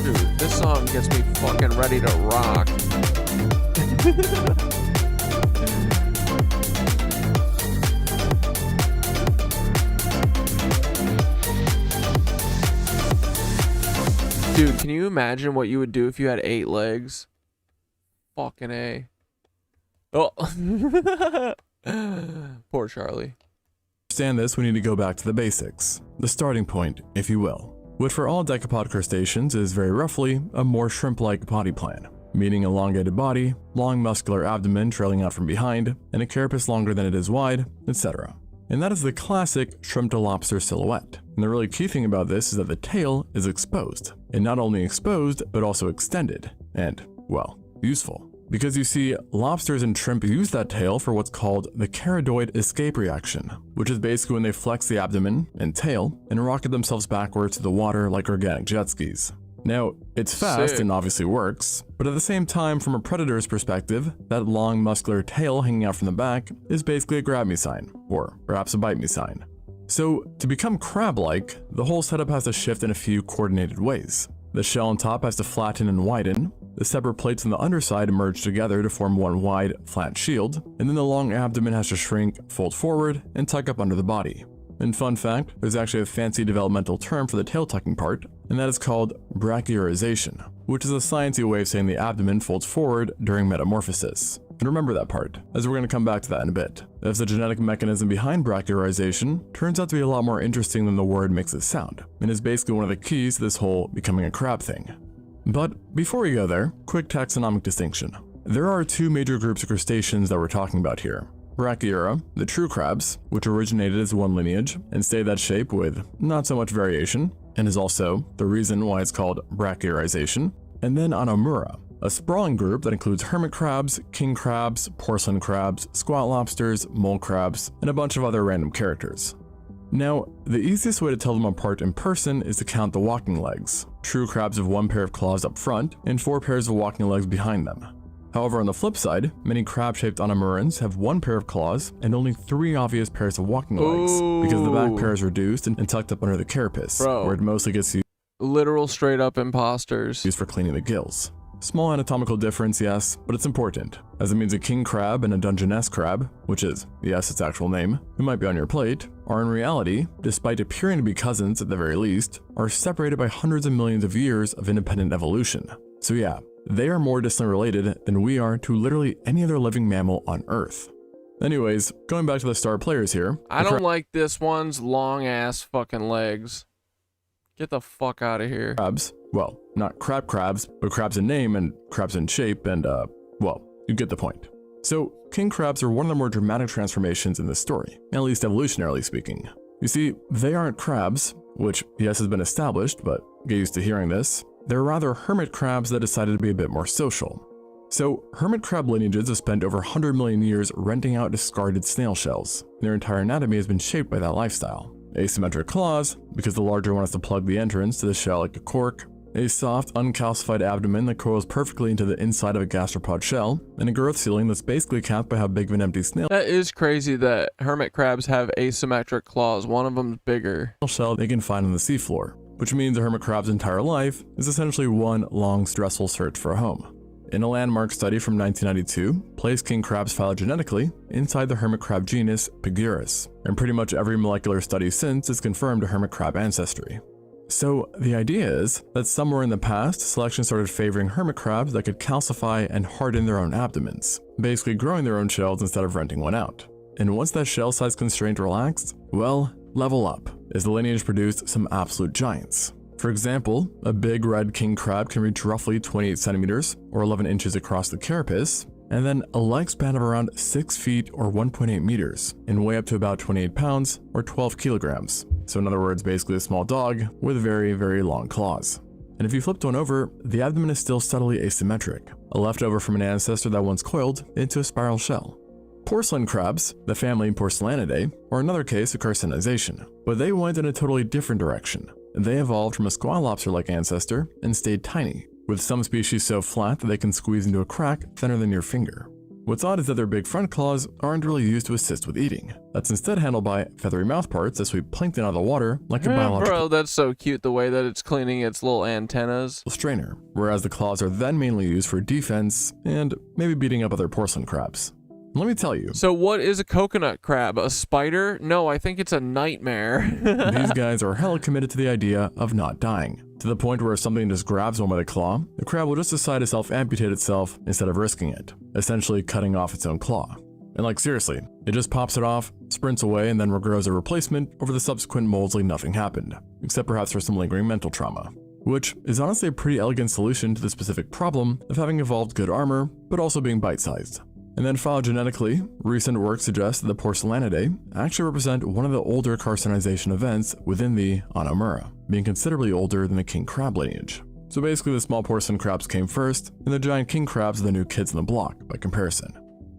Dude, this song gets me fucking ready to rock. Dude, can you imagine what you would do if you had 8 legs? Fucking A. Oh. Poor Charlie. To understand this, we need to go back to the basics, the starting point, if you will, which for all decapod crustaceans is very roughly a more shrimp-like body plan, meaning elongated body, long muscular abdomen trailing out from behind, and a carapace longer than it is wide, etc. And that is the classic shrimp to lobster silhouette. And the really key thing about this is that the tail is exposed, and not only exposed, but also extended, and, well, useful. Because you see, lobsters and shrimp use that tail for what's called the charadoid escape reaction, which is basically when they flex the abdomen and tail and rocket themselves backwards to the water like organic jet skis. Now, it's fast and obviously works, but at the same time, from a predator's perspective, that long muscular tail hanging out from the back is basically a grab me sign, or perhaps a bite me sign. So, to become crab-like, the whole setup has to shift in a few coordinated ways. The shell on top has to flatten and widen, the separate plates on the underside merge together to form one wide, flat shield, and then the long abdomen has to shrink, fold forward, and tuck up under the body. And fun fact, there's actually a fancy developmental term for the tail tucking part, and that is called brachiorization, which is a sciencey way of saying the abdomen folds forward during metamorphosis. And remember that part, as we're going to come back to that in a bit. As the genetic mechanism behind brachiorization turns out to be a lot more interesting than the word makes it sound, and is basically one of the keys to this whole becoming a crab thing. But before we go there, quick taxonomic distinction. There are two major groups of crustaceans that we're talking about here. Brachyura, the true crabs, which originated as one lineage and stayed that shape with not so much variation, and is also the reason why it's called brachiorization. And then Anomura, a sprawling group that includes hermit crabs, king crabs, porcelain crabs, squat lobsters, mole crabs, and a bunch of other random characters. Now, the easiest way to tell them apart in person is to count the walking legs. True crabs have one pair of claws up front and 4 pairs of walking legs behind them. However, on the flip side, many crab-shaped anomurans have 1 pair of claws and only 3 obvious pairs of walking legs, because the back pair is reduced and tucked up under the carapace, where it mostly gets used. Literal straight-up imposters. Used for cleaning the gills. Small anatomical difference, yes, but it's important, as it means a king crab and a Dungeness crab, which is, yes, its actual name, who might be on your plate, are in reality, despite appearing to be cousins at the very least, are separated by hundreds of millions of years of independent evolution. So yeah, they are more distantly related than we are to literally any other living mammal on Earth. Anyways, going back to the star players here. I don't like this one's long-ass fucking legs. Get the fuck out of here. Crabs, well, not crabs, but crabs in name and crabs in shape and, well, you get the point. So, king crabs are one of the more dramatic transformations in this story, at least evolutionarily speaking. You see, they aren't crabs, which, yes, has been established, but get used to hearing this. They're rather hermit crabs that decided to be a bit more social. So, hermit crab lineages have spent over 100 million years renting out discarded snail shells. Their entire anatomy has been shaped by that lifestyle. Asymmetric claws, because the larger one has to plug the entrance to the shell like a cork, a soft, uncalcified abdomen that coils perfectly into the inside of a gastropod shell, and a growth ceiling that's basically capped by how big of an empty snail That is crazy that hermit crabs have asymmetric claws. One of them's bigger. Shell they can find on the seafloor, which means a hermit crab's entire life is essentially one long, stressful search for a home. In a landmark study from 1992, placed king crabs phylogenetically inside the hermit crab genus Pygurus, and pretty much every molecular study since has confirmed a hermit crab ancestry. So the idea is that somewhere in the past, selection started favoring hermit crabs that could calcify and harden their own abdomens, basically growing their own shells instead of renting one out. And once that shell size constraint relaxed, well, level up, as the lineage produced some absolute giants. For example, a big red king crab can reach roughly 28 centimeters or 11 inches across the carapace, and then a leg span of around 6 feet or 1.8 meters, and weigh up to about 28 pounds or 12 kilograms. So in other words, basically a small dog with very, very long claws. And if you flipped one over, the abdomen is still subtly asymmetric, a leftover from an ancestor that once coiled into a spiral shell. Porcelain crabs, the family Porcellanidae, are another case of carcinization, but they went in a totally different direction. They evolved from a squat lobster-like ancestor and stayed tiny, with some species so flat that they can squeeze into a crack thinner than your finger. What's odd is that their big front claws aren't really used to assist with eating. That's instead handled by feathery mouthparts that sweep plankton out of the water like a biological Bro, that's so cute the way that it's cleaning its little antennas. Strainer, whereas the claws are then mainly used for defense and maybe beating up other porcelain crabs. Let me tell you. So what is a coconut crab? A spider? No, I think it's a nightmare. These guys are hella committed to the idea of not dying, to the point where if something just grabs one by the claw, the crab will just decide to self-amputate itself instead of risking it, essentially cutting off its own claw. And like seriously, it just pops it off, sprints away, and then regrows a replacement over the subsequent molds like nothing happened, except perhaps for some lingering mental trauma. Which is honestly a pretty elegant solution to the specific problem of having evolved good armor, but also being bite-sized. And then phylogenetically, recent work suggests that the Porcellanidae actually represent one of the older carcinization events within the Anomura, being considerably older than the king crab lineage. So basically the small porcelain crabs came first, and the giant king crabs are the new kids on the block by comparison.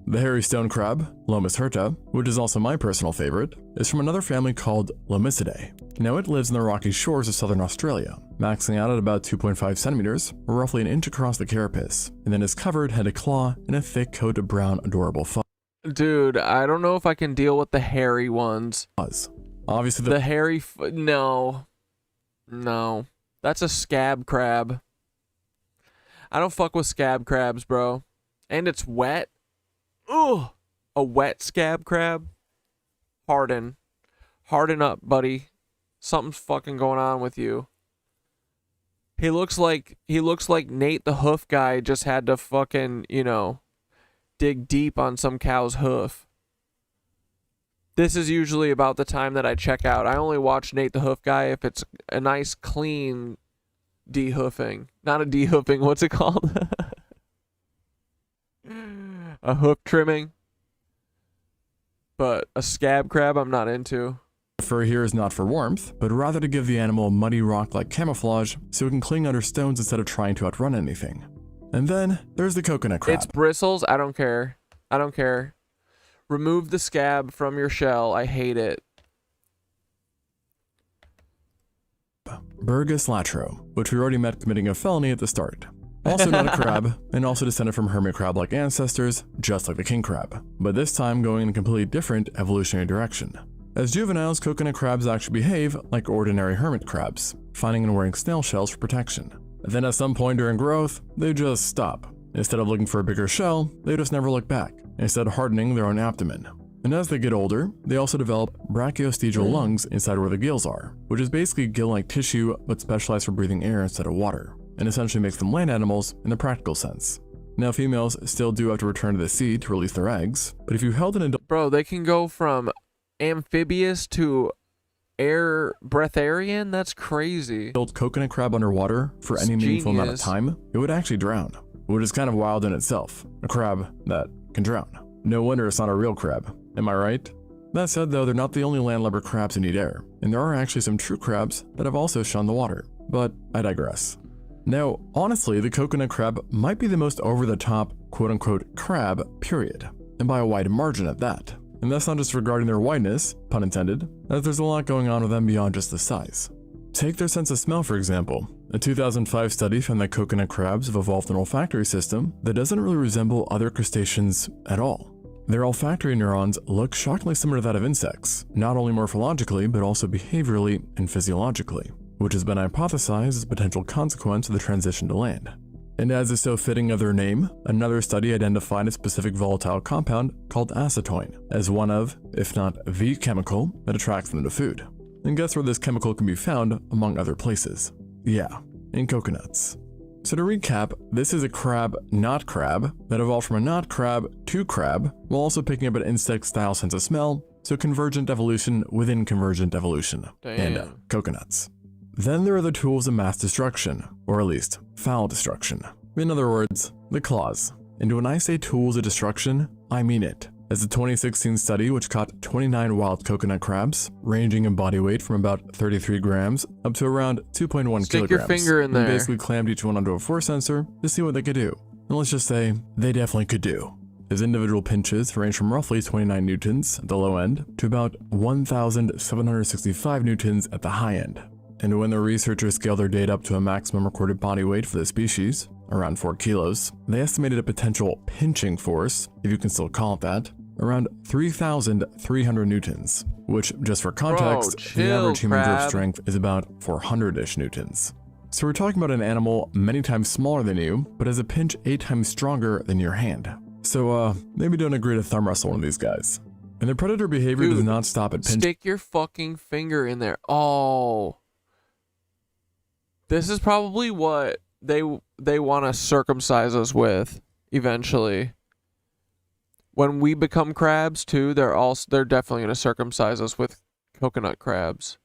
The hairy stone crab, Lomus hirta, which is also my personal favorite, is from another family called Lomicidae. Now it lives in the rocky shores of southern Australia, maxing out at about 2.5 centimeters, or roughly an inch across the carapace, and then is covered head to claw in a thick coat of brown adorable fuzz. Dude, I don't know if I can deal with the hairy ones. Obviously the hairy, no. No. That's a scab crab. I don't fuck with scab crabs, bro. And it's wet. Ugh. A wet scab crab? Harden. Harden up, buddy. Something's fucking going on with you. He looks like Nate the hoof guy just had to fucking, you know, dig deep on some cow's hoof. This is usually about the time that I check out. I only watch Nate the hoof guy if it's a nice clean de-hoofing. Not a de-hoofing, what's it called? A hoof trimming. But a scab crab I'm not into. Fur here is not for warmth, but rather to give the animal a muddy rock-like camouflage so it can cling under stones instead of trying to outrun anything. And then there's the coconut crab. It's bristles. I don't care. I don't care. Remove the scab from your shell. I hate it. Burgus latro, which we already met committing a felony at the start. Also not a crab, and also descended from hermit crab-like ancestors, just like the king crab, but this time going in a completely different evolutionary direction. As juveniles, coconut crabs actually behave like ordinary hermit crabs, finding and wearing snail shells for protection. Then at some point during growth, they just stop. Instead of looking for a bigger shell, they just never look back, instead hardening their own abdomen. And as they get older, they also develop brachiostegal lungs inside where the gills are, which is basically gill-like tissue but specialized for breathing air instead of water, and essentially makes them land animals in the practical sense. Now females still do have to return to the sea to release their eggs, but if you held an adult— Bro, they can go from amphibious to air breatharian? That's crazy. Adult coconut crab underwater for any meaningful amount of time, it would actually drown, which is kind of wild in itself. A crab that can drown. No wonder it's not a real crab. Am I right? That said though, they're not the only landlubber crabs who need air, and there are actually some true crabs that have also shunned the water. But I digress. Now, honestly, the coconut crab might be the most over-the-top quote-unquote crab, period. And by a wide margin at that. And that's not just regarding their whiteness, pun intended, as there's a lot going on with them beyond just the size. Take their sense of smell, for example. A 2005 study found that coconut crabs have evolved an olfactory system that doesn't really resemble other crustaceans at all. Their olfactory neurons look shockingly similar to that of insects, not only morphologically, but also behaviorally and physiologically, which has been hypothesized as a potential consequence of the transition to land. And as is so fitting of their name, another study identified a specific volatile compound called acetoin as one of, if not the chemical, that attracts them to food. And guess where this chemical can be found among other places? Yeah, in coconuts. So to recap, this is a crab not crab that evolved from a not crab to crab, while also picking up an insect-style sense of smell, so convergent evolution within convergent evolution. Damn. And coconuts. Then there are the tools of mass destruction, or at least foul destruction. In other words, the claws. And when I say tools of destruction, I mean it. As a 2016 study which caught 29 wild coconut crabs, ranging in body weight from about 33 grams up to around 2.1 kilograms. Stick your finger in there. And basically clammed each one onto a force sensor to see what they could do. And let's just say, they definitely could do. As individual pinches range from roughly 29 newtons at the low end to about 1,765 newtons at the high end. And when the researchers scaled their data up to a maximum recorded body weight for the species, around 4 kilos, they estimated a potential pinching force, if you can still call it that, around 3,300 newtons, which, just for context, the average human growth strength is about 400-ish newtons. So we're talking about an animal many times smaller than you, but has a pinch 8 times stronger than your hand. So maybe don't agree to thumb wrestle one of these guys. And their predator behavior does not stop at pinching. Stick your fucking finger in there. Oh. This is probably what they want to circumcise us with eventually. When we become crabs too, they're definitely going to circumcise us with coconut crabs.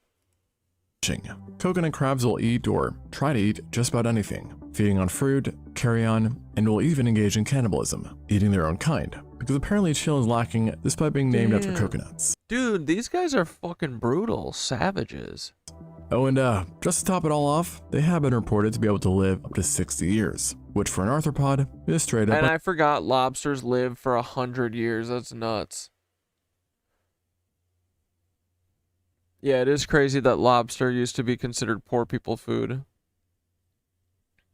Coconut crabs will eat or try to eat just about anything, feeding on fruit, carrion, and will even engage in cannibalism, eating their own kind, because apparently chill is lacking despite being named after coconuts. Dude, these guys are fucking brutal savages. Oh, and just to top it all off, they have been reported to be able to live up to 60 years, which for an arthropod is straight up. And I forgot lobsters live for 100 years. That's nuts. Yeah, it is crazy that lobster used to be considered poor people food.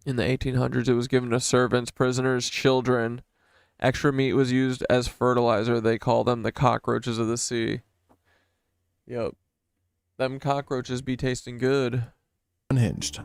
In the 1800s, it was given to servants, prisoners, children. Extra meat was used as fertilizer. They call them the cockroaches of the sea. Yep. Them cockroaches be tasting good. Unhinged.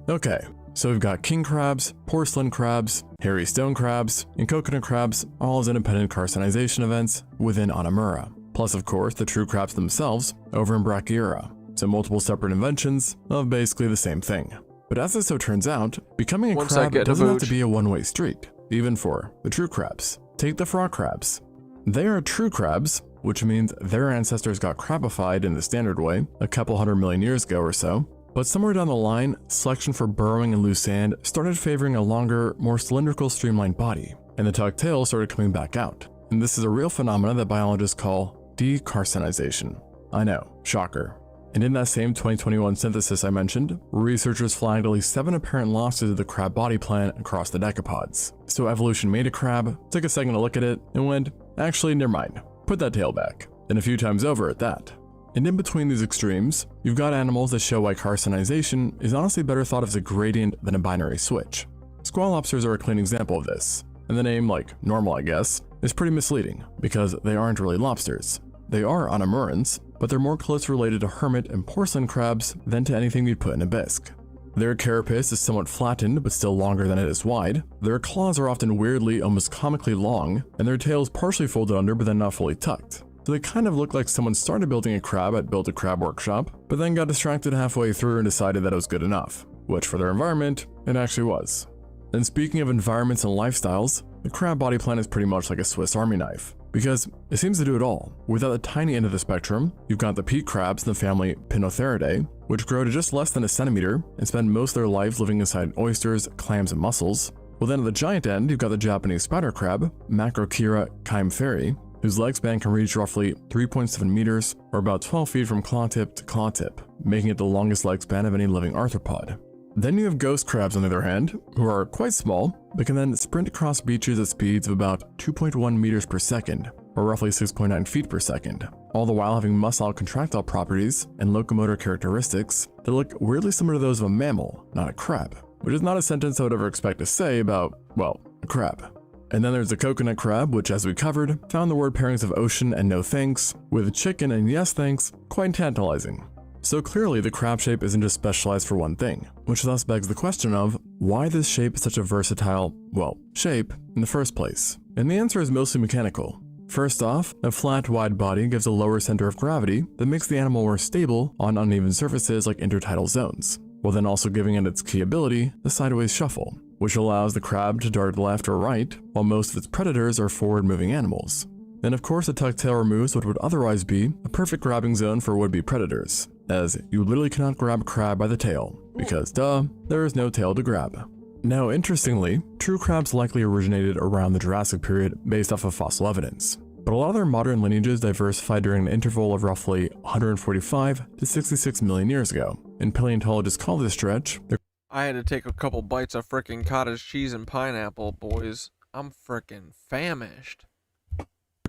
Okay, so we've got king crabs, porcelain crabs, hairy stone crabs, and coconut crabs, all as independent carcinization events within Onamura. Plus, of course, the true crabs themselves over in Brachyura. So multiple separate inventions of basically the same thing. But as it so turns out, becoming a crab doesn't have to be a one-way street, even for the true crabs. Take the frog crabs. They are true crabs, which means their ancestors got crabified in the standard way a couple 100 million years ago or so. But somewhere down the line, selection for burrowing in loose sand started favoring a longer, more cylindrical, streamlined body, and the tucked tail started coming back out. And this is a real phenomenon that biologists call decarcinization. I know, shocker. And in that same 2021 synthesis I mentioned, researchers flagged at least 7 apparent losses of the crab body plan across the decapods. So evolution made a crab, took a second to look at it, and went, actually, never mind, put that tail back. And a few times over at that. And in between these extremes, you've got animals that show why carcinization is honestly better thought of as a gradient than a binary switch. Squall lobsters are a clean example of this, and the name, like normal I guess, is pretty misleading, because they aren't really lobsters. They are Onamurans, but they're more closely related to hermit and porcelain crabs than to anything you'd put in a bisque. Their carapace is somewhat flattened, but still longer than it is wide. Their claws are often weirdly, almost comically long, and their tails partially folded under but then not fully tucked. So they kind of look like someone started building a crab at Build a Crab Workshop, but then got distracted halfway through and decided that it was good enough, which for their environment, it actually was. And speaking of environments and lifestyles, the crab body plan is pretty much like a Swiss Army knife, because it seems to do it all. Without the tiny end of the spectrum, you've got the peat crabs in the family Pinotheridae, which grow to just less than a centimeter and spend most of their lives living inside oysters, clams, and mussels. Well, then at the giant end, you've got the Japanese spider crab, Macrochira chimepheri, whose leg span can reach roughly 3.7 meters, or about 12 feet from claw tip to claw tip, making it the longest leg span of any living arthropod. Then you have ghost crabs on the other hand, who are quite small, but can then sprint across beaches at speeds of about 2.1 meters per second, or roughly 6.9 feet per second, all the while having muscle contractile properties and locomotor characteristics that look weirdly similar to those of a mammal, not a crab, which is not a sentence I would ever expect to say about, well, a crab. And then there's the coconut crab, which, as we covered, found the word pairings of ocean and no thanks, with chicken and yes thanks, quite tantalizing. So clearly the crab shape isn't just specialized for one thing, which thus begs the question of why this shape is such a versatile, well, shape in the first place. And the answer is mostly mechanical. First off, a flat, wide body gives a lower center of gravity that makes the animal more stable on uneven surfaces like intertidal zones, while then also giving it its key ability, the sideways shuffle, which allows the crab to dart left or right, while most of its predators are forward-moving animals. And of course, the tucked tail removes what would otherwise be a perfect grabbing zone for would-be predators, as you literally cannot grab a crab by the tail, because duh, there is no tail to grab. Now interestingly, true crabs likely originated around the Jurassic period based off of fossil evidence, but a lot of their modern lineages diversified during an interval of roughly 145 to 66 million years ago, and paleontologists call this stretch the I had to take a couple bites of frickin' cottage cheese and pineapple, boys. I'm frickin' famished.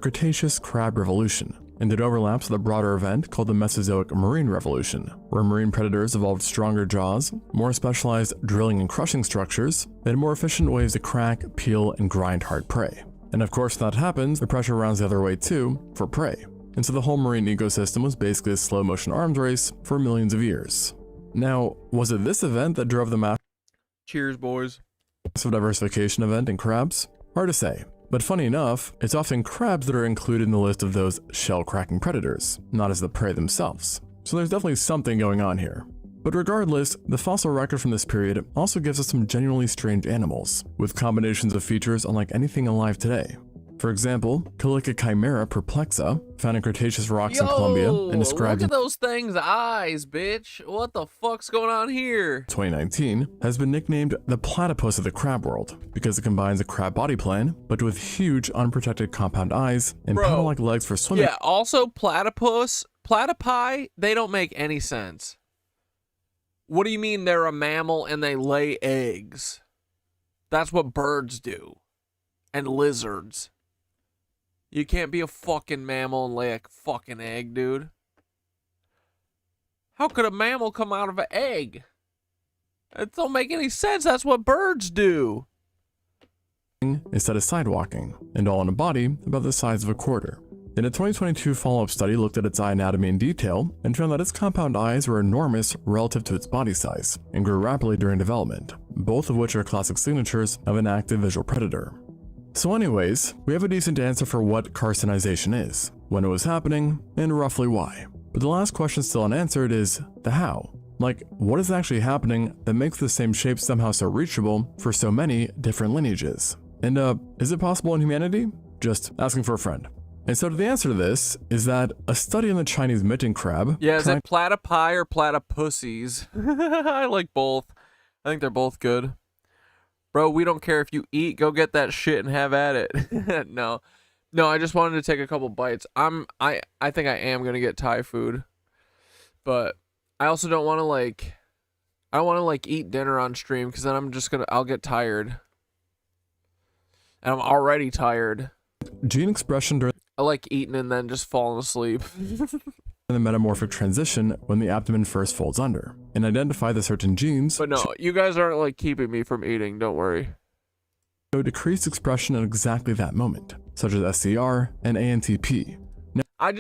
Cretaceous crab revolution, and it overlaps with a broader event called the Mesozoic marine revolution, where marine predators evolved stronger jaws, more specialized drilling and crushing structures, and more efficient ways to crack, peel, and grind hard prey. And of course, when that happens, the pressure rounds the other way too, for prey. And so the whole marine ecosystem was basically a slow motion arms race for millions of years. Now, was it this event that drove the massive Cheers, boys. diversification event in crabs? Hard to say. But funny enough, it's often crabs that are included in the list of those shell-cracking predators, not as the prey themselves. So there's definitely something going on here. But regardless, the fossil record from this period also gives us some genuinely strange animals, with combinations of features unlike anything alive today. For example, Calica chimera perplexa, found in Cretaceous rocks in Colombia and described look at those things' eyes, bitch. What the fuck's going on here? 2019, has been nicknamed the platypus of the crab world because it combines a crab body plan, but with huge unprotected compound eyes and paddle-like legs for swimming. Yeah, also platypus, platypi, they don't make any sense. What do you mean they're a mammal and they lay eggs? That's what birds do. And lizards. You can't be a fucking mammal and lay a fucking egg, dude. How could a mammal come out of an egg? It don't make any sense. That's what birds do. Instead of sidewalking, and all in a body about the size of a quarter. In a 2022 follow-up study looked at its eye anatomy in detail and found that its compound eyes were enormous relative to its body size and grew rapidly during development, both of which are classic signatures of an active visual predator. So anyways, we have a decent answer for what carcinization is, when it was happening, and roughly why. But the last question still unanswered is the how. Like, what is actually happening that makes the same shape somehow so reachable for so many different lineages? And is it possible in humanity? Just asking for a friend. And so the answer to this is that a study on the Chinese mitten crab... Yeah, is it platypi or platypussies? I like both. I think they're both good. Bro, we don't care if you eat. Go get that shit and have at it. No, I just wanted to take a couple bites. I think I am gonna get Thai food, but I also don't want to I don't want to eat dinner on stream because then I'll get tired, and I'm already tired. Gene expression during I like eating and then just falling asleep. the metamorphic transition when the abdomen first folds under, and identify the certain genes. But no, you guys aren't keeping me from eating. Don't worry. Show decreased expression at exactly that moment, such as SCR and ANTP. Now, I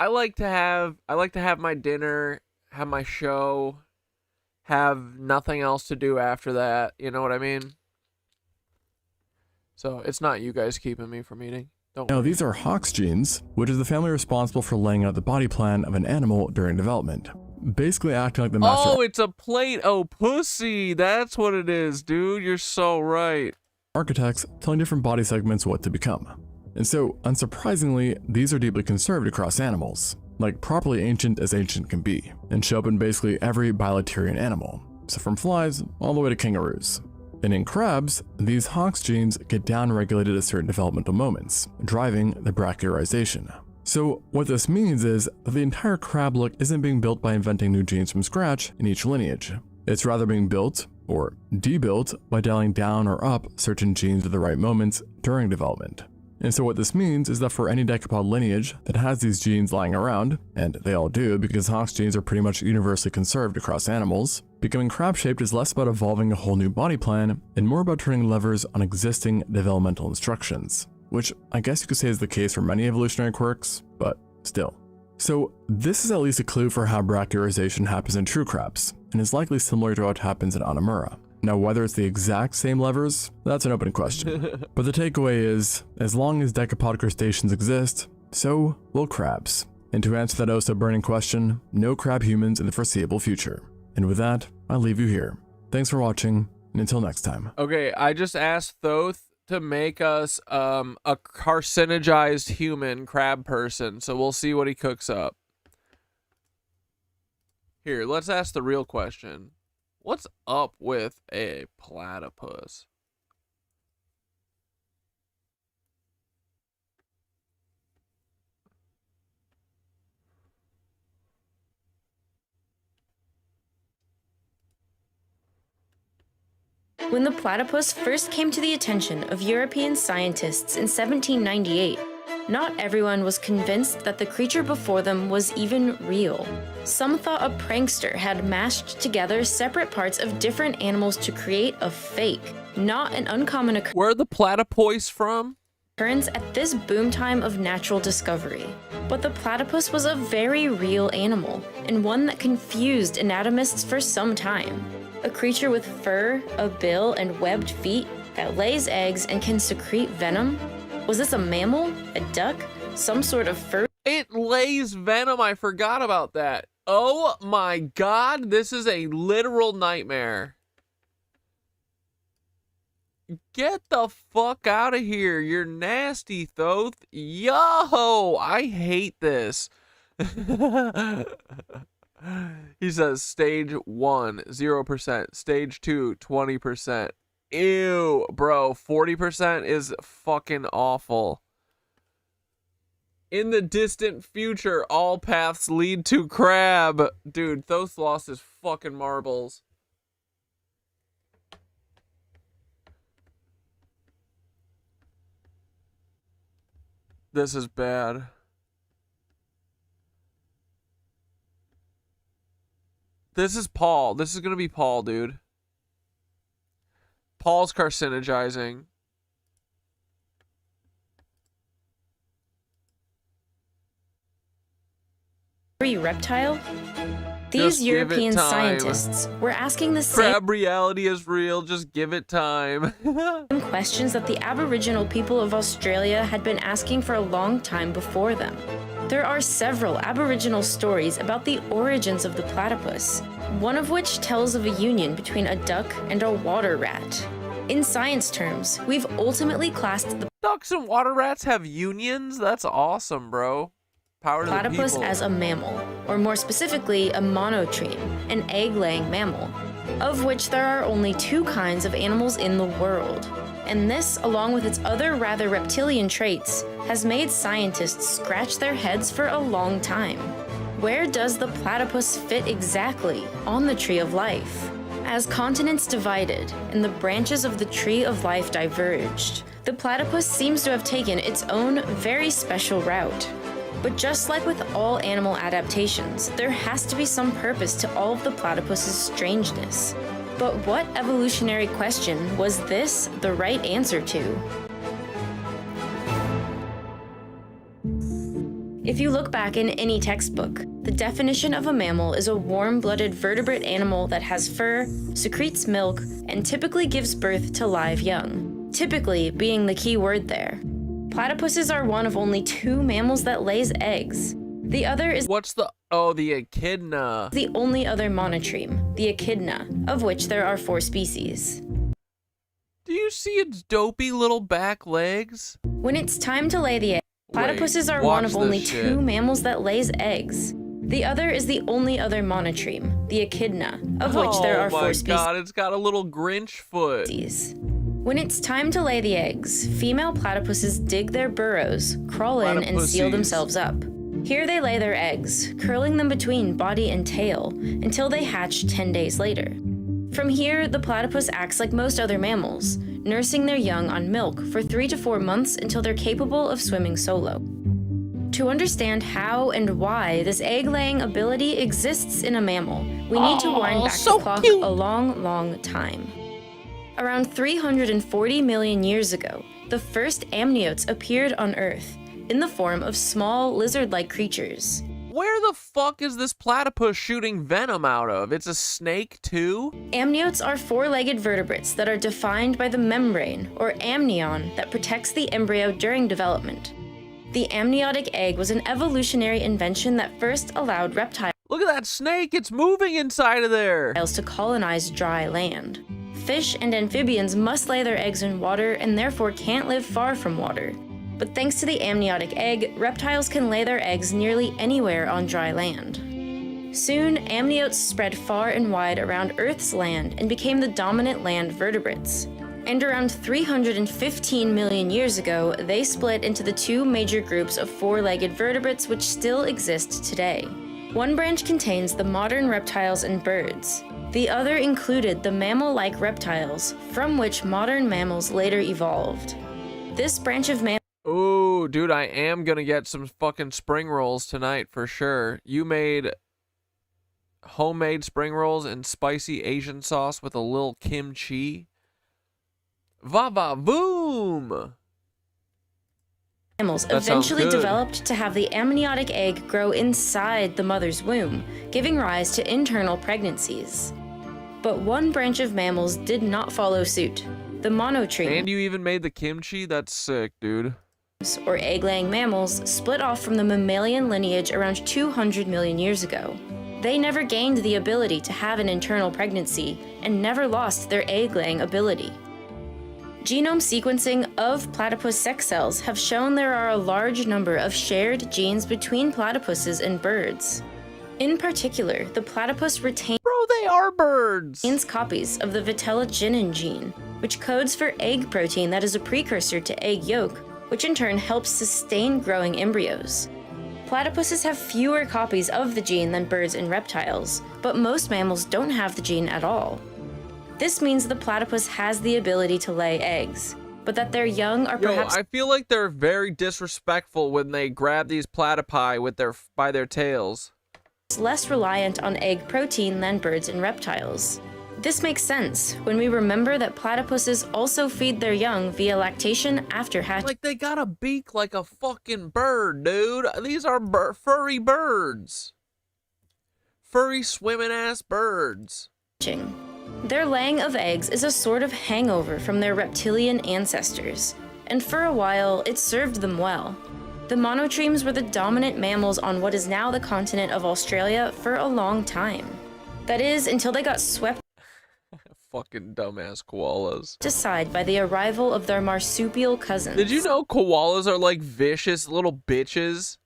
like to have my dinner, have my show, have nothing else to do after that. You know what I mean? So it's not you guys keeping me from eating. Now these are Hox genes, which is the family responsible for laying out the body plan of an animal during development. Basically acting like the master. Oh, it's a plate. Oh, pussy. That's what it is, dude. You're so right. Architects telling different body segments what to become. And so, unsurprisingly, these are deeply conserved across animals, like properly ancient as ancient can be, and show up in basically every bilaterian animal, so from flies all the way to kangaroos. And in crabs, these Hox genes get downregulated at certain developmental moments, driving the brachiarization. So what this means is that the entire crab look isn't being built by inventing new genes from scratch in each lineage. It's rather being built, or debuilt, by dialing down or up certain genes at the right moments during development. And so what this means is that for any decapod lineage that has these genes lying around, and they all do because Hox genes are pretty much universally conserved across animals, becoming crab-shaped is less about evolving a whole new body plan and more about turning levers on existing developmental instructions, which I guess you could say is the case for many evolutionary quirks, but still. So this is at least a clue for how brachiarization happens in true crabs, and is likely similar to what happens in Anamura. Now, whether it's the exact same levers, that's an open question. But the takeaway is, as long as decapod crustaceans exist, so will crabs. And to answer that also burning question, no crab humans in the foreseeable future. And with that, I'll leave you here. Thanks for watching, and until next time. Okay, I just asked Thoth to make us a carcinogized human crab person, so we'll see what he cooks up. Here, let's ask the real question. What's up with a platypus? When the platypus first came to the attention of European scientists in 1798, not everyone was convinced that the creature before them was even real. Some thought a prankster had mashed together separate parts of different animals to create a fake, not an uncommon occurrence. Where are the platypus from? At this boom time of natural discovery. But the platypus was a very real animal, and one that confused anatomists for some time. A creature with fur, a bill, and webbed feet that lays eggs and can secrete venom? Was this a mammal? A duck? Some sort of fur? It lays venom. I forgot about that. Oh my god, this is a literal nightmare. Get the fuck out of here. You're nasty, Thoth. Yo, I hate this. He says stage 1, 0%. Stage 2, 20%. Ew, bro, 40% is fucking awful. In the distant future, all paths lead to crab. Dude, Thoth lost his fucking marbles. This is bad. This is Paul. This is gonna be Paul, dude. Paul's carcinogizing. Reptile? These Just give it European time. scientists were asking the same Crab reality is real. Just give it time. questions that the Aboriginal people of Australia had been asking for a long time before them. There are several Aboriginal stories about the origins of the platypus, one of which tells of a union between a duck and a water rat. In science terms, we've ultimately classed the Ducks and water rats have unions? That's awesome, bro. Power to the platypus people. as a mammal, or more specifically, a monotreme, an egg-laying mammal, of which there are only 2 kinds of animals in the world. And this, along with its other rather reptilian traits, has made scientists scratch their heads for a long time. Where does the platypus fit exactly on the tree of life? As continents divided and the branches of the tree of life diverged, the platypus seems to have taken its own very special route. But just like with all animal adaptations, there has to be some purpose to all of the platypus's strangeness. But what evolutionary question was this the right answer to? If you look back in any textbook, the definition of a mammal is a warm-blooded vertebrate animal that has fur, secretes milk, and typically gives birth to live young. Typically being the key word there. Platypuses are one of only 2 mammals that lays eggs. The other is the echidna. The only other monotreme, the echidna, of which there are 4 species. Do you see its dopey little back legs? When it's time to lay the egg, platypuses are one of only 2 mammals that lays eggs. The other is the only other monotreme, the echidna, of which there are 4 species. Oh my god, it's got a little Grinch foot. When it's time to lay the eggs, female platypuses dig their burrows, crawl in, and seal themselves up. Here they lay their eggs, curling them between body and tail, until they hatch 10 days later. From here, the platypus acts like most other mammals, nursing their young on milk for 3 to 4 months until they're capable of swimming solo. To understand how and why this egg-laying ability exists in a mammal, we need to wind back the clock a long, long time. Around 340 million years ago, the first amniotes appeared on Earth, in the form of small lizard-like creatures. Where the fuck is this platypus shooting venom out of? It's a snake too? Amniotes are 4-legged vertebrates that are defined by the membrane, or amnion, that protects the embryo during development. The amniotic egg was an evolutionary invention that first allowed reptiles Look at that snake, it's moving inside of there! To colonize dry land. Fish and amphibians must lay their eggs in water and therefore can't live far from water. But thanks to the amniotic egg, reptiles can lay their eggs nearly anywhere on dry land. Soon, amniotes spread far and wide around Earth's land and became the dominant land vertebrates. And around 315 million years ago, they split into the 2 major groups of 4-legged vertebrates which still exist today. One branch contains the modern reptiles and birds. The other included the mammal-like reptiles, from which modern mammals later evolved. This branch of mammals. Ooh, dude, I am gonna get some fucking spring rolls tonight for sure. You made homemade spring rolls and spicy Asian sauce with a little kimchi. Va-va-voom! Mammals That sounds eventually good. developed to have the amniotic egg grow inside the mother's womb, giving rise to internal pregnancies. But one branch of mammals did not follow suit, the monotreme. And you even made the kimchi? That's sick, dude. Or egg-laying mammals split off from the mammalian lineage around 200 million years ago. They never gained the ability to have an internal pregnancy and never lost their egg-laying ability. Genome sequencing of platypus sex cells have shown there are a large number of shared genes between platypuses and birds. In particular, the platypus retains they are birds! Copies of the vitellogenin gene, which codes for egg protein that is a precursor to egg yolk, which in turn helps sustain growing embryos. Platypuses have fewer copies of the gene than birds and reptiles, but most mammals don't have the gene at all. This means the platypus has the ability to lay eggs, but that their young are perhaps— I feel like they're very disrespectful when they grab these platypi with by their tails. less reliant on egg protein than birds and reptiles. This makes sense when we remember that platypuses also feed their young via lactation after hatching. Like, they got a beak like a fucking bird, dude. These are furry birds. Furry swimming ass birds. Their laying of eggs is a sort of hangover from their reptilian ancestors, and for a while it served them well. The monotremes were the dominant mammals on what is now the continent of Australia for a long time. That is, until they got swept Fucking dumbass koalas. aside by the arrival of their marsupial cousins. Did you know koalas are like vicious little bitches?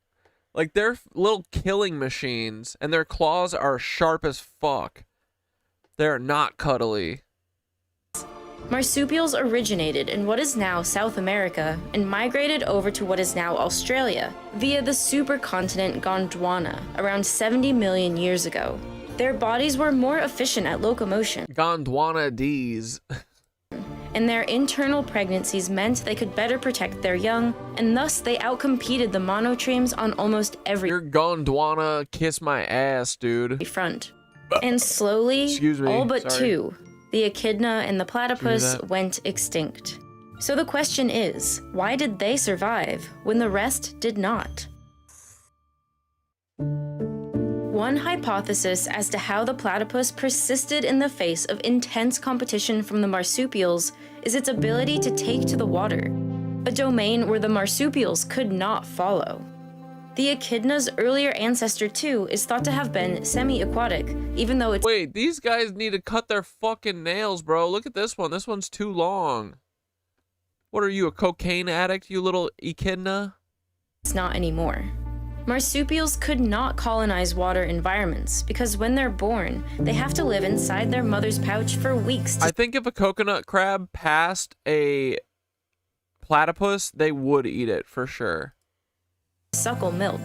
Like, they're little killing machines, and their claws are sharp as fuck. They're not cuddly. Marsupials originated in what is now South America and migrated over to what is now Australia via the supercontinent Gondwana around 70 million years ago. Their bodies were more efficient at locomotion. Gondwana D's. And their internal pregnancies meant they could better protect their young, and thus they outcompeted the monotremes on almost every You're Gondwana, kiss my ass, dude. front. And slowly, Excuse me, all but sorry. two, the echidna and the platypus, that? went extinct. So the question is, why did they survive when the rest did not? One hypothesis as to how the platypus persisted in the face of intense competition from the marsupials is its ability to take to the water, a domain where the marsupials could not follow. The echidna's earlier ancestor, too, is thought to have been semi-aquatic, even though it's— Wait, these guys need to cut their fucking nails, bro. Look at this one. This one's too long. What are you, a cocaine addict, you little echidna? It's not anymore. Marsupials could not colonize water environments because when they're born, they have to live inside their mother's pouch for weeks to I think if a coconut crab passed a platypus, they would eat it for sure. suckle milk.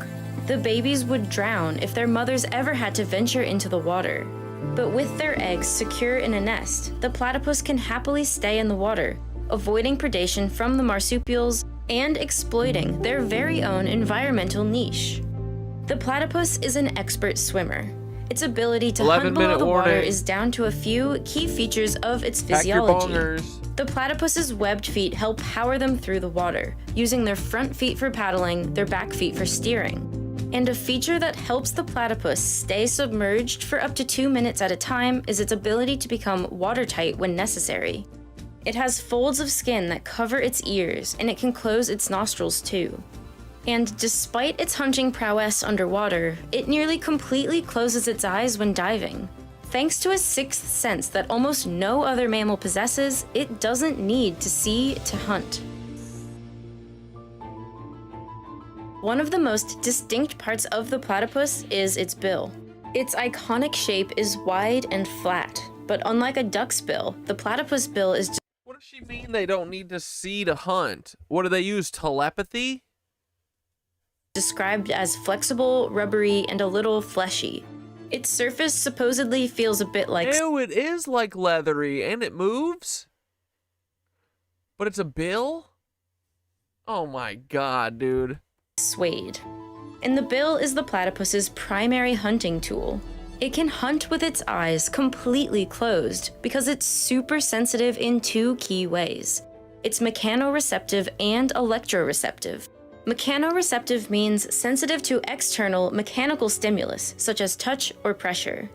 The babies would drown if their mothers ever had to venture into the water. But with their eggs secure in a nest, the platypus can happily stay in the water, avoiding predation from the marsupials and exploiting their very own environmental niche. The platypus is an expert swimmer. Its ability to hunt below the water is down to a few key features of its Pack your physiology. bongers. The platypus's webbed feet help power them through the water, using their front feet for paddling, their back feet for steering. And a feature that helps the platypus stay submerged for up to 2 minutes at a time is its ability to become watertight when necessary. It has folds of skin that cover its ears, and it can close its nostrils too. And despite its hunting prowess underwater, it nearly completely closes its eyes when diving. Thanks to a sixth sense that almost no other mammal possesses, it doesn't need to see to hunt. One of the most distinct parts of the platypus is its bill. Its iconic shape is wide and flat, but unlike a duck's bill, the platypus bill is What does she mean they don't need to see to hunt? What do they use, telepathy? described as flexible, rubbery, and a little fleshy. Its surface supposedly feels a bit like— Ew, it is like leathery, and it moves? But it's a bill? Oh my god, dude. suede. And the bill is the platypus's primary hunting tool. It can hunt with its eyes completely closed because it's super sensitive in two key ways. It's mechanoreceptive and electroreceptive. Mechanoreceptive means sensitive to external mechanical stimulus, such as touch or pressure.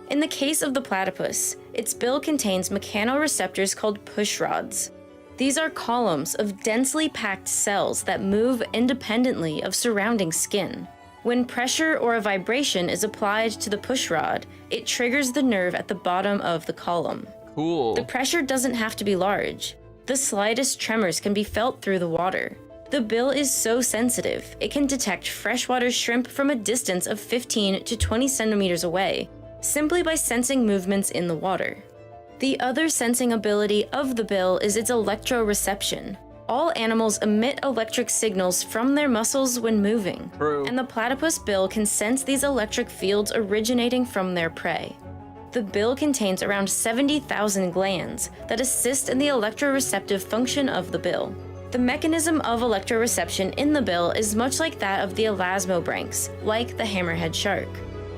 In the case of the platypus, its bill contains mechanoreceptors called push rods. These are columns of densely packed cells that move independently of surrounding skin. When pressure or a vibration is applied to the push rod, it triggers the nerve at the bottom of the column. Cool. The pressure doesn't have to be large. The slightest tremors can be felt through the water. The bill is so sensitive, it can detect freshwater shrimp from a distance of 15 to 20 centimeters away, simply by sensing movements in the water. The other sensing ability of the bill is its electroreception. All animals emit electric signals from their muscles when moving, and the platypus bill can sense these electric fields originating from their prey. The bill contains around 70,000 glands that assist in the electroreceptive function of the bill. The mechanism of electroreception in the bill is much like that of the elasmobranchs, like the hammerhead shark.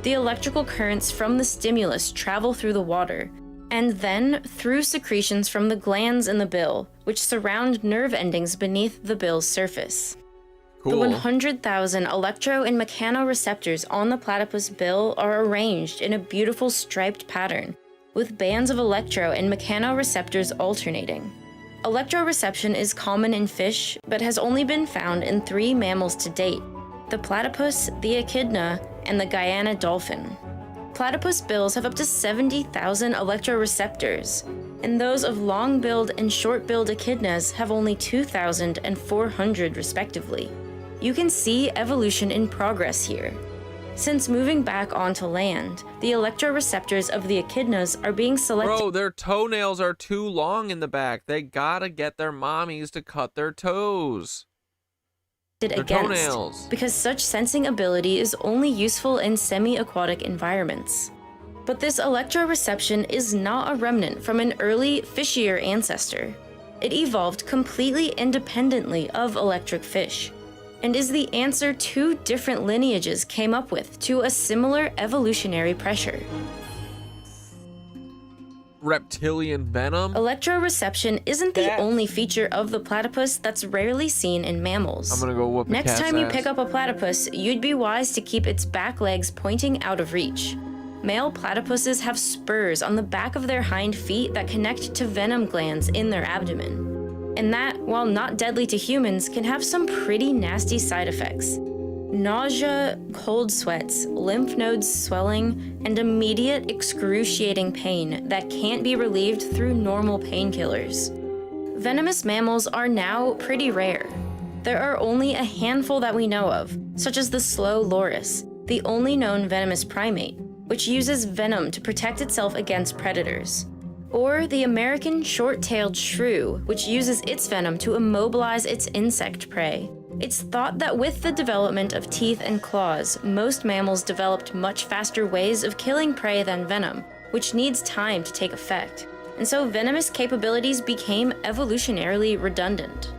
The electrical currents from the stimulus travel through the water, and then through secretions from the glands in the bill, which surround nerve endings beneath the bill's surface. Cool. The 100,000 electro and mechanoreceptors on the platypus bill are arranged in a beautiful striped pattern, with bands of electro and mechanoreceptors alternating. Electroreception is common in fish, but has only been found in 3 mammals to date: the platypus, the echidna, and the Guyana dolphin. Platypus bills have up to 70,000 electroreceptors, and those of long-billed and short-billed echidnas have only 2,000 and 400 respectively. You can see evolution in progress here. Since moving back onto land, the electroreceptors of the echidnas are being selected. Bro, their toenails are too long in the back. They gotta get their mommies to cut their toes. Against, because such sensing ability is only useful in semi-aquatic environments. But this electroreception is not a remnant from an early, fishier ancestor. It evolved completely independently of electric fish, and is the answer 2 different lineages came up with to a similar evolutionary pressure. Reptilian venom? Electroreception isn't the only feature of the platypus that's rarely seen in mammals. I'm gonna go whoop a Next cat's time you ass. pick up a platypus, you'd be wise to keep its back legs pointing out of reach. Male platypuses have spurs on the back of their hind feet that connect to venom glands in their abdomen. And that, while not deadly to humans, can have some pretty nasty side effects. Nausea, cold sweats, lymph nodes swelling, and immediate excruciating pain that can't be relieved through normal painkillers. Venomous mammals are now pretty rare. There are only a handful that we know of, such as the slow loris, the only known venomous primate, which uses venom to protect itself against predators. Or the American short-tailed shrew, which uses its venom to immobilize its insect prey. It's thought that with the development of teeth and claws, most mammals developed much faster ways of killing prey than venom, which needs time to take effect, and so venomous capabilities became evolutionarily redundant.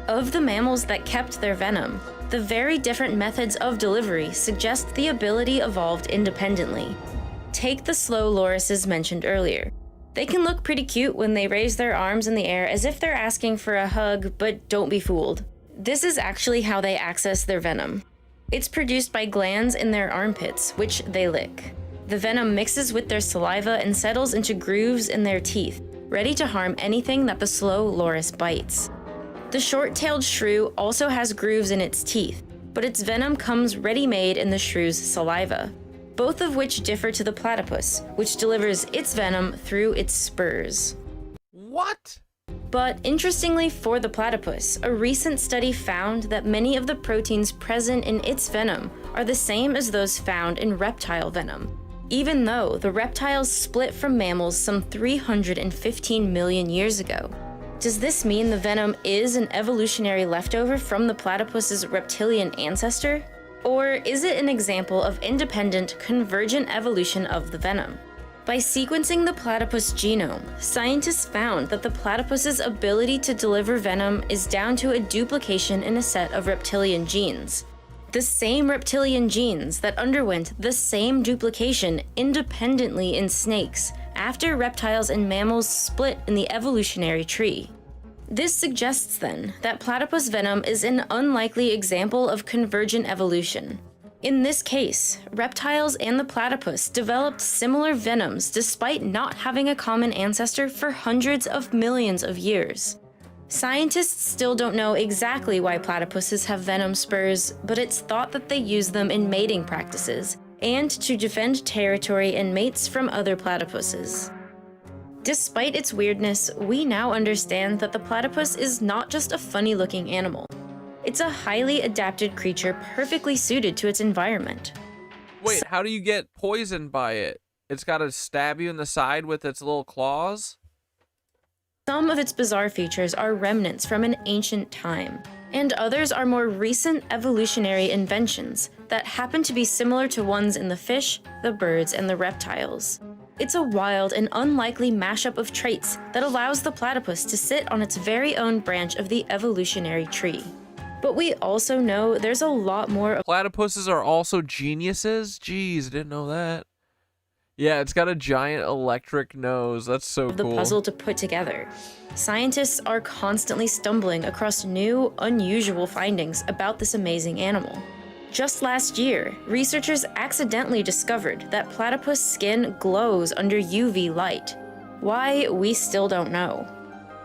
Of the mammals that kept their venom, the very different methods of delivery suggest the ability evolved independently. Take the slow lorises mentioned earlier. They can look pretty cute when they raise their arms in the air as if they're asking for a hug, but don't be fooled. This is actually how they access their venom. It's produced by glands in their armpits, which they lick. The venom mixes with their saliva and settles into grooves in their teeth, ready to harm anything that the slow loris bites. The short-tailed shrew also has grooves in its teeth, but its venom comes ready-made in the shrew's saliva, both of which differ to the platypus, which delivers its venom through its spurs. What? But interestingly for the platypus, a recent study found that many of the proteins present in its venom are the same as those found in reptile venom, even though the reptiles split from mammals some 315 million years ago. Does this mean the venom is an evolutionary leftover from the platypus's reptilian ancestor? Or is it an example of independent, convergent evolution of the venom? By sequencing the platypus genome, scientists found that the platypus's ability to deliver venom is down to a duplication in a set of reptilian genes. The same reptilian genes that underwent the same duplication independently in snakes after reptiles and mammals split in the evolutionary tree. This suggests then that platypus venom is an unlikely example of convergent evolution. In this case, reptiles and the platypus developed similar venoms despite not having a common ancestor for hundreds of millions of years. Scientists still don't know exactly why platypuses have venom spurs, but it's thought that they use them in mating practices and to defend territory and mates from other platypuses. Despite its weirdness, we now understand that the platypus is not just a funny-looking animal. It's a highly adapted creature perfectly suited to its environment. Wait, how do you get poisoned by it? It's got to stab you in the side with its little claws? Some of its bizarre features are remnants from an ancient time, and others are more recent evolutionary inventions that happen to be similar to ones in the fish, the birds, and the reptiles. It's a wild and unlikely mashup of traits that allows the platypus to sit on its very own branch of the evolutionary tree. But we also know there's a lot more of Platypuses are also geniuses? Jeez, didn't know that. Yeah, it's got a giant electric nose. That's so the cool. puzzle to put together. Scientists are constantly stumbling across new, unusual findings about this amazing animal. Just last year, researchers accidentally discovered that platypus skin glows under UV light. Why, we still don't know.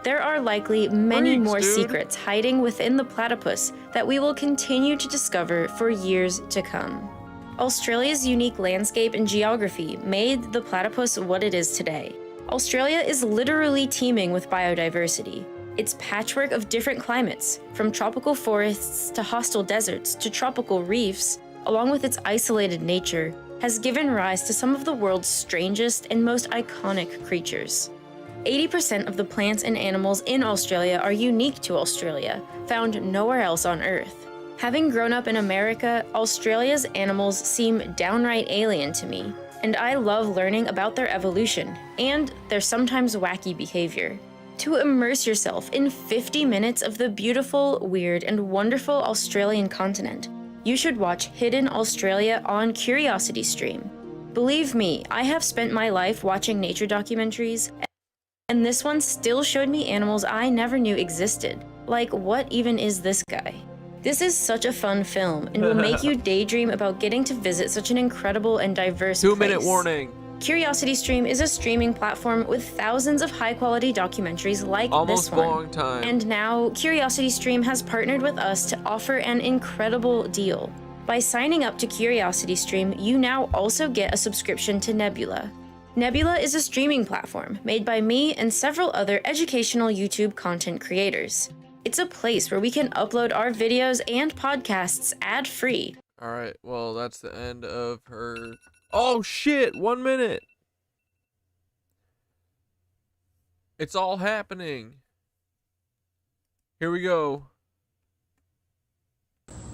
There are likely many more secrets hiding within the platypus that we will continue to discover for years to come. Australia's unique landscape and geography made the platypus what it is today. Australia is literally teeming with biodiversity. Its patchwork of different climates, from tropical forests to hostile deserts to tropical reefs, along with its isolated nature, has given rise to some of the world's strangest and most iconic creatures. 80% of the plants and animals in Australia are unique to Australia, found nowhere else on Earth. Having grown up in America, Australia's animals seem downright alien to me, and I love learning about their evolution and their sometimes wacky behavior. To immerse yourself in 50 minutes of the beautiful, weird, and wonderful Australian continent, you should watch Hidden Australia on CuriosityStream. Believe me, I have spent my life watching nature documentaries, and this one still showed me animals I never knew existed. Like, what even is this guy? This is such a fun film and will make you daydream about getting to visit such an incredible and diverse place. 2-minute warning. CuriosityStream is a streaming platform with thousands of high-quality documentaries like Almost this one. long time. And now, CuriosityStream has partnered with us to offer an incredible deal. By signing up to CuriosityStream, you now also get a subscription to Nebula. Nebula is a streaming platform made by me and several other educational YouTube content creators. It's a place where we can upload our videos and podcasts ad-free. Alright, well, that's the end of her... Oh, shit! 1 minute! It's all happening. Here we go.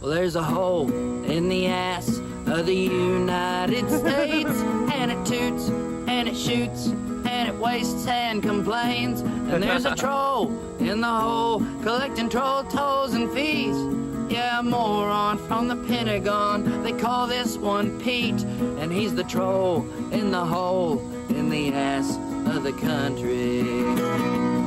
Well, there's a hole in the ass of the United States, and it toots, and it shoots, and it wastes and complains. And there's a troll in the hole, collecting troll tolls and fees. Yeah, a moron from the Pentagon, they call this one Pete, and he's the troll in the hole in the ass of the country.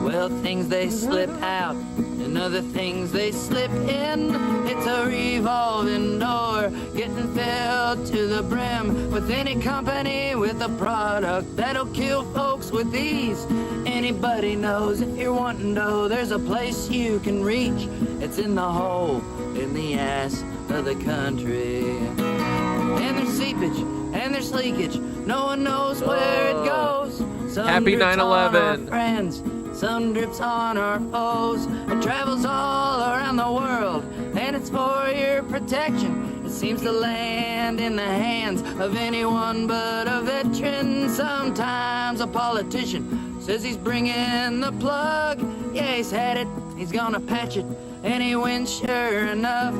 Well, things they slip out, and other things they slip in. It's a revolving door, getting filled to the brim with any company with a product that'll kill folks with ease. Anybody knows if you're wanting dough, there's a place you can reach. It's in the hole in the ass of the country. And there's seepage, and there's leakage, no one knows where it goes. Some Happy drips 9/11. on our friends, some drips on our foes. It travels all around the world, and it's for your protection. It seems to land in the hands of anyone but a veteran. Sometimes a politician says he's bringing the plug. Yeah, he's had it, he's gonna patch it, and he wins sure enough.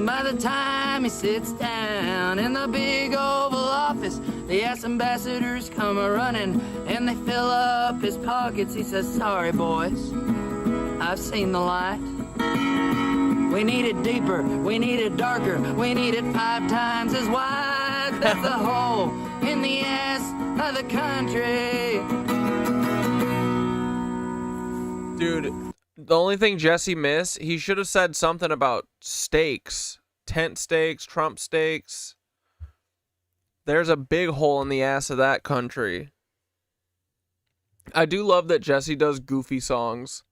By the time he sits down in the big Oval Office, the ass ambassadors come a-running, and they fill up his pockets. He says, sorry, boys, I've seen the light. We need it deeper, we need it darker, we need it 5 times as wide. That's the hole in the ass of the country. Dude, the only thing Jesse missed, he should have said something about stakes. Tent stakes, Trump stakes. There's a big hole in the ass of that country. I do love that Jesse does goofy songs.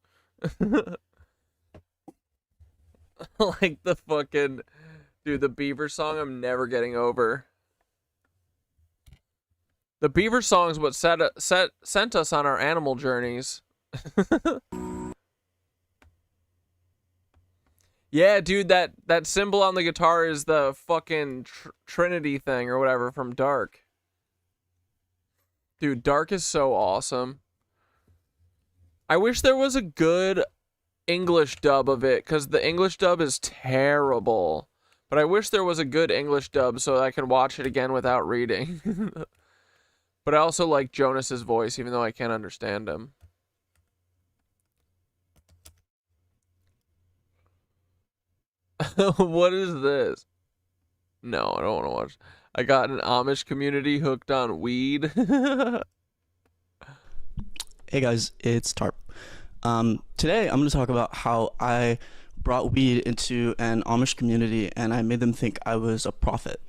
Like the fucking... Dude, the Beaver song I'm never getting over. The Beaver song's what sent us on our animal journeys. Yeah, dude, that symbol on the guitar is the fucking Trinity thing or whatever from Dark. Dude, Dark is so awesome. I wish there was a good English dub of it, because the English dub is terrible. But I wish there was a good English dub so I could watch it again without reading. But I also like Jonas's voice, even though I can't understand him. What is this? No, I don't want to watch. I got an Amish community hooked on weed. Hey guys, it's Tarp. Today I'm going to talk about how I brought weed into an Amish community and I made them think I was a prophet.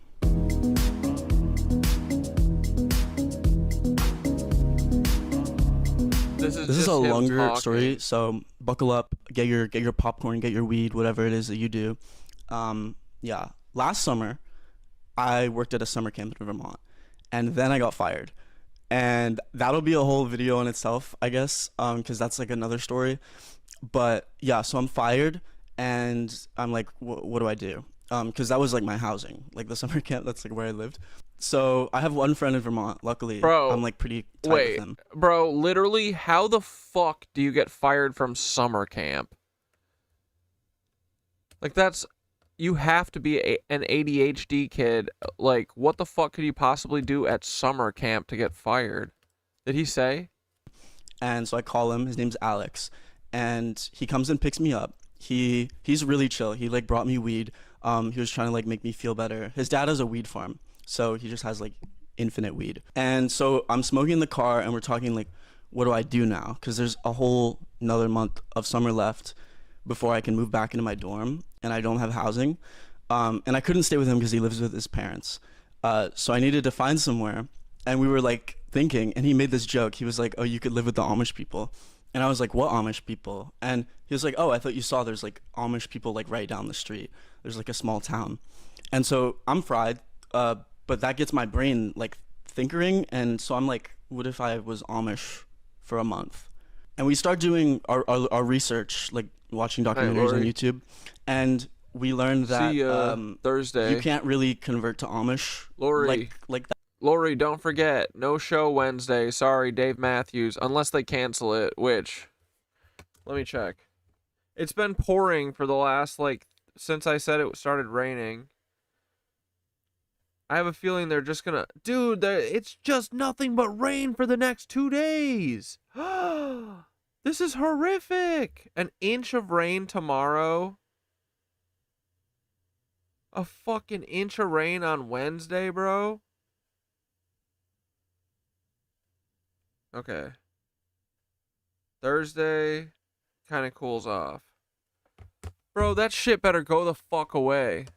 This is a longer story, so buckle up, get your popcorn, get your weed, whatever it is that you do. Yeah, last summer I worked at a summer camp in Vermont, and then I got fired. And that'll be a whole video in itself, I guess, because that's like another story. But yeah, so I'm fired, and I'm like, what do I do? Because that was like my housing, like the summer camp. That's like where I lived. So I have one friend in Vermont. Luckily, bro, I'm like pretty tight with him. Bro, literally, how the fuck do you get fired from summer camp? Like you have to be an ADHD kid. Like, what the fuck could you possibly do at summer camp to get fired? Did he say? And so I call him. His name's Alex, and he comes and picks me up. He's really chill. He like brought me weed. He was trying to like make me feel better. His dad has a weed farm, so he just has like infinite weed. And so I'm smoking in the car, and we're talking like, what do I do now? Because there's a whole another month of summer left before I can move back into my dorm, and I don't have housing. And I couldn't stay with him because he lives with his parents. So I needed to find somewhere, and we were like thinking, and he made this joke. He was like, oh, you could live with the Amish people. And I was like, what Amish people? And he was like, oh, I thought you saw there's like Amish people like right down the street. There's like a small town. And so I'm fried, but that gets my brain like thinkering. And so I'm like, what if I was Amish for a month? And we start doing our research, like watching documentaries on YouTube. And we learned that Thursday. You can't really convert to Amish Lori. like that. Lori, don't forget, no show Wednesday. Sorry, Dave Matthews, unless they cancel it, which, let me check. It's been pouring for the last, like, since I said it started raining. I have a feeling they're just gonna, dude, it's just nothing but rain for the next 2 days. This is horrific. An inch of rain tomorrow. A fucking inch of rain on Wednesday, bro. Okay. Thursday kind of cools off. Bro, that shit better go the fuck away.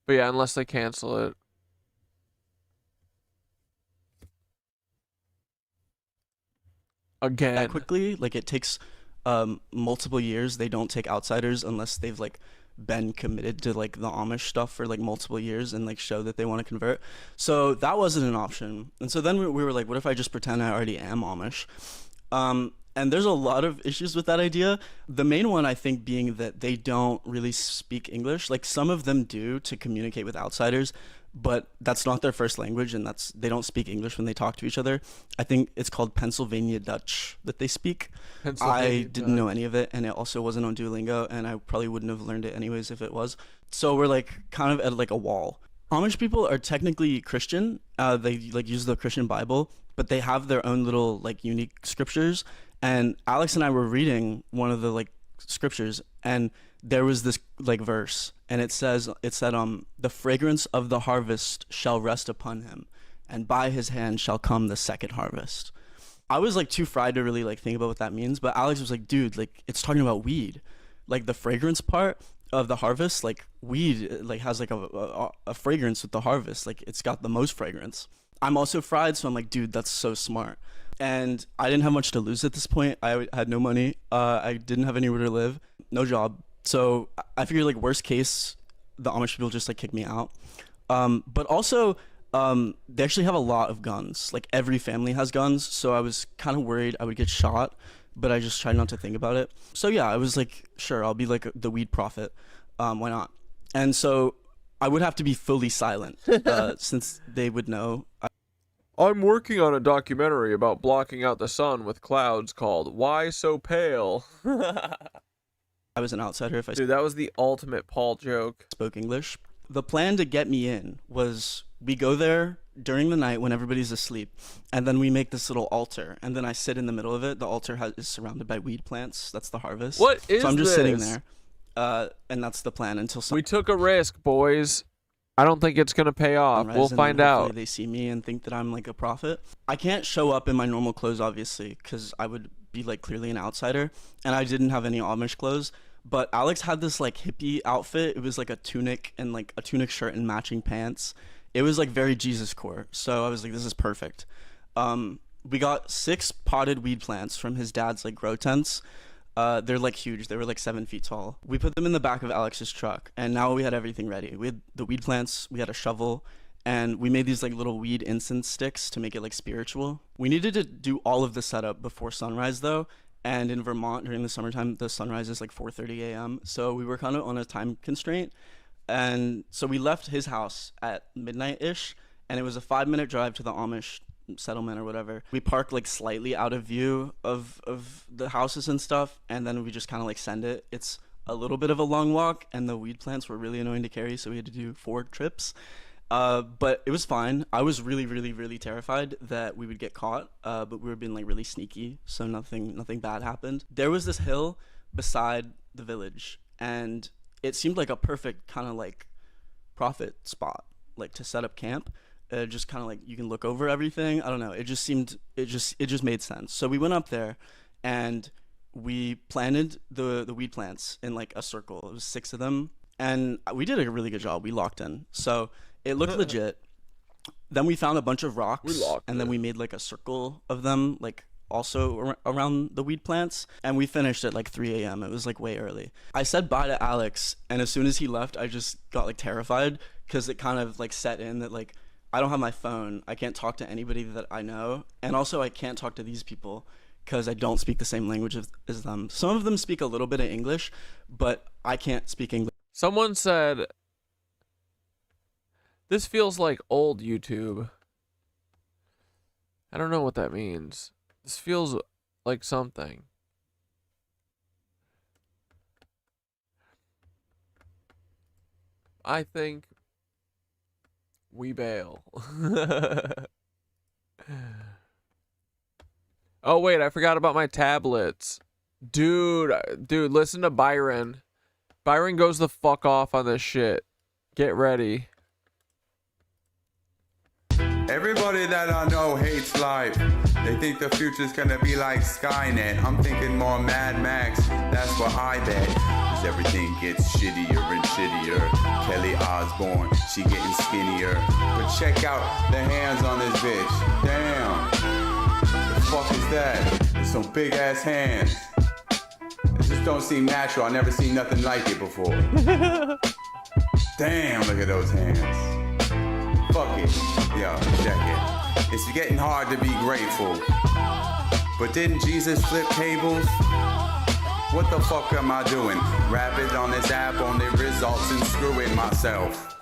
But yeah, unless they cancel it. Again. That quickly, like it takes multiple years. They don't take outsiders unless they've like been committed to like the Amish stuff for like multiple years and like show that they want to convert. So that wasn't an option. And so then we were like, what if I just pretend I already am Amish? And there's a lot of issues with that idea. The main one, I think, being that they don't really speak English. Like some of them do to communicate with outsiders, but that's not their first language, and they don't speak English when they talk to each other. I think it's called Pennsylvania Dutch that they speak. I didn't know any of it, and it also wasn't on Duolingo, and I probably wouldn't have learned it anyways if it was. So we're like kind of at like a wall. Amish people are technically Christian. They like use the Christian Bible, but they have their own little like unique scriptures. And Alex and I were reading one of the like scriptures, and there was this like verse, and it said, the fragrance of the harvest shall rest upon him, and by his hand shall come the second harvest. I was like too fried to really like think about what that means, but Alex was like, dude, like it's talking about weed. Like the fragrance part of the harvest, like weed like has like a fragrance with the harvest. Like it's got the most fragrance. I'm also fried, so I'm like, dude, that's so smart. And I didn't have much to lose at this point. I had no money. I didn't have anywhere to live, no job. So I figured like worst case, the Amish people just like kick me out. But also they actually have a lot of guns. Like every family has guns. So I was kind of worried I would get shot, but I just tried not to think about it. So yeah, I was like, sure, I'll be like the weed prophet. Why not? And so I would have to be fully silent since they would know. I'm working on a documentary about blocking out the sun with clouds called Why So Pale? I was an outsider if I Dude, that was the ultimate Paul joke. spoke English. The plan to get me in was we go there during the night when everybody's asleep, and then we make this little altar, and then I sit in the middle of it. The altar is surrounded by weed plants. That's the harvest. What is So I'm just sitting this? there, and that's the plan until We took a risk, boys. I don't think it's gonna pay off. sunrise, We'll and then find hopefully out. They see me and think that I'm like a prophet. I can't show up in my normal clothes, obviously, because I would be like clearly an outsider, and I didn't have any Amish clothes. But Alex had this like hippie outfit. It was like a tunic and like a tunic shirt and matching pants. It was like very Jesus core. So I was like, this is perfect. We got 6 potted weed plants from his dad's like grow tents. They're like huge. They were like 7 feet tall. We put them in the back of Alex's truck, and now we had everything ready. We had the weed plants, we had a shovel, and we made these like little weed incense sticks to make it like spiritual. We needed to do all of the setup before sunrise though. And in Vermont during the summertime, the sunrise is like 4:30 a.m. So we were kind of on a time constraint. And so we left his house at midnight-ish, and it was a 5-minute drive to the Amish settlement or whatever. We parked like slightly out of view of the houses and stuff, and then we just kind of like send it. It's a little bit of a long walk, and the weed plants were really annoying to carry, so we had to do 4 trips. But it was fine. I was really, really, really terrified that we would get caught, but we were being like really sneaky, so nothing bad happened. There was this hill beside the village, and it seemed like a perfect kind of like prophet spot, like to set up camp. Just kind of like you can look over everything. I don't know. It just made sense. So we went up there, and we planted the weed plants in like a circle. It was 6 of them, and we did a really good job. We locked in. So it looked legit. Then we found a bunch of rocks, and then we made like a circle of them, like also around the weed plants, and we finished at like 3 a.m. It was like way early. I said bye to Alex, and as soon as he left, I just got like terrified because it kind of like set in that like I don't have my phone. I can't talk to anybody that I know, and also I can't talk to these people because I don't speak the same language as them. Some of them speak a little bit of English, but I can't speak English. Someone said, this feels like old YouTube. I don't know what that means. This feels like something. I think we bail. Oh wait, I forgot about my tablets. Dude, listen to Byron. Byron goes the fuck off on this shit. Get ready. Everybody that I know hates life. They think the future's gonna be like Skynet. I'm thinking more Mad Max, that's what I bet. Cause everything gets shittier and shittier. Kelly Osbourne, she getting skinnier. But check out the hands on this bitch. Damn. The fuck is that? It's some big ass hands. It just don't seem natural. I never seen nothing like it before. Damn, look at those hands. Fuck it. Yo, check it. It's getting hard to be grateful. But didn't Jesus flip tables? What the fuck am I doing? Rapping on this app on the results and screwing myself.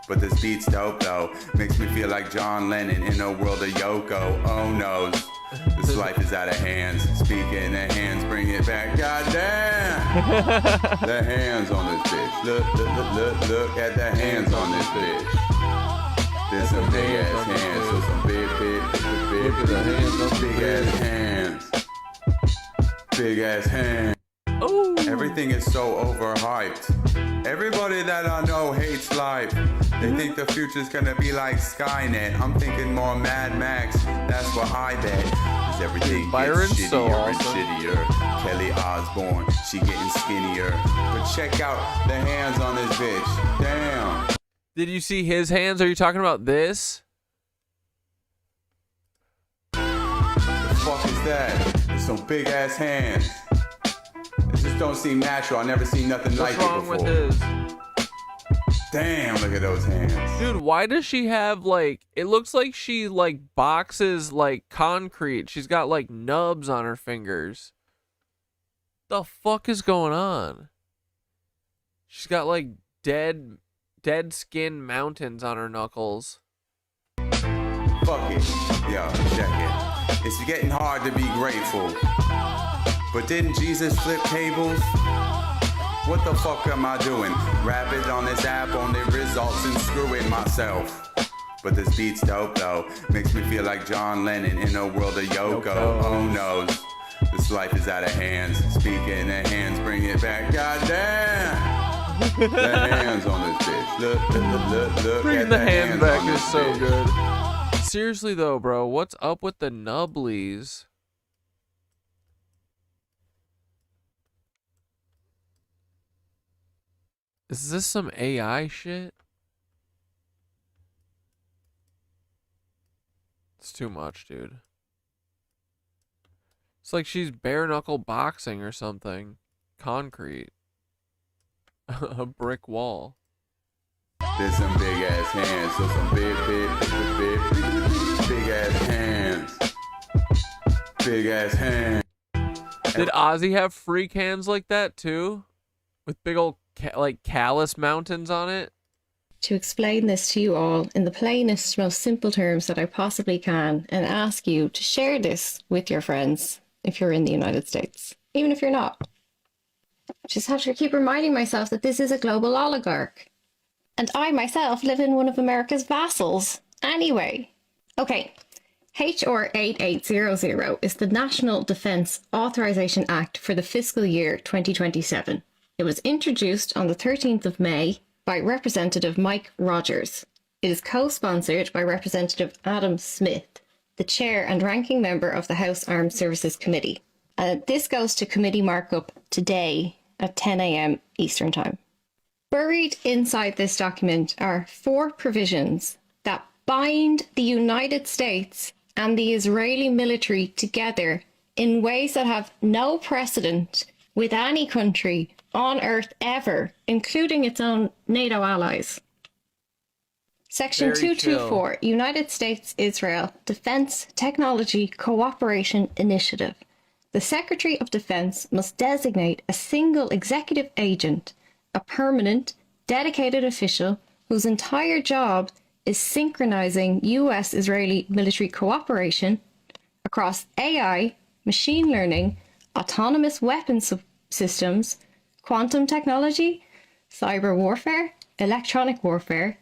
But this beat's dope though. Makes me feel like John Lennon in a world of Yoko. Oh no. This life is out of hands. Speaking of hands, bring it back. God damn. The hands on this bitch. Look at the hands on this bitch. There's some big ass hands, so some big ass hands. Big ass hands. Ooh. Everything is so overhyped. Everybody that I know hates life. They think the future's gonna be like Skynet. I'm thinking more Mad Max, that's what I bet. Cause everything gets shittier and shittier. Kelly Osbourne, she getting skinnier. But check out the hands on this bitch. Damn. Did you see his hands? Are you talking about this? What the fuck is that? It's some big ass hands. It just don't seem natural. I never seen nothing like it before. What's wrong with this? Damn, look at those hands. Dude, why does she have like, it looks like she like boxes like concrete. She's got like nubs on her fingers. The fuck is going on? She's got like dead skin mountains on her knuckles. Fuck Fuck it. Yo, check it. It's getting hard to be grateful. But didn't Jesus flip tables? What the fuck am I doing? Rapping on this app on the results and screwing myself. But this beat's dope though. Makes me feel like John Lennon in a world of Yoko. Oh no. This life is out of hands. Speaking of hands, bring it back. Goddamn. The hands on this bitch. Look. Bringing at the hand hands back on is this so bitch. good. Seriously though, bro, what's up with the nubblies? Is this some AI shit? It's too much, dude. It's like she's bare knuckle boxing or something. Concrete. A brick wall. There's some big ass hands, so some big ass hands. Big ass hands. Did Ozzy have freak hands like that too? With big old like callus mountains on it? To explain this to you all in the plainest, most simple terms that I possibly can, and ask you to share this with your friends if you're in the United States, even if you're not. Just have to keep reminding myself that this is a global oligarch. And I myself live in one of America's vassals. Anyway. Okay. HR 8800 is the National Defense Authorization Act for the fiscal year 2027. It was introduced on the 13th of May by Representative Mike Rogers. It is co-sponsored by Representative Adam Smith, the chair and ranking member of the House Armed Services Committee. This goes to committee markup today at 10 a.m. Eastern Time. Buried inside this document are 4 provisions that bind the United States and the Israeli military together in ways that have no precedent with any country on earth ever, including its own NATO allies. Section 224, United States-Israel Defense Technology Cooperation Initiative. The Secretary of Defense must designate a single executive agent, a permanent, dedicated official whose entire job is synchronizing U.S.-Israeli military cooperation across AI, machine learning, autonomous weapons systems, quantum technology, cyber warfare, electronic warfare,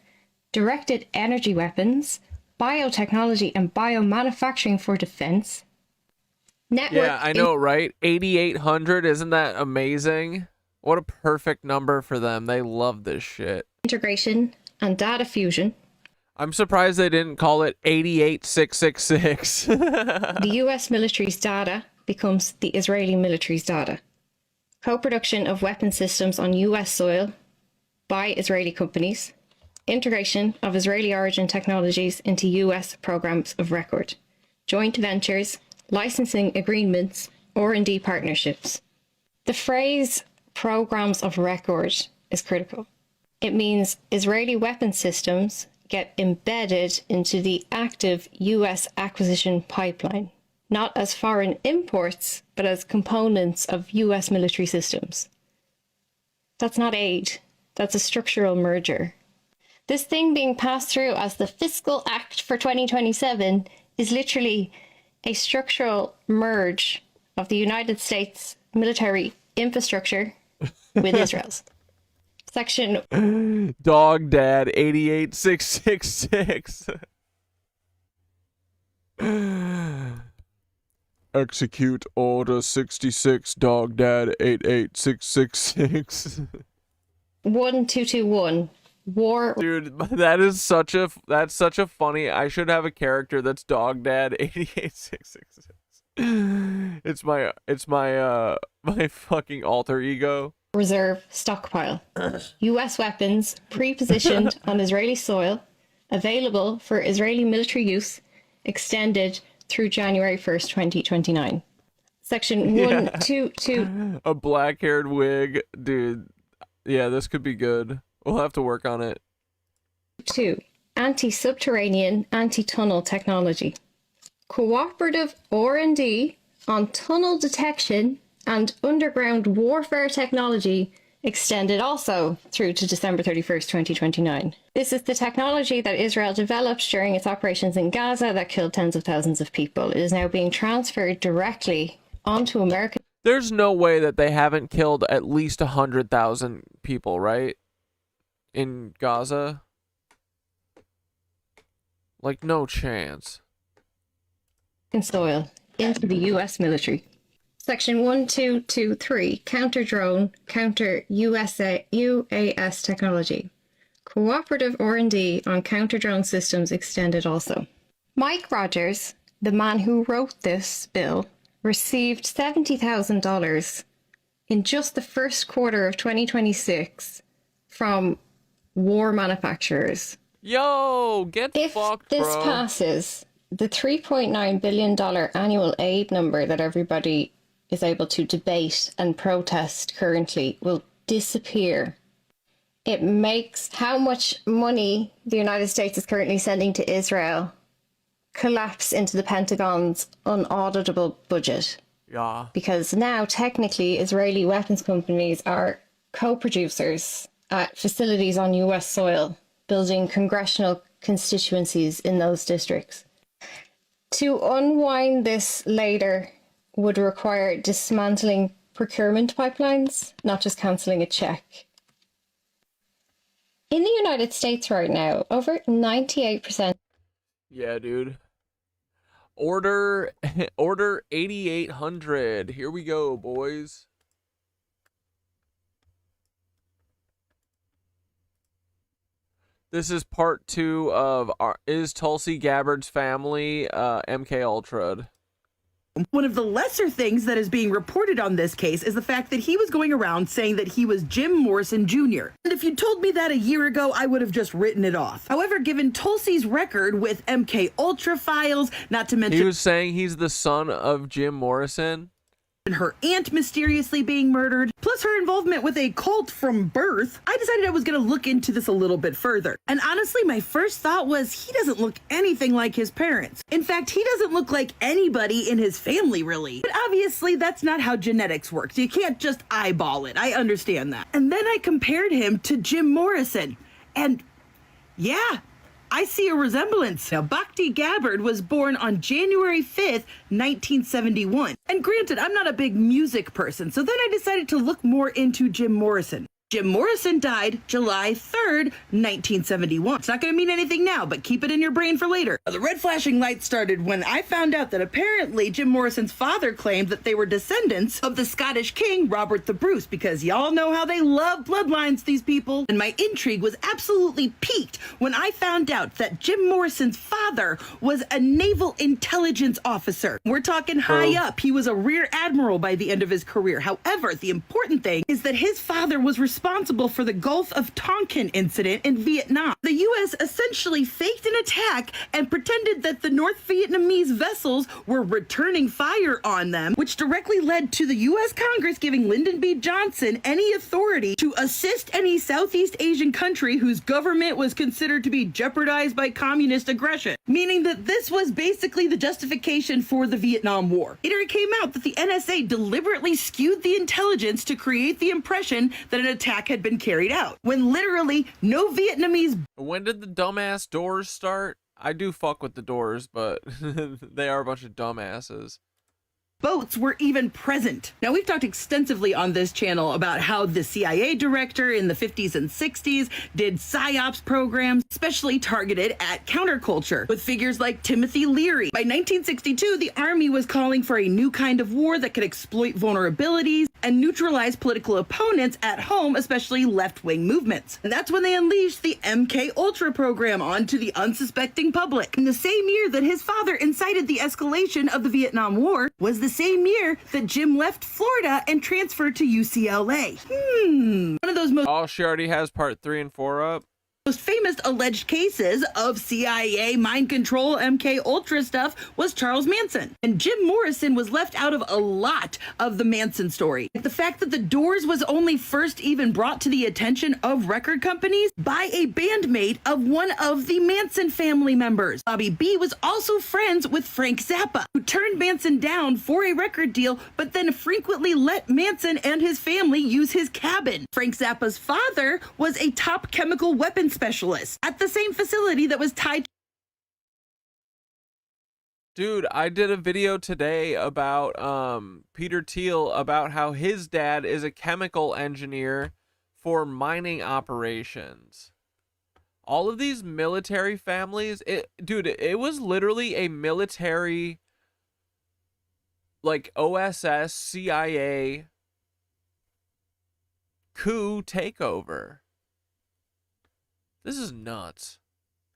directed energy weapons, biotechnology and biomanufacturing for defense. Yeah, I know, right? 8,800, isn't that amazing? What a perfect number for them. They love this shit. Integration and data fusion. I'm surprised they didn't call it 88666. The US military's data becomes the Israeli military's data. Co-production of weapon systems on US soil by Israeli companies. Integration of Israeli origin technologies into US programs of record. Joint ventures, licensing agreements, R&D partnerships. The phrase programs of record is critical. It means Israeli weapon systems get embedded into the active US acquisition pipeline, not as foreign imports, but as components of US military systems. That's not aid, that's a structural merger. This thing being passed through as the Fiscal Act for 2027 is literally a structural merge of the United States military infrastructure with Israel's. Section Dog Dad 88666. Execute Order 66 Dog Dad 88666. 1221 War. Dude, that's such a funny. I should have a character that's Dog Dad 88666. It's my fucking alter ego. Reserve stockpile. US weapons pre-positioned on Israeli soil, available for Israeli military use, extended through January 1st, 2029. Section 122. A black-haired wig. Dude, yeah, this could be good. We'll have to work on it. 2. Anti-subterranean, anti-tunnel technology. Cooperative R&D on tunnel detection and underground warfare technology extended also through to December 31st, 2029. This is the technology that Israel developed during its operations in Gaza that killed tens of thousands of people. It is now being transferred directly onto American. There's no way that they haven't killed at least 100,000 people, right? In Gaza? Like, no chance. Soil into the U.S. military. Section 1223, counter-drone, counter-UAS technology. Cooperative R&D on counter-drone systems extended also. Mike Rogers, the man who wrote this bill, received $70,000 in just the first quarter of 2026 from war manufacturers. Yo, get fucked, bro. If this passes, the $3.9 billion annual aid number that everybody is able to debate and protest currently will disappear. It makes how much money the United States is currently sending to Israel collapse into the Pentagon's unauditable budget. Yeah. Because now, technically, Israeli weapons companies are co-producers at facilities on US soil, building congressional constituencies in those districts. To unwind this later would require dismantling procurement pipelines, not just cancelling a check. In the United States right now, over 98%. Yeah, dude. Order 8800. Here we go, boys. This is part 2 of Is Tulsi Gabbard's Family MK Ultra? One of the lesser things that is being reported on this case is the fact that he was going around saying that he was Jim Morrison Jr. And if you told me that a year ago, I would have just written it off. However, given Tulsi's record with MK Ultra files, not to mention He was saying he's the son of Jim Morrison. Her aunt mysteriously being murdered, plus her involvement with a cult from birth, I decided I was going to look into this a little bit further. And honestly, my first thought was he doesn't look anything like his parents. In fact, he doesn't look like anybody in his family, really. But obviously, that's not how genetics works. You can't just eyeball it. I understand that. And then I compared him to Jim Morrison. And yeah, I see a resemblance. Now, Bhakti Gabbard was born on January 5th, 1971. And granted, I'm not a big music person, so then I decided to look more into Jim Morrison. Jim Morrison died July 3rd, 1971. It's not going to mean anything now, but keep it in your brain for later. The red flashing light started when I found out that apparently Jim Morrison's father claimed that they were descendants of the Scottish king Robert the Bruce, because y'all know how they love bloodlines, these people. And my intrigue was absolutely piqued when I found out that Jim Morrison's father was a naval intelligence officer. We're talking high up. He was a rear admiral by the end of his career. However, the important thing is that his father was responsible for the Gulf of Tonkin incident in Vietnam. The U.S. essentially faked an attack and pretended that the North Vietnamese vessels were returning fire on them, which directly led to the U.S. Congress giving Lyndon B. Johnson any authority to assist any Southeast Asian country whose government was considered to be jeopardized by communist aggression, meaning that this was basically the justification for the Vietnam War. Later, it came out that the NSA deliberately skewed the intelligence to create the impression that an attack had been carried out, when literally no Vietnamese. When did the dumbass Doors start? I do fuck with the Doors, but they are a bunch of dumbasses. Boats were even present. Now, we've talked extensively on this channel about how the CIA director in the 50s and 60s did PSYOPs programs, especially targeted at counterculture, with figures like Timothy Leary. By 1962, the Army was calling for a new kind of war that could exploit vulnerabilities and neutralize political opponents at home, especially left-wing movements. And that's when they unleashed the MK Ultra program onto the unsuspecting public. In the same year that his father incited the escalation of the Vietnam War was the same year that Jim left Florida and transferred to UCLA. One of those most— Oh, she already has part 3 and 4 up? Most famous alleged cases of CIA mind control, MK Ultra stuff was Charles Manson. And Jim Morrison was left out of a lot of the Manson story. The fact that the Doors was only first even brought to the attention of record companies by a bandmate of one of the Manson family members. Bobby B was also friends with Frank Zappa, who turned Manson down for a record deal, but then frequently let Manson and his family use his cabin. Frank Zappa's father was a top chemical weapons specialist at the same facility that was tied. Dude, I did a video today about Peter Thiel, about how his dad is a chemical engineer for mining operations. All of these military families, it was literally a military, like OSS, CIA coup takeover. This is nuts.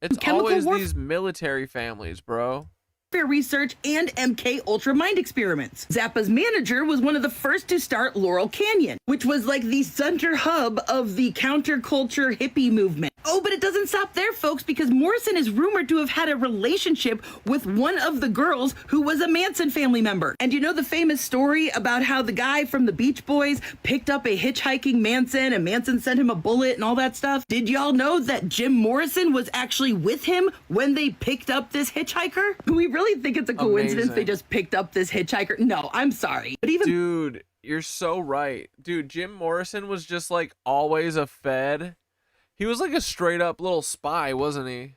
It's always these military families, bro. Research and MK Ultra mind experiments. Zappa's manager was one of the first to start Laurel Canyon, which was like the center hub of the counterculture hippie movement. Oh, but it doesn't stop there, folks, because Morrison is rumored to have had a relationship with one of the girls who was a Manson family member. And you know the famous story about how the guy from the Beach Boys picked up a hitchhiking Manson and Manson sent him a bullet and all that stuff? Did y'all know that Jim Morrison was actually with him when they picked up this hitchhiker? We really think it's a coincidence they just picked up this hitchhiker? No, I'm sorry. But even dude, you're so right. Dude, Jim Morrison was just like always a Fed. He was like a straight up little spy, wasn't he?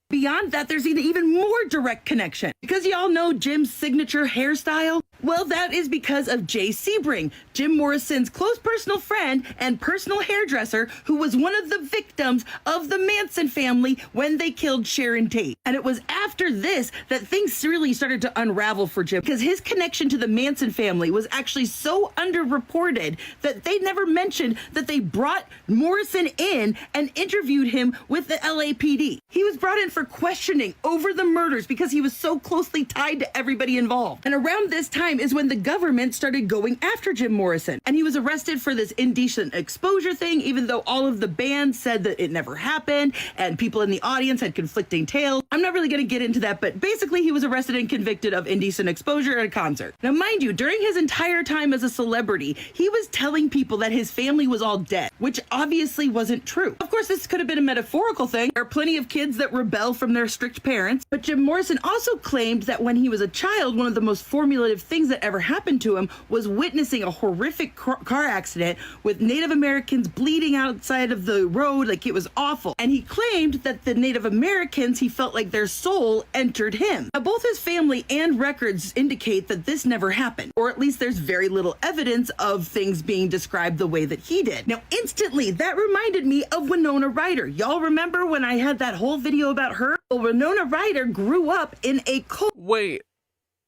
Beyond that, there's an even more direct connection. Because y'all know Jim's signature hairstyle? Well, that is because of Jay Sebring, Jim Morrison's close personal friend and personal hairdresser, who was one of the victims of the Manson family when they killed Sharon Tate. And it was after this that things really started to unravel for Jim, because his connection to the Manson family was actually so underreported that they never mentioned that they brought Morrison in and interviewed him with the LAPD. He was brought in for questioning over the murders because he was so closely tied to everybody involved. And around this time is when the government started going after Jim Morrison, and he was arrested for this indecent exposure thing, even though all of the bands said that it never happened and people in the audience had conflicting tales. I'm not really going to get into that, but basically he was arrested and convicted of indecent exposure at a concert. Now, mind you, during his entire time as a celebrity, he was telling people that his family was all dead, which obviously wasn't true. Of course, this could have been a metaphorical thing. There are plenty of kids that rebel from their strict parents, but Jim Morrison also claimed that when he was a child, one of the most formulative things that ever happened to him was witnessing a horrific car accident with Native Americans bleeding outside of the road. Like, it was awful. And he claimed that the Native Americans, he felt like their soul entered him. Now, both his family and records indicate that this never happened, or at least there's very little evidence of things being described the way that he did. Now, instantly, that reminded me of Winona Ryder. Y'all remember when I had that whole video about her? Well, Winona Ryder grew up in a cult. Wait,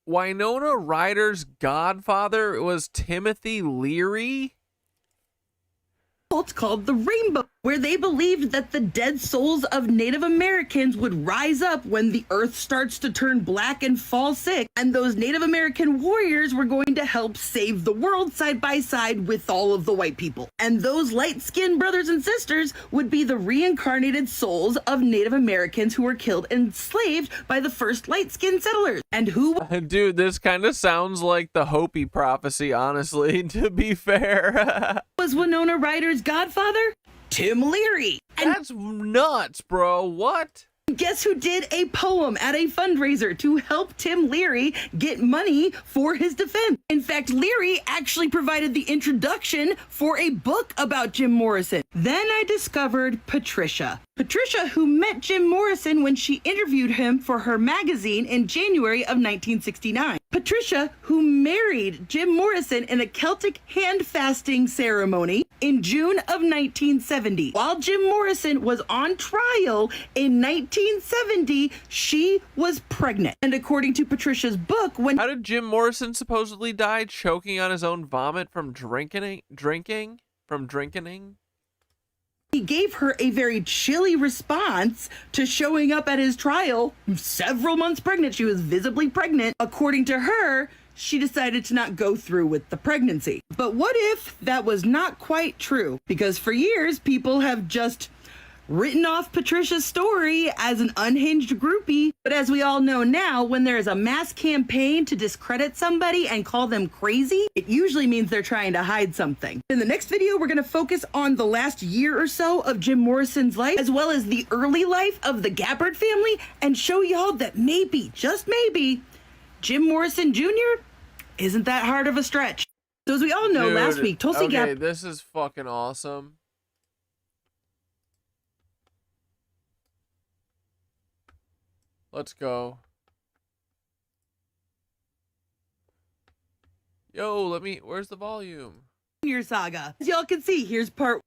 Winona Ryder's godfather was Timothy Leary? Cult called the Rainbow, where they believed that the dead souls of Native Americans would rise up when the earth starts to turn black and fall sick, and those Native American warriors were going to help save the world side by side with all of the white people. And those light-skinned brothers and sisters would be the reincarnated souls of Native Americans who were killed and enslaved by the first light-skinned settlers. And who... Dude, this kind of sounds like the Hopi prophecy, honestly, to be fair. was Winona Ryder's godfather? Tim Leary. And that's nuts, bro. What? Guess who did a poem at a fundraiser to help Tim Leary get money for his defense? In fact, Leary actually provided the introduction for a book about Jim Morrison. Then I discovered Patricia. Patricia, who met Jim Morrison when she interviewed him for her magazine in January of 1969. Patricia, who married Jim Morrison in a Celtic hand fasting ceremony in June of 1970. While Jim Morrison was on trial in 1970, she was pregnant. And according to Patricia's book, How did Jim Morrison supposedly die? Choking on his own vomit from drinking? He gave her a very chilly response to showing up at his trial several months pregnant. She was visibly pregnant. According to her, she decided to not go through with the pregnancy. But what if that was not quite true? Because for years, people have just written off Patricia's story as an unhinged groupie. But as we all know now, when there is a mass campaign to discredit somebody and call them crazy, it usually means they're trying to hide something. In the next video, we're going to focus on the last year or so of Jim Morrison's life, as well as the early life of the Gabbard family, and show y'all that maybe, just maybe, Jim Morrison Jr. isn't that hard of a stretch. So as we all know, last week, Tulsi Gabbard... this is fucking awesome. Let's go. Yo, where's the volume? Your saga. As y'all can see, here's part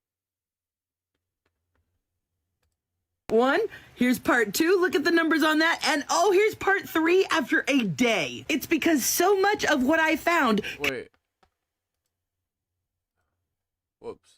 1. Here's part 2. Look at the numbers on that. And oh, here's part 3 after a day. It's because so much of what I found... Wait. Whoops.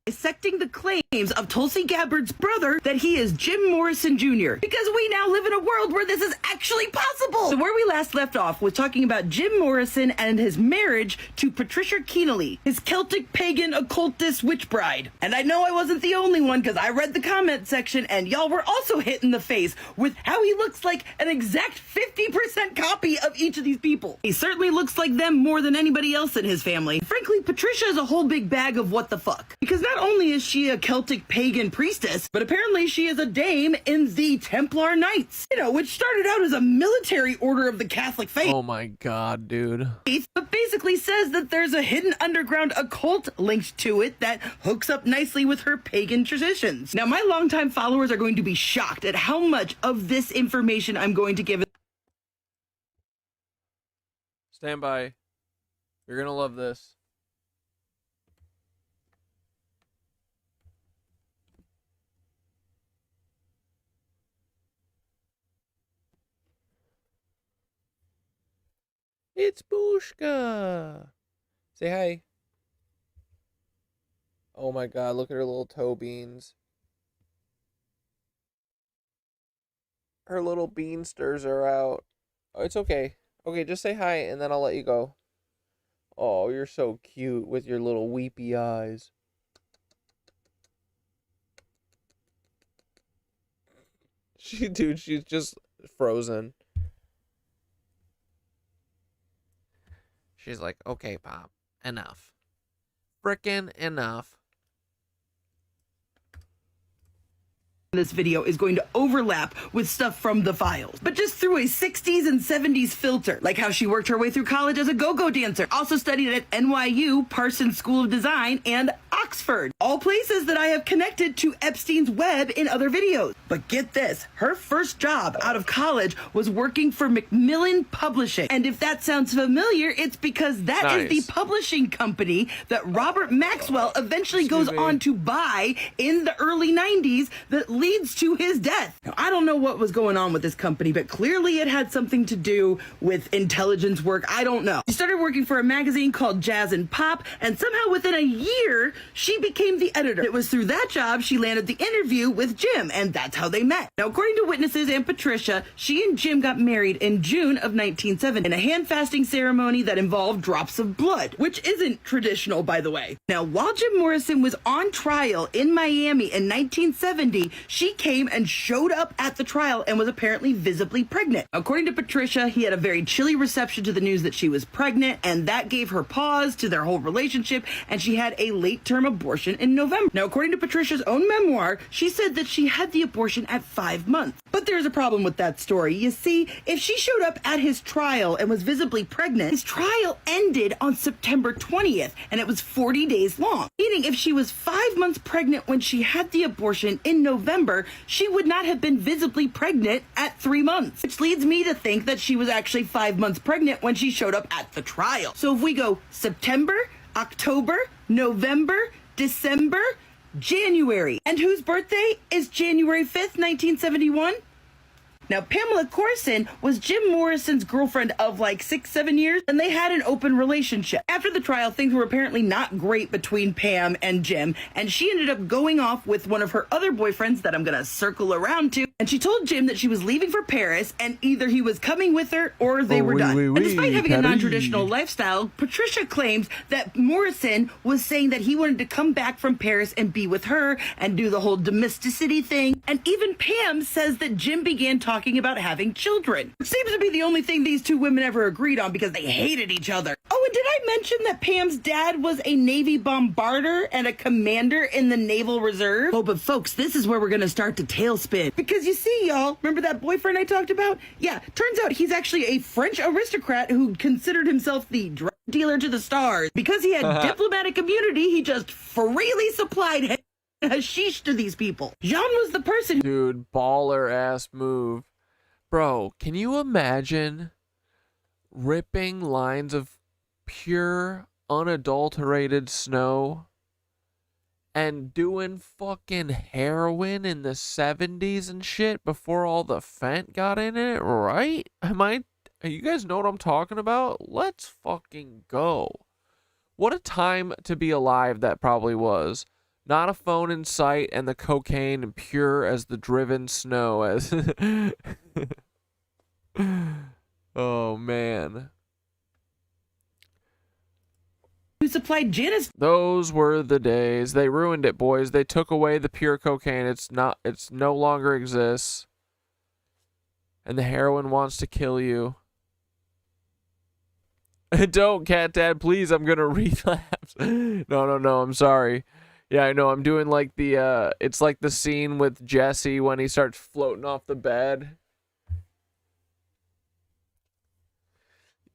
Dissecting the claims of Tulsi Gabbard's brother that he is Jim Morrison Jr. Because we now live in a world where this is actually possible. So where we last left off was talking about Jim Morrison and his marriage to Patricia Keneally, his Celtic pagan occultist witch bride. And I know I wasn't the only one because I read the comment section and y'all were also hit in the face with how he looks like an exact 50% copy of each of these people. He certainly looks like them more than anybody else in his family. Frankly, Patricia is a whole big bag of what the fuck. Because not only is she a Celtic pagan priestess, but apparently she is a dame in the Templar Knights, which started out as a military order of the Catholic faith. Oh my god, dude. But basically says that there's a hidden underground occult linked to it that hooks up nicely with her pagan traditions. Now, my longtime followers are going to be shocked at how much of this information I'm going to give. Stand by. You're gonna love this. It's Bushka. Say hi. Oh my god, look at her little toe beans. Her little beansters are out. Oh, it's okay. Okay, just say hi and then I'll let you go. Oh, you're so cute with your little weepy eyes. Dude, she's just frozen. She's like, okay, Pop, enough. Frickin' enough. This video is going to overlap with stuff from the files, but just through a 60s and 70s filter, like how she worked her way through college as a go-go dancer, also studied at NYU, Parsons School of Design, and Oxford, all places that I have connected to Epstein's web in other videos. But get this, her first job out of college was working for Macmillan Publishing. And if that sounds familiar, it's because that is the publishing company that Robert Maxwell eventually goes on to buy in the early 90s that leads to his death. Now, I don't know what was going on with this company, but clearly it had something to do with intelligence work. I don't know. She started working for a magazine called Jazz and Pop, and somehow within a year, she became the editor. It was through that job she landed the interview with Jim, and that's how they met. Now, according to witnesses and Patricia, she and Jim got married in June of 1970 in a hand-fasting ceremony that involved drops of blood, which isn't traditional, by the way. Now, while Jim Morrison was on trial in Miami in 1970, she came and showed up at the trial and was apparently visibly pregnant. According to Patricia, he had a very chilly reception to the news that she was pregnant, and that gave her pause to their whole relationship, and she had a late-term abortion in November. Now, according to Patricia's own memoir, she said that she had the abortion at 5 months. But there's a problem with that story. You see, if she showed up at his trial and was visibly pregnant, his trial ended on September 20th, and it was 40 days long. Meaning, if she was 5 months pregnant when she had the abortion in November, she would not have been visibly pregnant at 3 months, which leads me to think that she was actually 5 months pregnant when she showed up at the trial. So if we go September, October, November, December, January, and whose birthday is January 5th, 1971? Now, Pamela Corson was Jim Morrison's girlfriend of like 6-7 years, and they had an open relationship. After the trial, things were apparently not great between Pam and Jim, and she ended up going off with one of her other boyfriends that I'm gonna circle around to, and she told Jim that she was leaving for Paris, and either he was coming with her or they were done. And despite having a non-traditional lifestyle, Patricia claims that Morrison was saying that he wanted to come back from Paris and be with her and do the whole domesticity thing. And even Pam says that Jim began talking about having children, which seems to be the only thing these two women ever agreed on because they hated each other. Oh, and did I mention that Pam's dad was a Navy bombarder and a commander in the Naval Reserve? Oh, but folks, this is where we're gonna start to tailspin. Because you see, y'all, remember that boyfriend I talked about? Yeah, turns out he's actually a French aristocrat who considered himself the drug dealer to the stars. Because he had diplomatic immunity, he just freely supplied hashish to these people. Jean was the person who... Dude, baller ass move. Bro, can you imagine ripping lines of pure, unadulterated snow and doing fucking heroin in the 70s and shit before all the fent got in it, right? You guys know what I'm talking about? Let's fucking go. What a time to be alive that probably was. Not a phone in sight and the cocaine pure as the driven snow as oh man. Who supplied Janice. Those were the days. They ruined it, boys. They took away the pure cocaine. It's no longer exists. And the heroin wants to kill you. Don't, Cat Dad, please. I'm gonna relapse. No. I'm sorry. Yeah, I know. I'm doing like the it's like the scene with Jesse when he starts floating off the bed.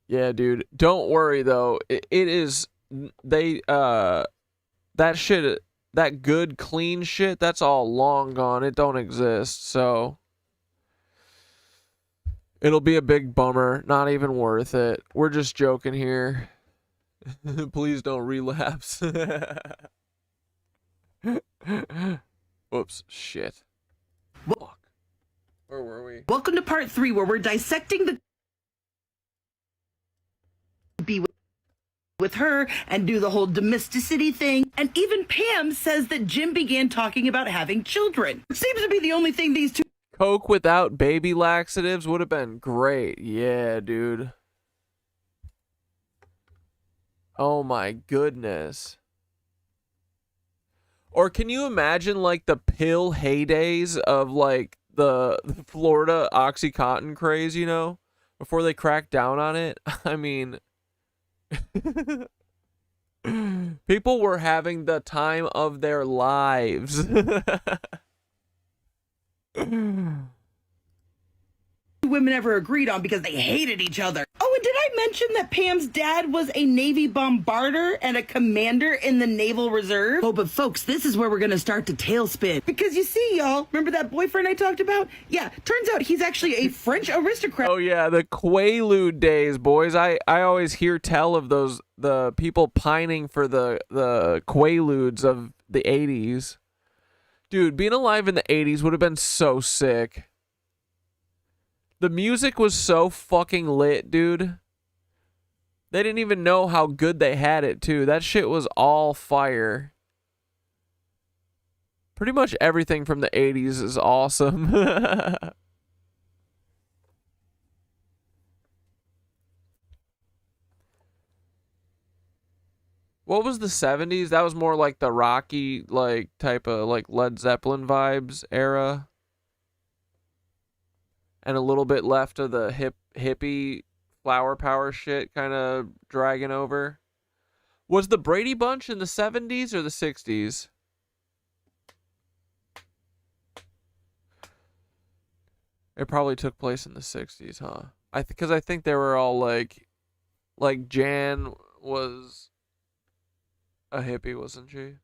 Yeah, dude. Don't worry though. It is that shit, that good clean shit, that's all long gone. It don't exist. So it'll be a big bummer. Not even worth it. We're just joking here. Please don't relapse. Whoops, shit. Fuck. Where were we? Welcome to part 3, where we're dissecting the be with her and do the whole domesticity thing. And even Pam says that Jim began talking about having children. It seems to be the only thing these two... Coke without baby laxatives would have been great. Yeah, dude. Oh my goodness. Or can you imagine like the pill heydays of like the Florida OxyContin craze, you know, before they cracked down on it? I mean, people were having the time of their lives. Women ever agreed on because they hated each other. Oh, and did I mention that Pam's dad was a Navy bombarder and a commander in the Naval Reserve? Oh, but folks, this is where we're gonna start to tailspin. Because you see, y'all, remember that boyfriend I talked about? Yeah, turns out he's actually a French aristocrat. Oh yeah, the Quaalude days, boys. I always hear tell of those, the people pining for the Quaaludes of the 80s. Dude, being alive in the 80s would have been so sick. The music was so fucking lit, dude. They didn't even know how good they had it, too. That shit was all fire. Pretty much everything from the 80s is awesome. What was the 70s? That was more like the rocky, like, type of, like, Led Zeppelin vibes era. And a little bit left of the hippie flower power shit kind of dragging over. Was the Brady Bunch in the 70s or the 60s? It probably took place in the 60s, huh? Because I think they were all like Jan was a hippie, wasn't she?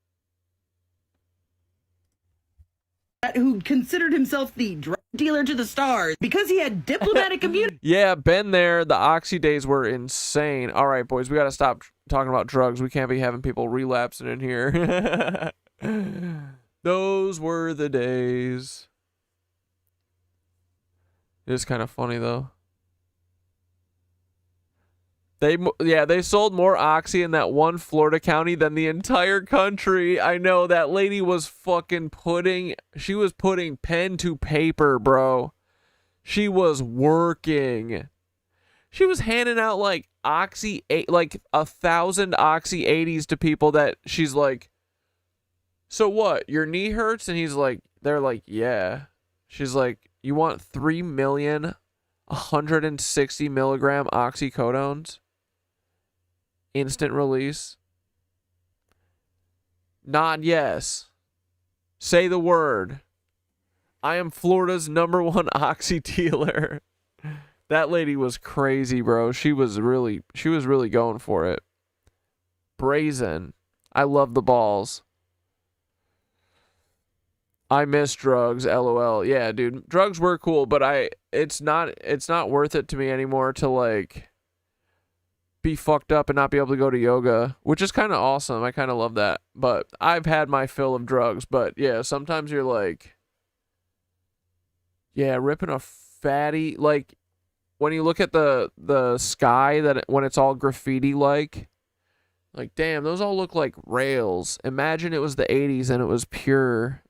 Who considered himself the drug dealer to the stars because he had diplomatic immunity. Yeah, been there. The Oxy days were insane. All right, boys, we got to stop talking about drugs. We can't be having people relapsing in here. Those were the days. It is kind of funny though. They sold more Oxy in that one Florida county than the entire country. I know that lady was fucking putting pen to paper, bro. She was working. She was handing out like Oxy, like 1,000 Oxy 80s to people that she's like, so what? Your knee hurts? And they're like, yeah. She's like, you want 3,160 milligram oxycodones? Instant release? Nod yes. Say the word. I am Florida's #1 Oxy dealer. That lady was crazy, bro. She was really going for it. Brazen. I love the balls. I miss drugs, LOL. Yeah, dude. Drugs were cool, but it's not worth it to me anymore to like be fucked up and not be able to go to yoga, which is kind of awesome. I kind of love that. But I've had my fill of drugs, but yeah, sometimes you're like, yeah, ripping a fatty, like when you look at the sky when it's all graffiti like damn, those all look like rails. Imagine it was the 80s and it was pure.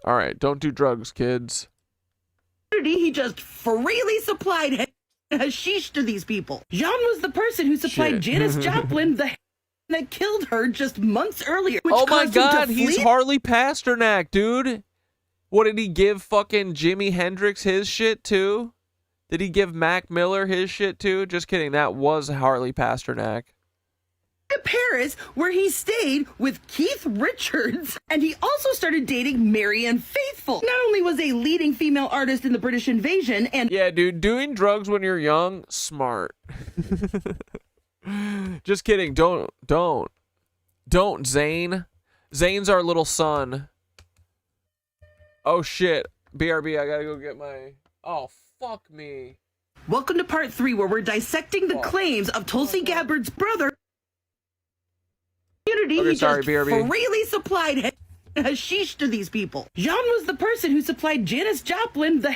All right, don't do drugs, kids. He just freely supplied hashish to these people. Jean was the person who supplied Janis Joplin the that killed her just months earlier. Which oh my caused him God, to he's flee. Harley Pasternak, dude. What did he give fucking Jimi Hendrix his shit too? Did he give Mac Miller his shit too? Just kidding, that was Harley Pasternak. To Paris, where he stayed with Keith Richards, and he also started dating Marianne Faithfull. Not only was a leading female artist in the British invasion, and yeah, dude, doing drugs when you're young, smart. Just kidding. Don't, Zane. Zane's our little son. Oh shit, BRB, I gotta go get my. Oh fuck me. Welcome to part 3, where we're dissecting the claims of Tulsi Gabbard's brother. He just freely supplied hashish to these people. Jean was the person who supplied Janis Joplin the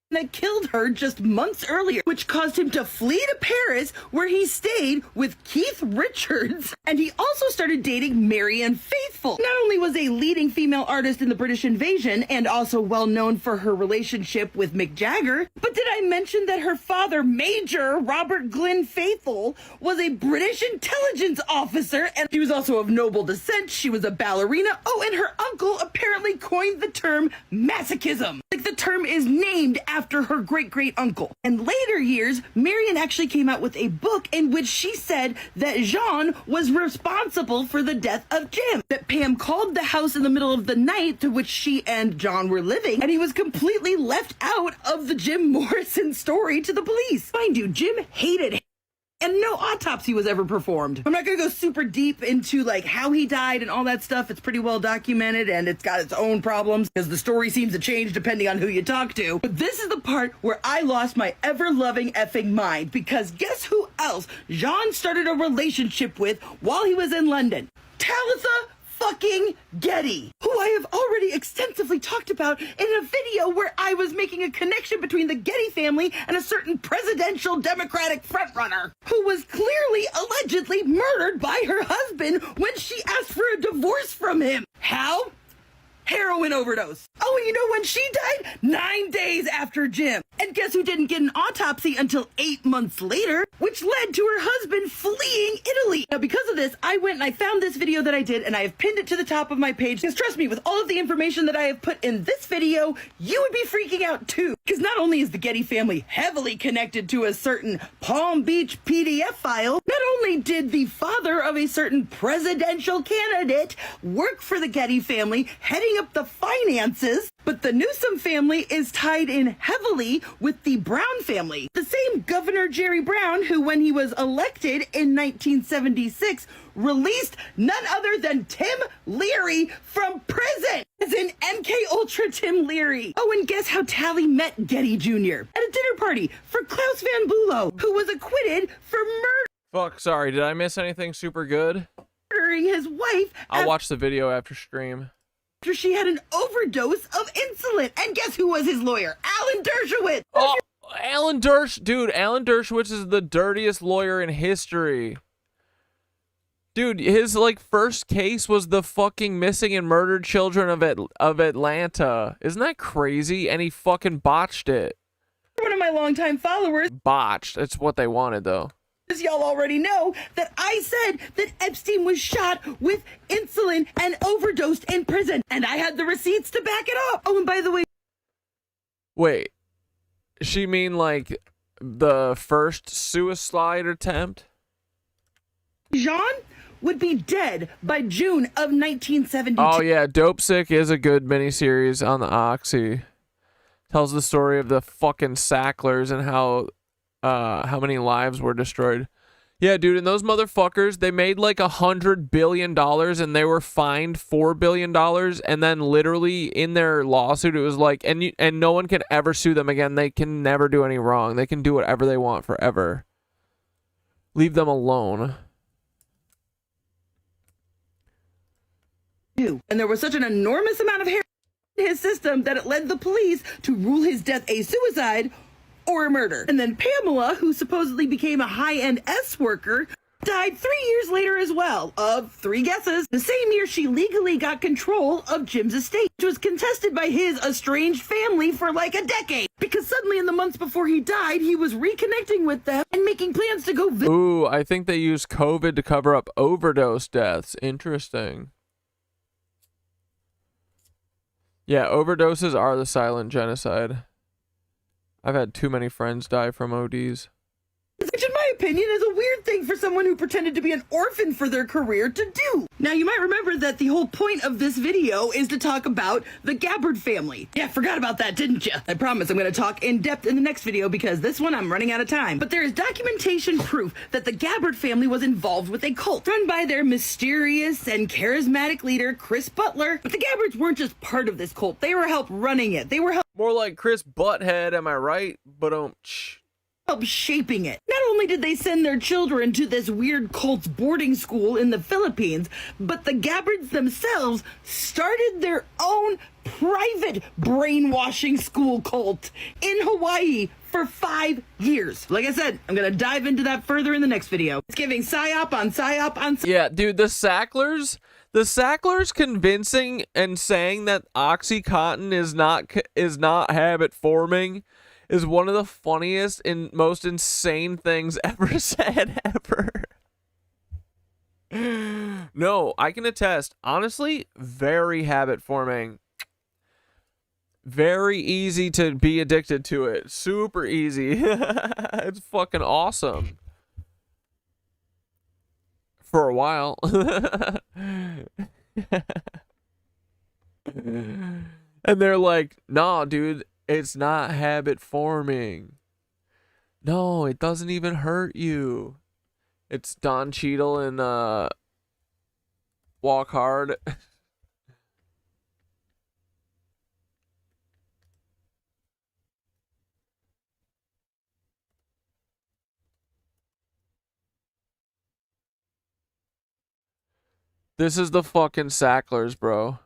that killed her just months earlier, which caused him to flee to Paris, where he stayed with Keith Richards, and he also started dating Marianne Faithfull. Not only was a leading female artist in the British invasion, and also well known for her relationship with Mick Jagger, but did I mention that her father, Major Robert Glyn Faithfull, was a British intelligence officer, and she was also of noble descent. She was a ballerina. Oh, and her uncle apparently coined the term masochism. Like, the term is named after her great-great-uncle. In later years, Marianne actually came out with a book in which she said that Jean was responsible for the death of Jim, that Pam called the house in the middle of the night to which she and John were living, and he was completely left out of the Jim Morrison story to the police. Mind you, Jim hated him, and no autopsy was ever performed. I'm not gonna go super deep into like how he died and all that stuff. It's pretty well documented, and it's got its own problems because the story seems to change depending on who you talk to. But this is the part where I lost my ever-loving effing mind, because guess who else Jean started a relationship with while he was in London? Talitha fucking Getty, who I have already extensively talked about in a video where I was making a connection between the Getty family and a certain presidential Democratic frontrunner who was clearly, allegedly murdered by her husband when she asked for a divorce from him. How? Heroin overdose. Oh, and you know when she died? 9 days after Jim. And guess who didn't get an autopsy until 8 months later, which led to her husband fleeing Italy. Now, because of this, I went and I found this video that I did, and I have pinned it to the top of my page. Because trust me, with all of the information that I have put in this video, you would be freaking out too. Because not only is the Getty family heavily connected to a certain Palm Beach PDF file, not only did the father of a certain presidential candidate work for the Getty family, heading up the finances, but the Newsom family is tied in heavily with the Brown family. The same Governor Jerry Brown who, when he was elected in 1976, released none other than Tim Leary from prison, as in MK Ultra Tim Leary. Oh, and guess how Tally met Getty Jr. at a dinner party for Klaus Van Bülow, who was acquitted for murder. Fuck, sorry, did I miss anything super good? burying his wife I'll watch the video after stream. after she had an overdose of insulin. And guess who was his lawyer? Alan Dershowitz. Oh, Alan Dershowitz is the dirtiest lawyer in history. Dude, his like first case was the fucking missing and murdered children of Atlanta. Isn't that crazy? And he fucking botched it. One of my longtime followers. Botched. It's what they wanted though. As y'all already know, that I said that Epstein was shot with insulin and overdosed in prison. And I had the receipts to back it up. Oh, and by the way. Wait. She mean like the first suicide attempt? Jean would be dead by June of 1972. Oh yeah, Dope Sick is a good miniseries on the Oxy. Tells the story of the fucking Sacklers and how many lives were destroyed. Yeah, dude, and those motherfuckers, they made like $100 billion and they were fined $4 billion, and then literally in their lawsuit it was like, and no one can ever sue them again. They can never do any wrong. They can do whatever they want forever. Leave them alone. And there was such an enormous amount of hair in his system that it led the police to rule his death a suicide or a murder. And then Pamela, who supposedly became a high-end S worker, died 3 years later as well, of 3 guesses. The same year she legally got control of Jim's estate, which was contested by his estranged family for like a decade. Because suddenly in the months before he died, he was reconnecting with them and making plans to go visit. Ooh, I think they used COVID to cover up overdose deaths. Interesting. Yeah, overdoses are the silent genocide. I've had too many friends die from ODs. Which, in my opinion, is a weird thing for someone who pretended to be an orphan for their career to do. Now, you might remember that the whole point of this video is to talk about the Gabbard family. Yeah, forgot about that, didn't you? I promise I'm going to talk in depth in the next video because this one I'm running out of time. But there is documentation proof that the Gabbard family was involved with a cult run by their mysterious and charismatic leader, Chris Butler. But the Gabbards weren't just part of this cult. They were helped running it. They were helped. More like Chris Butthead, am I right? But help shaping it. Not only did they send their children to this weird cult's boarding school in the Philippines, but the Gabbards themselves started their own private brainwashing school cult in Hawaii for 5 years. Like I said, I'm gonna dive into that further in the next video. It's giving psyop on psyop on psyop. Yeah, dude, the Sacklers convincing and saying that OxyContin is not habit forming is one of the funniest and most insane things ever said ever. No, I can attest. Honestly, very habit forming. Very easy to be addicted to it. Super easy. It's fucking awesome. For a while. And they're like, nah, dude, it's not habit forming. No, it doesn't even hurt you. It's Don Cheadle and Walk Hard. This is the fucking Sacklers, bro.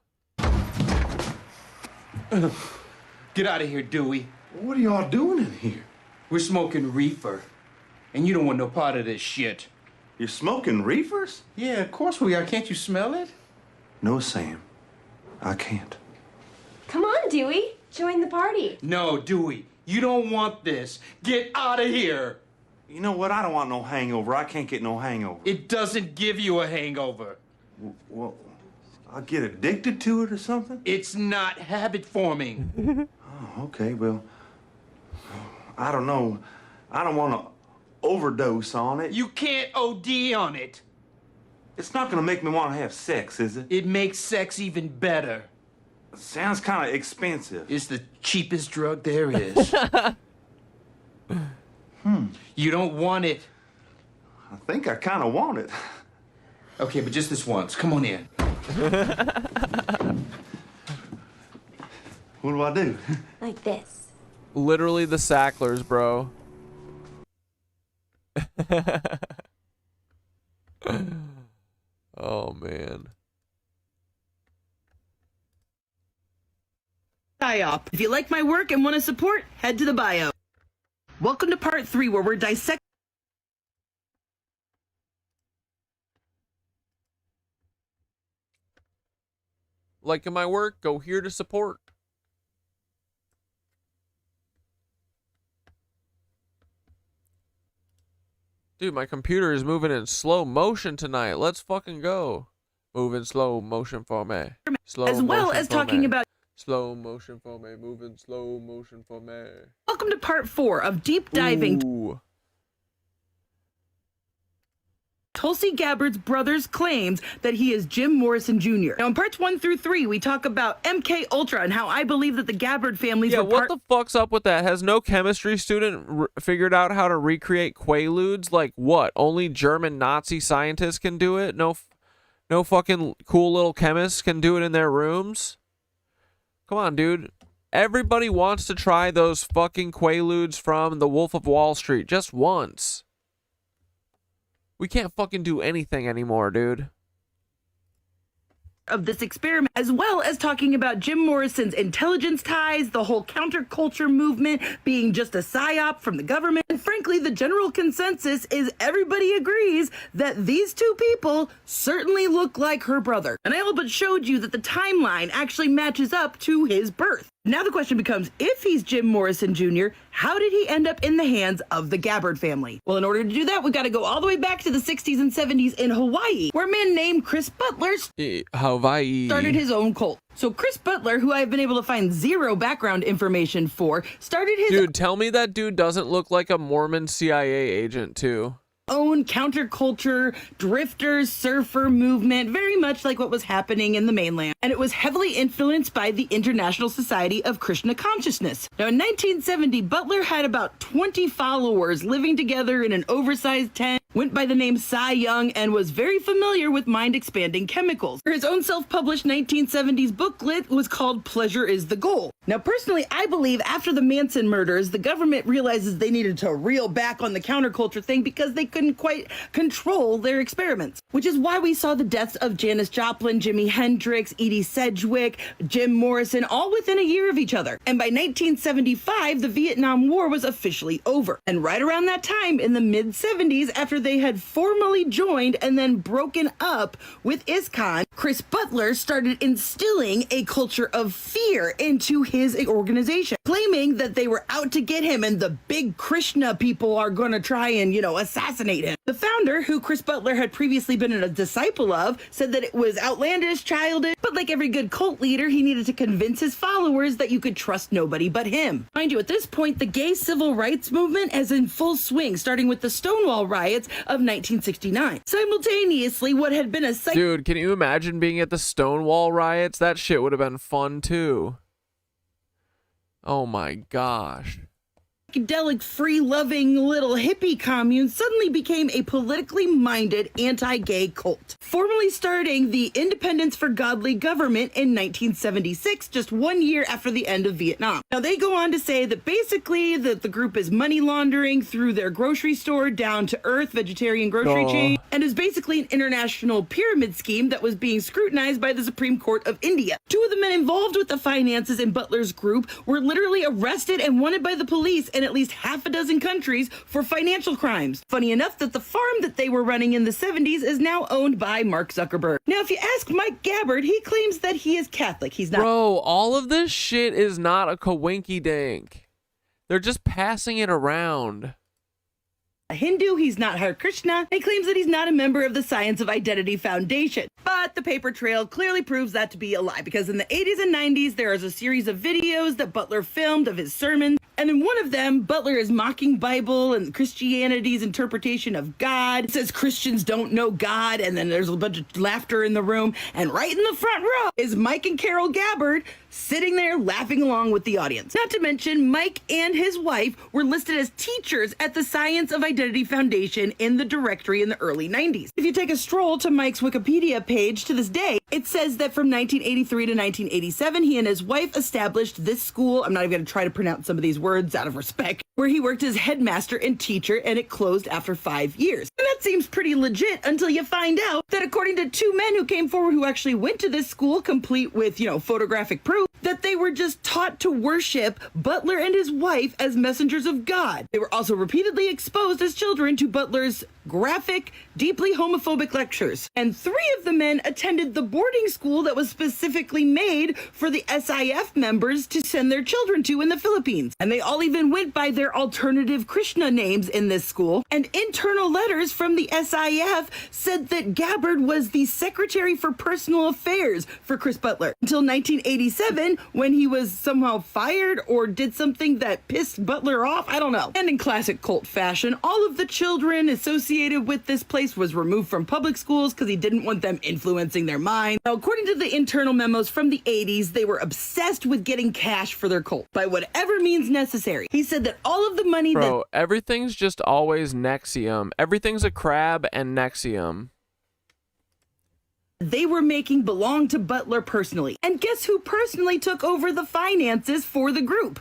Get out of here, Dewey. What are y'all doing in here? We're smoking reefer. And you don't want no part of this shit. You're smoking reefers? Yeah, of course we are. Can't you smell it? No, Sam. I can't. Come on, Dewey. Join the party. No, Dewey. You don't want this. Get out of here. You know what? I don't want no hangover. I can't get no hangover. It doesn't give you a hangover. Well, I'll get addicted to it or something? It's not habit forming. Oh, okay, well, I don't know. I don't want to overdose on it. You can't OD on it. It's not going to make me want to have sex, is it? It makes sex even better. It sounds kind of expensive. It's the cheapest drug there is. You don't want it. I think I kind of want it. Okay, but just this once. Come on in. What do I do? Like this. Literally the Sacklers, bro. Oh, man. PSYOP. If you like my work and want to support, head to the bio. Welcome to part 3, where we're dissecting. Liking my work? Go here to support. Dude, my computer is moving in slow motion tonight. Let's fucking go. Moving slow motion for me. Slow as well as talking about slow motion for me. Moving slow motion for me. Welcome to part 4 of deep diving. Ooh. Tulsi Gabbard's brother's claims that he is Jim Morrison Jr. Now, in parts 1 through 3, we talk about MK Ultra and how I believe that the Gabbard families were what the fuck's up with that? Has no chemistry student figured out how to recreate Quaaludes? Like what? Only German Nazi scientists can do it? No fucking cool little chemists can do it in their rooms? Come on, dude. Everybody wants to try those fucking Quaaludes from The Wolf of Wall Street just once. We can't fucking do anything anymore, dude. Of this experiment, as well as talking about Jim Morrison's intelligence ties, the whole counterculture movement being just a psyop from the government. And frankly, the general consensus is everybody agrees that these two people certainly look like her brother. And I all but showed you that the timeline actually matches up to his birth. Now the question becomes, if he's Jim Morrison Jr., how did he end up in the hands of the Gabbard family? Well, in order to do that, we've got to go all the way back to the 60s and 70s in Hawaii, where a man named Chris Butler Hawaii started his own cult. So Chris Butler, who I've been able to find zero background information for, started his Dude, tell me that dude doesn't look like a Mormon CIA agent, too. Own counterculture, drifter, surfer movement, very much like what was happening in the mainland. And it was heavily influenced by the International Society of Krishna Consciousness. Now, in 1970, Butler had about 20 followers living together in an oversized tent, went by the name Cy Young, and was very familiar with mind-expanding chemicals. His own self-published 1970s booklet was called Pleasure is the Goal. Now, personally, I believe after the Manson murders, the government realizes they needed to reel back on the counterculture thing because they couldn't quite control their experiments, which is why we saw the deaths of Janis Joplin, Jimi Hendrix, Edie Sedgwick, Jim Morrison, all within a year of each other. And by 1975, the Vietnam War was officially over. And right around that time, in the mid-70s, after they had formally joined and then broken up with ISKCON, Chris Butler started instilling a culture of fear into his organization, claiming that they were out to get him and the big Krishna people are going to try and, assassinate him. The founder, who Chris Butler had previously been a disciple of, said that it was outlandish, childish, but like every good cult leader, he needed to convince his followers that you could trust nobody but him. Mind you, at this point, the gay civil rights movement is in full swing, starting with the Stonewall riots of 1969. Simultaneously, what had been a Dude, can you imagine being at the Stonewall riots? That shit would have been fun too. Oh my gosh. Psychedelic, free-loving little hippie commune suddenly became a politically minded anti-gay cult, formally starting the Independence for Godly Government in 1976, just 1 year after the end of Vietnam. Now, they go on to say that basically that the group is money laundering through their grocery store down to earth vegetarian grocery chain, and is basically an international pyramid scheme that was being scrutinized by the Supreme Court of India. Two of the men involved with the finances in Butler's group were literally arrested and wanted by the police in at least half a dozen countries for financial crimes. Funny enough that the farm that they were running in the 70s is now owned by Mark Zuckerberg. Now, if you ask Mike Gabbard, he claims that he is Catholic. He's not. Bro, all of this shit is not a coinky dink. They're just passing it around. A Hindu, he's not Hare Krishna, and he claims that he's not a member of the Science of Identity Foundation. But the paper trail clearly proves that to be a lie, because in the 80s and 90s, there is a series of videos that Butler filmed of his sermons, and in one of them, Butler is mocking Bible and Christianity's interpretation of God. It says Christians don't know God, and then there's a bunch of laughter in the room, and right in the front row is Mike and Carol Gabbard sitting there laughing along with the audience. Not to mention, Mike and his wife were listed as teachers at the Science of Identity Foundation in the directory in the early 90s. If you take a stroll to Mike's Wikipedia page to this day, it says that from 1983 to 1987, he and his wife established this school. I'm not even going to try to pronounce some of these words out of respect. where he worked as headmaster and teacher, and it closed after 5 years. And that seems pretty legit until you find out that according to 2 men who came forward who actually went to this school, complete with, photographic proof, that they were just taught to worship Butler and his wife as messengers of God. They were also repeatedly exposed as children to Butler's graphic, deeply homophobic lectures. And 3 of the men attended the boarding school that was specifically made for the SIF members to send their children to in the Philippines. And they all even went by their alternative Krishna names in this school. And internal letters from the SIF said that Gabbard was the secretary for personal affairs for Chris Butler until 1987, when he was somehow fired or did something that pissed Butler off. I don't know. And in classic cult fashion, all of the children associated with this place was removed from public schools because he didn't want them influencing their mind. Now, according to the internal memos from the 80s, they were obsessed with getting cash for their cult by whatever means necessary. He said that all of the money Bro, everything's just always Nexium. Everything's a crab and Nexium. They were making belonged to Butler personally. And guess who personally took over the finances for the group?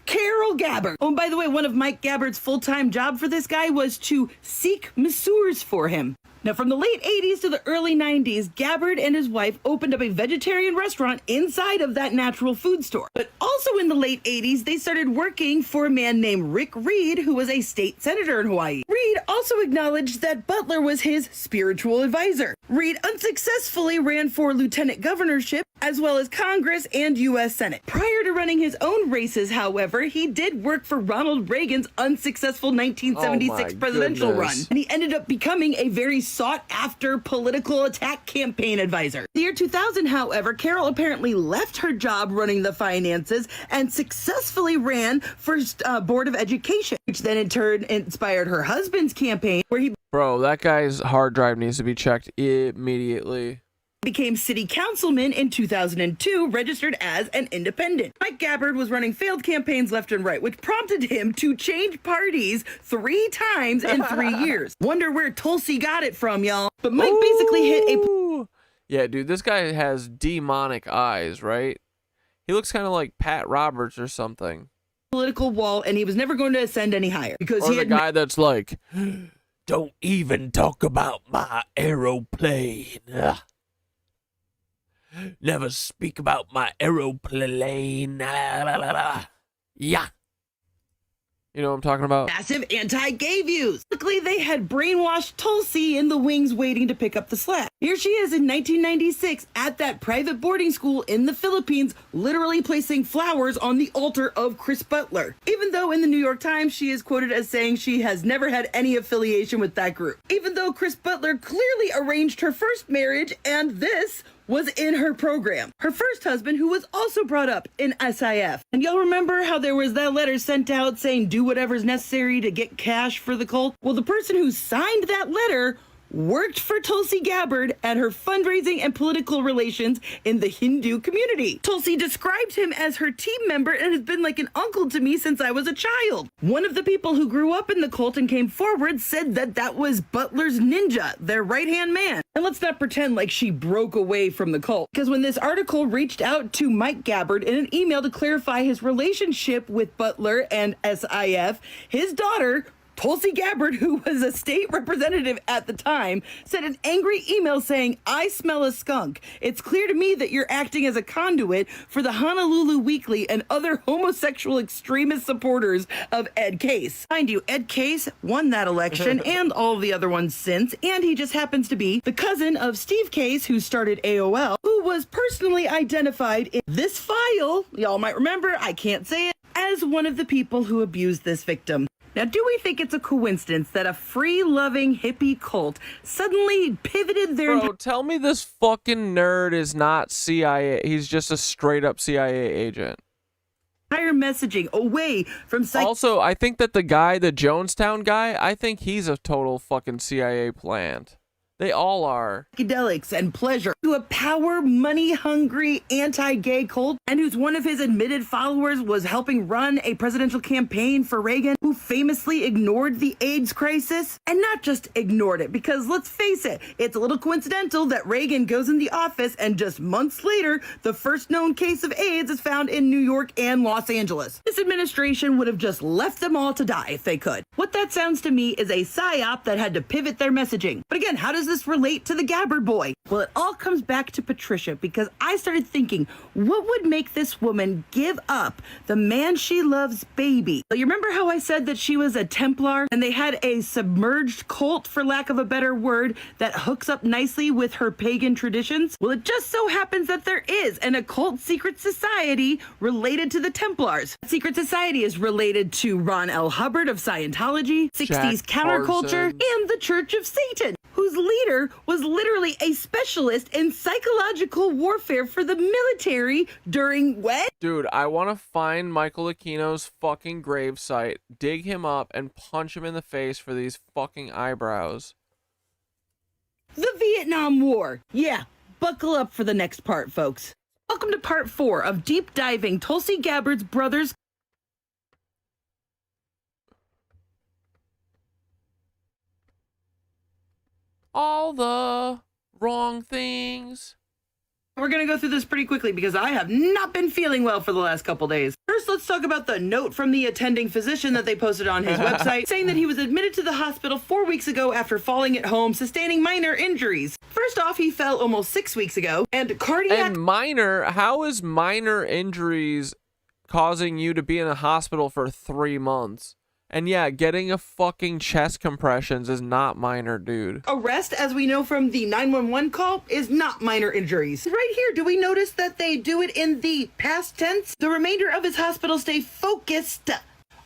Carol Gabbard. Oh, and by the way, one of Mike Gabbard's full-time job for this guy was to seek masseurs for him. Now, from the late 80s to the early 90s, Gabbard and his wife opened up a vegetarian restaurant inside of that natural food store. But also in the late 80s, they started working for a man named Rick Reed, who was a state senator in Hawaii. Reed also acknowledged that Butler was his spiritual advisor. Reed unsuccessfully ran for lieutenant governorship, as well as Congress and U.S. Senate. Prior to running his own races, however, he did work for Ronald Reagan's unsuccessful 1976 presidential run. And he ended up becoming a very sought-after political attack campaign advisor. The year 2000, however, Carol apparently left her job running the finances and successfully ran for Board of Education, which then in turn inspired her husband's campaign, where he Bro, that guy's hard drive needs to be checked immediately. Became city councilman in 2002, registered as an independent. Mike Gabbard was running failed campaigns left and right, which prompted him to change parties 3 times in 3 years. Wonder where Tulsi got it from, y'all. But Mike basically hit a... Yeah, dude, this guy has demonic eyes, right? He looks kind of like Pat Roberts or something. Political wall, and he was never going to ascend any higher. Because or he the had guy that's like, don't even talk about my aeroplane. Ugh. Never speak about my aeroplane. Yeah. You know what I'm talking about? Massive anti-gay views. Luckily, they had brainwashed Tulsi in the wings waiting to pick up the slack. Here she is in 1996 at that private boarding school in the Philippines, literally placing flowers on the altar of Chris Butler. Even though in the New York Times, she is quoted as saying she has never had any affiliation with that group. Even though Chris Butler clearly arranged her first marriage, and this was in her program. Her first husband, who was also brought up in SIF. And y'all remember how there was that letter sent out saying do whatever's necessary to get cash for the cult? Well, the person who signed that letter worked for Tulsi Gabbard at her fundraising and political relations in the Hindu community. Tulsi describes him as her team member and has been like an uncle to me since I was a child. One of the people who grew up in the cult and came forward said that that was Butler's ninja, their right-hand man. And let's not pretend like she broke away from the cult, because when this article reached out to Mike Gabbard in an email to clarify his relationship with Butler and SIF, his daughter, Tulsi Gabbard, who was a state representative at the time, sent an angry email saying, "I smell a skunk. It's clear to me that you're acting as a conduit for the Honolulu Weekly and other homosexual extremist supporters of Ed Case." Mind you, Ed Case won that election and all of the other ones since, and he just happens to be the cousin of Steve Case, who started AOL, who was personally identified in this file, y'all might remember, I can't say it, as one of the people who abused this victim. Now, do we think it's a coincidence that a free-loving hippie cult suddenly pivoted their... Bro, tell me this fucking nerd is not CIA. He's just a straight-up CIA agent. Entire messaging away from... Also, I think that the guy, the Jonestown guy, I think he's a total fucking CIA plant. They all are. Psychedelics and pleasure to a power, money-hungry, anti-gay cult, and whose one of his admitted followers was helping run a presidential campaign for Reagan, who famously ignored the AIDS crisis. And not just ignored it, because let's face it, it's a little coincidental that Reagan goes in the office and just months later, the first known case of AIDS is found in New York and Los Angeles. This administration would have just left them all to die if they could. What that sounds to me is a psyop that had to pivot their messaging. But again, how does this relate to the Gabbard boy? Well, it all comes back to Patricia, because I started thinking, what would make this woman give up the man she loves baby? You remember how I said that she was a Templar and they had a submerged cult, for lack of a better word, that hooks up nicely with her pagan traditions? Well, it just so happens that there is an occult secret society related to the Templars. That secret society is related to Ron L. Hubbard of Scientology, 60s counterculture, and the Church of Satan, whose leader was literally a specialist in psychological warfare for the military during what? Dude, I want to find Michael Aquino's fucking gravesite, dig him up, and punch him in the face for these fucking eyebrows. The Vietnam War. Yeah, buckle up for the next part, folks. Welcome to part 4 of deep diving Tulsi Gabbard's brothers. All the wrong things. We're going to go through this pretty quickly because I have not been feeling well for the last couple days. First, let's talk about the note from the attending physician that they posted on his website, saying that he was admitted to the hospital 4 weeks ago after falling at home, sustaining minor injuries. First off, he fell almost 6 weeks ago, and cardiac... And minor? How is minor injuries causing you to be in a hospital for 3 months? And yeah, getting a fucking chest compressions is not minor, dude. Arrest, as we know from the 911 call, is not minor injuries. Right here, do we notice that they do it in the past tense? The remainder of his hospital stay focused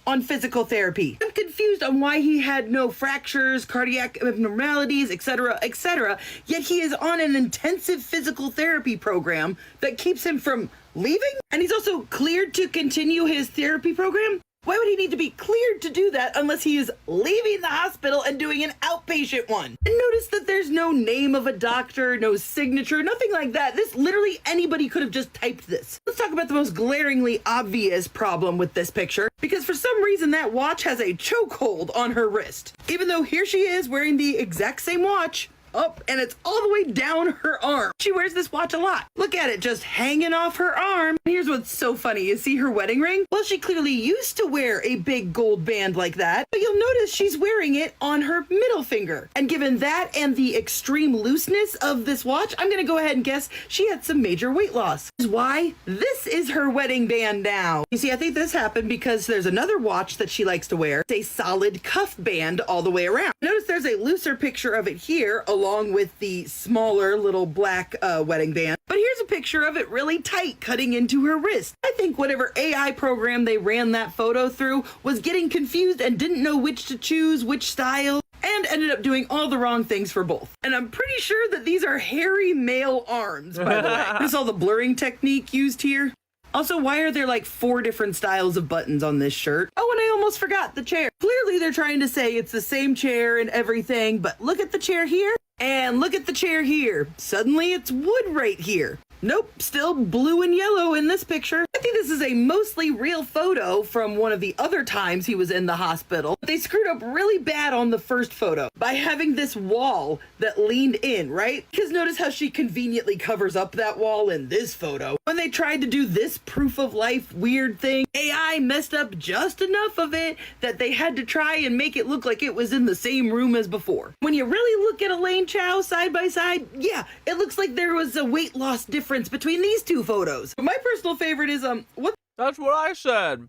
on physical therapy. I'm confused on why he had no fractures, cardiac abnormalities, etc., yet he is on an intensive physical therapy program that keeps him from leaving? And he's also cleared to continue his therapy program? Why would he need to be cleared to do that unless he is leaving the hospital and doing an outpatient one? And notice that there's no name of a doctor, no signature, nothing like that. This literally anybody could have just typed this. Let's talk about the most glaringly obvious problem with this picture, because for some reason that watch has a chokehold on her wrist. Even though here she is wearing the exact same watch, up, and it's all the way down her arm. She wears this watch a lot. Look at it, just hanging off her arm. Here's what's so funny. You see her wedding ring? Well, she clearly used to wear a big gold band like that, but you'll notice she's wearing it on her middle finger. And given that and the extreme looseness of this watch, I'm gonna go ahead and guess she had some major weight loss. This is why this is her wedding band now. You see, I think this happened because there's another watch that she likes to wear. It's a solid cuff band all the way around. Notice there's a looser picture of it here, along with the smaller little black wedding band. But here's a picture of it really tight, cutting into her wrist. I think whatever AI program they ran that photo through was getting confused and didn't know which to choose, which style, and ended up doing all the wrong things for both. And I'm pretty sure that these are hairy male arms, by the way. Notice all the blurring technique used here. Also, why are there like 4 different styles of buttons on this shirt? Oh, and I almost forgot the chair. Clearly they're trying to say it's the same chair and everything, but look at the chair here and look at the chair here. Suddenly it's wood right here. Nope, still blue and yellow in this picture. I think this is a mostly real photo from one of the other times he was in the hospital. They screwed up really bad on the first photo by having this wall that leaned in, right? Because notice how she conveniently covers up that wall in this photo. When they tried to do this proof of life weird thing, AI messed up just enough of it that they had to try and make it look like it was in the same room as before. When you really look at Elaine Chao side by side, yeah, it looks like there was a weight loss difference between these two photos. But my personal favorite is what? That's what I said.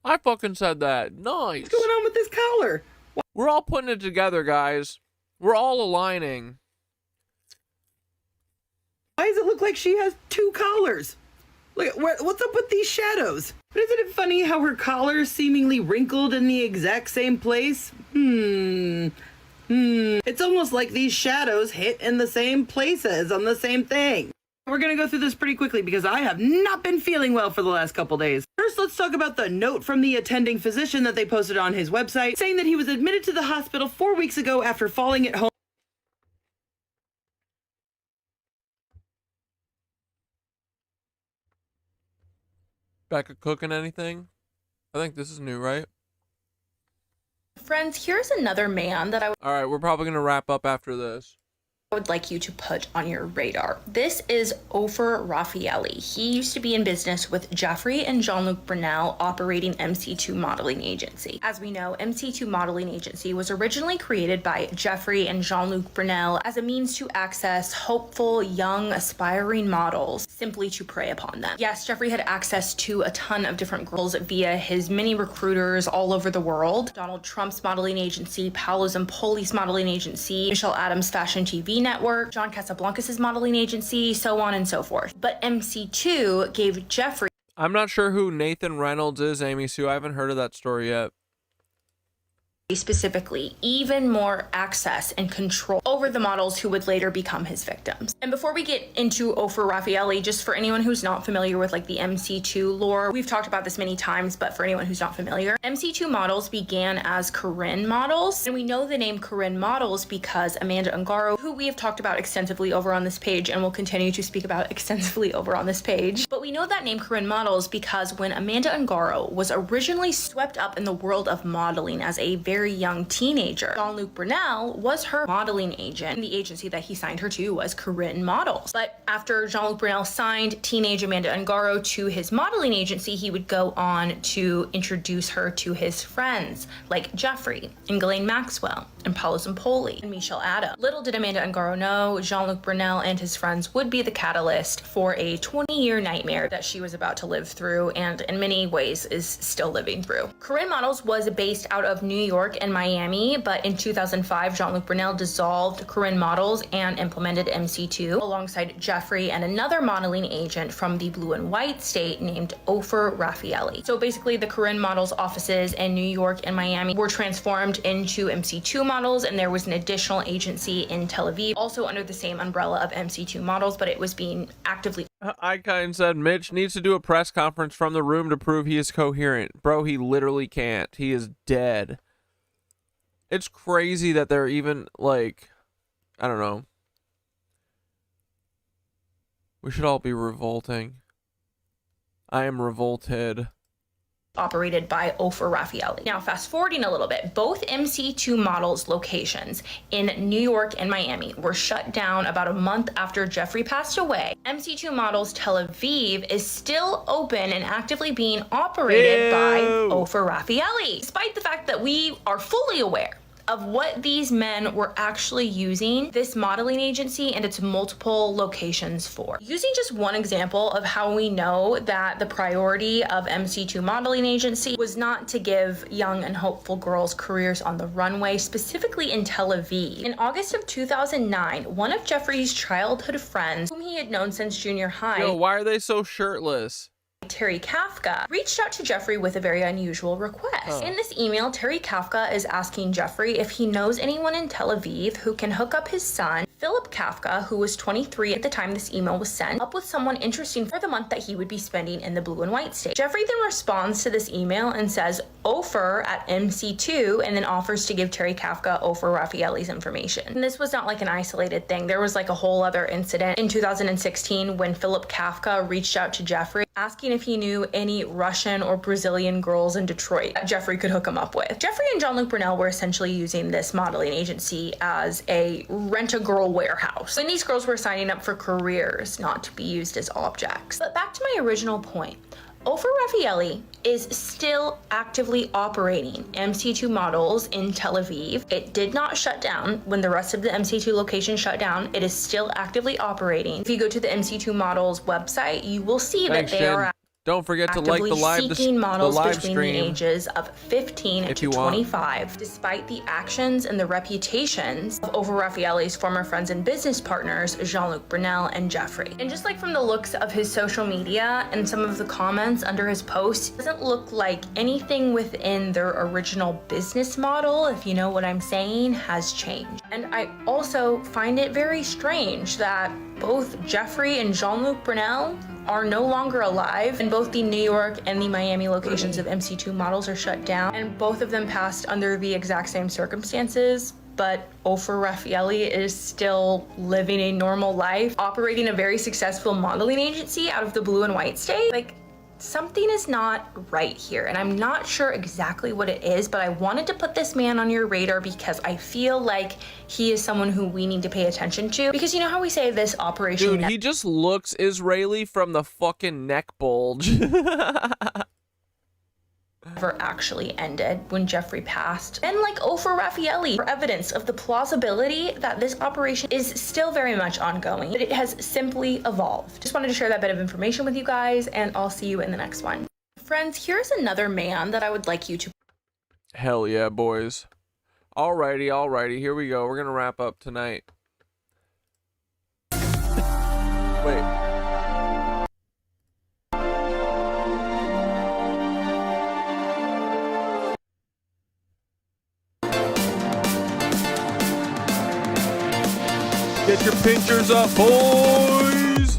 I fucking said that. Nice. What's going on with this collar? We're all putting it together, guys. We're all aligning. Why does it look like she has 2 collars? Look, what's up with these shadows? But isn't it funny how her collar is seemingly wrinkled in the exact same place? It's almost like these shadows hit in the same places on the same thing. We're gonna go through this pretty quickly because I have not been feeling well for the last couple days. First, first, let's talk about the note from the attending physician that they posted on his website, saying that he was admitted to the hospital 4 weeks ago after falling at home. Back at cooking anything? I think this is new, right? Friends, here's another man that I All right, we're probably going to wrap up after this. would like you to put on your radar. This is Ofer Raffaelli. He used to be in business with Jeffrey and Jean-Luc Brunel operating MC2 Modeling Agency. As we know, MC2 Modeling Agency was originally created by Jeffrey and Jean-Luc Brunel as a means to access hopeful, young, aspiring models simply to prey upon them. Yes, Jeffrey had access to a ton of different girls via his many recruiters all over the world. Donald Trump's modeling agency, Paolo Zampoli's modeling agency, Michelle Adams' Fashion TV network, John Casablancas' modeling agency, so on and so forth. But MC2 gave Jeffrey... I'm not sure who Nathan Reynolds is, Amy Sue. I haven't heard of that story yet. Specifically, even more access and control over the models who would later become his victims. And before we get into Ofer Raffaelli, just for anyone who's not familiar with like the MC2 lore, we've talked about this many times, but for anyone who's not familiar, MC2 models began as Corinne models. And we know the name Corinne models because Amanda Ungaro, who we have talked about extensively over on this page and will continue to speak about extensively over on this page. But we know that name Corinne models because when Amanda Ungaro was originally swept up in the world of modeling as a very young teenager, Jean-Luc Brunel was her modeling agent, and the agency that he signed her to was Corinne Models. But after Jean-Luc Brunel signed teenage Amanda Ungaro to his modeling agency, he would go on to introduce her to his friends like Jeffrey and Ghislaine Maxwell and Paolo Zampoli and Michelle Adams. Little did Amanda Ungaro know, Jean-Luc Brunel and his friends would be the catalyst for a 20-year nightmare that she was about to live through and in many ways is still living through. Corinne Models was based out of New York and Miami, but in 2005, Jean-Luc Brunel dissolved Corinne Models and implemented MC2 alongside Jeffrey and another modeling agent from the blue and white state named Ofer Raffaelli. So basically the Corinne Models offices in New York and Miami were transformed into MC2 Models, and there was an additional agency in Tel Aviv, also under the same umbrella of MC2 Models, but it was being actively... Icon said Mitch needs to do a press conference from the room to prove he is coherent. Bro, he literally can't. He is dead. It's crazy that they're even, like, I don't know. We should all be revolting. I am revolted. Operated by Ofer Raffaelli. Now, fast forwarding a little bit, both MC2 Models locations in New York and Miami were shut down about a month after Jeffrey passed away. MC2 Models Tel Aviv is still open and actively being operated by Ofer Raffaelli, despite the fact that we are fully aware of what these men were actually using this modeling agency and its multiple locations for. Using just one example of how we know that the priority of MC2 Modeling Agency was not to give young and hopeful girls careers on the runway, specifically in Tel Aviv. In August of 2009, one of Jeffrey's childhood friends, whom he had known since junior high... Yo, why are they so shirtless? Terry Kafka reached out to Jeffrey with a very unusual request. In this email, Terry Kafka is asking Jeffrey if he knows anyone in Tel Aviv who can hook up his son, Philip Kafka, who was 23 at the time this email was sent, up with someone interesting for the month that he would be spending in the blue and white state. Jeffrey then responds to this email and says Ofer at MC2 and then offers to give Terry Kafka Ofer Raffaelli's information. And this was not like an isolated thing. There was like a whole other incident in 2016 when Philip Kafka reached out to Jeffrey asking if he knew any Russian or Brazilian girls in Detroit that Jeffrey could hook him up with. Jeffrey and Jean-Luc Brunel were essentially using this modeling agency as a rent-a-girl warehouse. And these girls were signing up for careers, not to be used as objects. But back to my original point. Ofer Raffaelli is still actively operating MC2 Models in Tel Aviv. It did not shut down when the rest of the MC2 locations shut down. It is still actively operating. If you go to the MC2 Models website, you will see that they are Don't forget to like the live between stream the ages of 15 if to you want. 25, despite the actions and the reputations of Ofer Raffaelli's former friends and business partners, Jean-Luc Brunel and Jeffrey. And just like from the looks of his social media and some of the comments under his posts, it doesn't look like anything within their original business model, if you know what I'm saying, has changed. And I also find it very strange that both Jeffrey and Jean-Luc Brunel are no longer alive, and both the New York and the Miami locations of MC2 models are shut down, and both of them passed under the exact same circumstances. But Ofer Raffaelli is still living a normal life, operating a very successful modeling agency out of the blue and white state. Like, something is not right here, and I'm not sure exactly what it is, but I wanted to put this man on your radar because I feel like he is someone who we need to pay attention to. Because you know how we say this operation... Dude, he just looks Israeli from the fucking neck bulge. Never actually ended when Jeffrey passed. And like Ofer Raffaelli, for evidence of the plausibility that this operation is still very much ongoing, but it has simply evolved. Just wanted to share that bit of information with you guys, and I'll see you in the next one. Friends, here's another man that I would like you to... Hell yeah, boys. Alrighty, here we go. We're gonna wrap up tonight. Wait. Get your pinchers up, boys!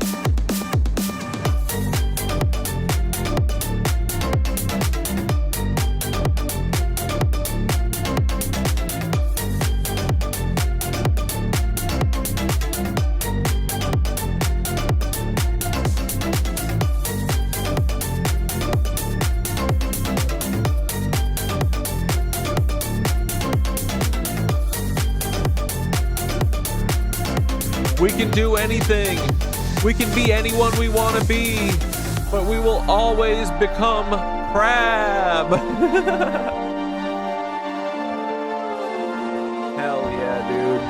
We can do anything. We can be anyone we want to be, but we will always become crab. Hell yeah, dude.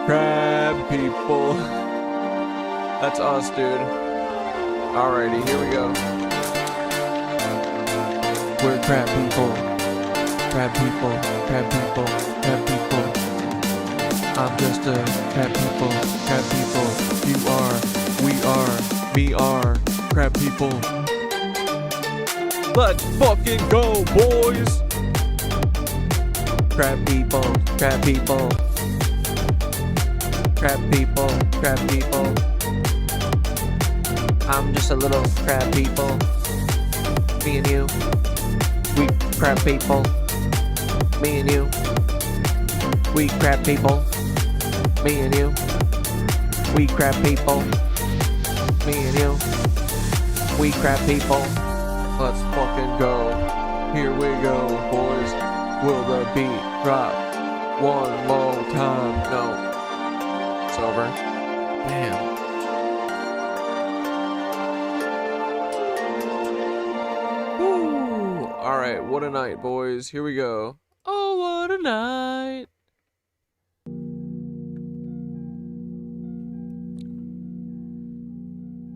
Crab people. That's us, dude. Alrighty, here we go. We're crab people. Crab people. Crab people. Crab people. I'm just a crab people, you are, we are, me are, crab people. Let's fucking go, boys! Crab people, crab people. Crab people, crab people. I'm just a little crab people. Me and you, we crab people. Me and you, we crab people. Me and you, we crab people. Me and you, we crab people. Let's fucking go. Here we go, boys. Will the beat drop one more time? No. It's over. Damn. Woo. Alright, what a night, boys. Here we go. Oh, what a night.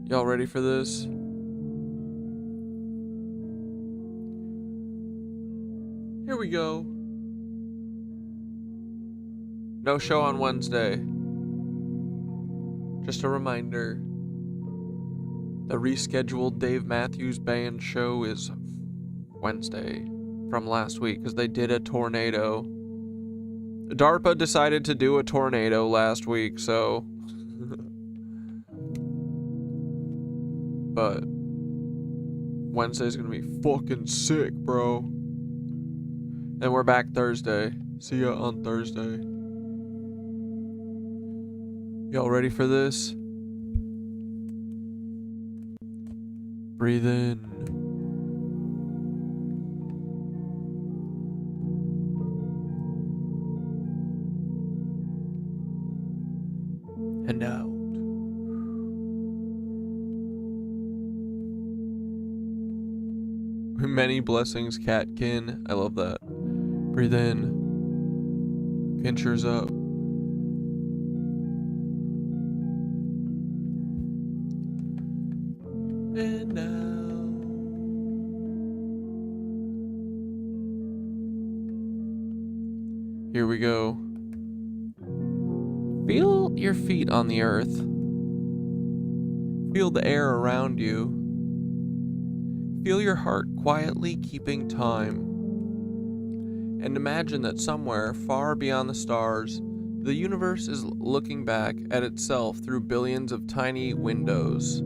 Y'all ready for this? Here we go. No show on Wednesday. Just a reminder. The rescheduled Dave Matthews Band show is Wednesday from last week because they did a tornado. DARPA decided to do a tornado last week, so... But Wednesday's gonna be fucking sick, bro. And we're back Thursday. See ya on Thursday. Y'all ready for this? Breathe in. And out. Many blessings, Catkin. I love that. Breathe in. Pinchers up. And now. Here we go. Feel your feet on the earth. Feel the air around you. Feel your heart quietly keeping time. And imagine that somewhere far beyond the stars, the universe is looking back at itself through billions of tiny windows.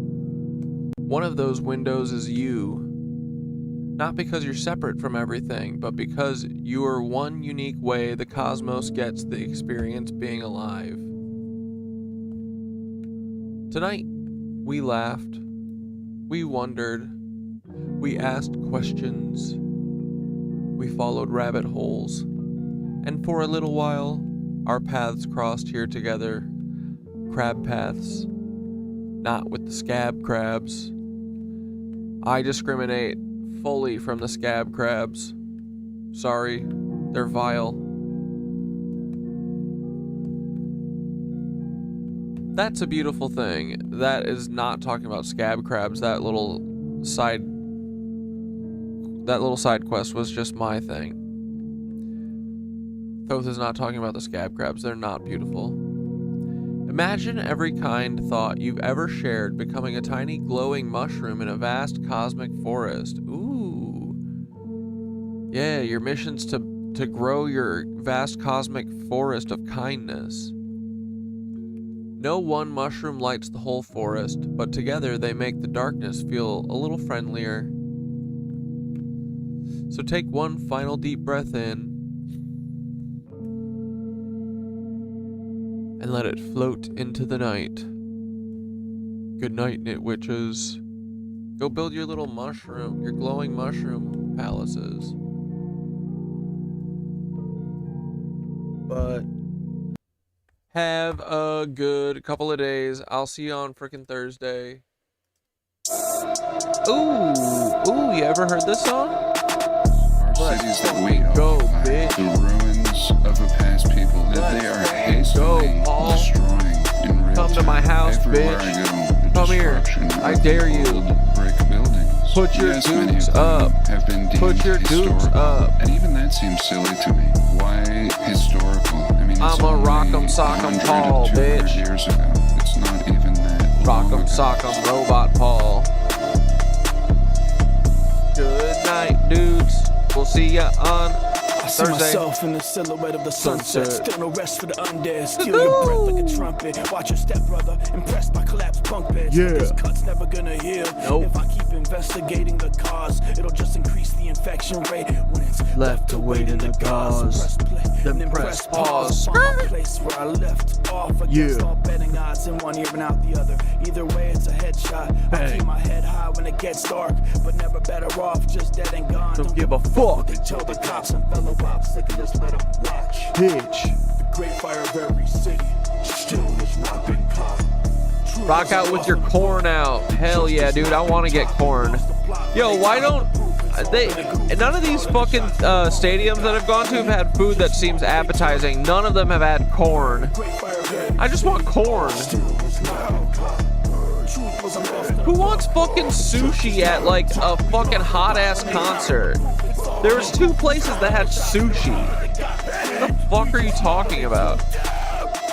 One of those windows is you. Not because you're separate from everything, but because you are one unique way the cosmos gets the experience being alive. Tonight, we laughed, we wondered, we asked questions, we followed rabbit holes, and for a little while, our paths crossed here together. Crab paths, not with the scab crabs. I discriminate fully from the scab crabs. Sorry, they're vile. That's a beautiful thing. That is not talking about scab crabs. That little side quest was just my thing. Thoth is not talking about the scab crabs. They're not beautiful. Imagine every kind thought you've ever shared becoming a tiny glowing mushroom in a vast cosmic forest. Ooh. Yeah, your mission's to grow your vast cosmic forest of kindness. No one mushroom lights the whole forest, but together they make the darkness feel a little friendlier. So take one final deep breath in and let it float into the night. Good night, KnitWitches. Go build your little mushroom, your glowing mushroom palaces. But have a good couple of days. I'll see you on frickin' Thursday. Ooh, you ever heard this song? Our cities that we go, occupy, bitch. the ruins of a past people that they are hastily destroying in real Come to time. my house, Everywhere bitch. I go, the Come here. destruction I of dare the you. old brick buildings. Put your Yes, many dukes of them up. have been deemed Put your dukes historical. up. And even that seems silly to me. Why historical? I mean, it's I'm a only rock'em sock'em 100 Paul, to 200 bitch. years ago. It's not even that long Rock'em ago. sock'em robot Paul. Good night, dudes. We'll see ya on I see Thursday. myself in the silhouette of the sunset. Sunset. Still no rest for the undead. Steal your breath like a trumpet. Watch your step, brother. Impressed by collapsed punk beds. Yeah. This cut's never gonna heal. Nope. If I keep investigating the cause, it'll just increase the infection rate. When it's Left to wait in the gauze. Then press pause. Find the place where I left off against Yeah. all betting odds in one ear and out the other. Either way, it's a headshot. I Bang. keep my head high when it gets dark, but never better off, just dead and gone. Don't give a fuck. They tell the cops and fellow ops, they can just let them watch. Bitch. The great fire of every city still has not been caught. Rock out with your corn out. Hell yeah, dude. I want to get corn. Yo, why don't they? None of these fucking stadiums that I've gone to have had food that seems appetizing. None of them have had corn. I just want corn. Who wants fucking sushi at like a fucking hot ass concert? There was 2 places that had sushi. What the fuck are you talking about?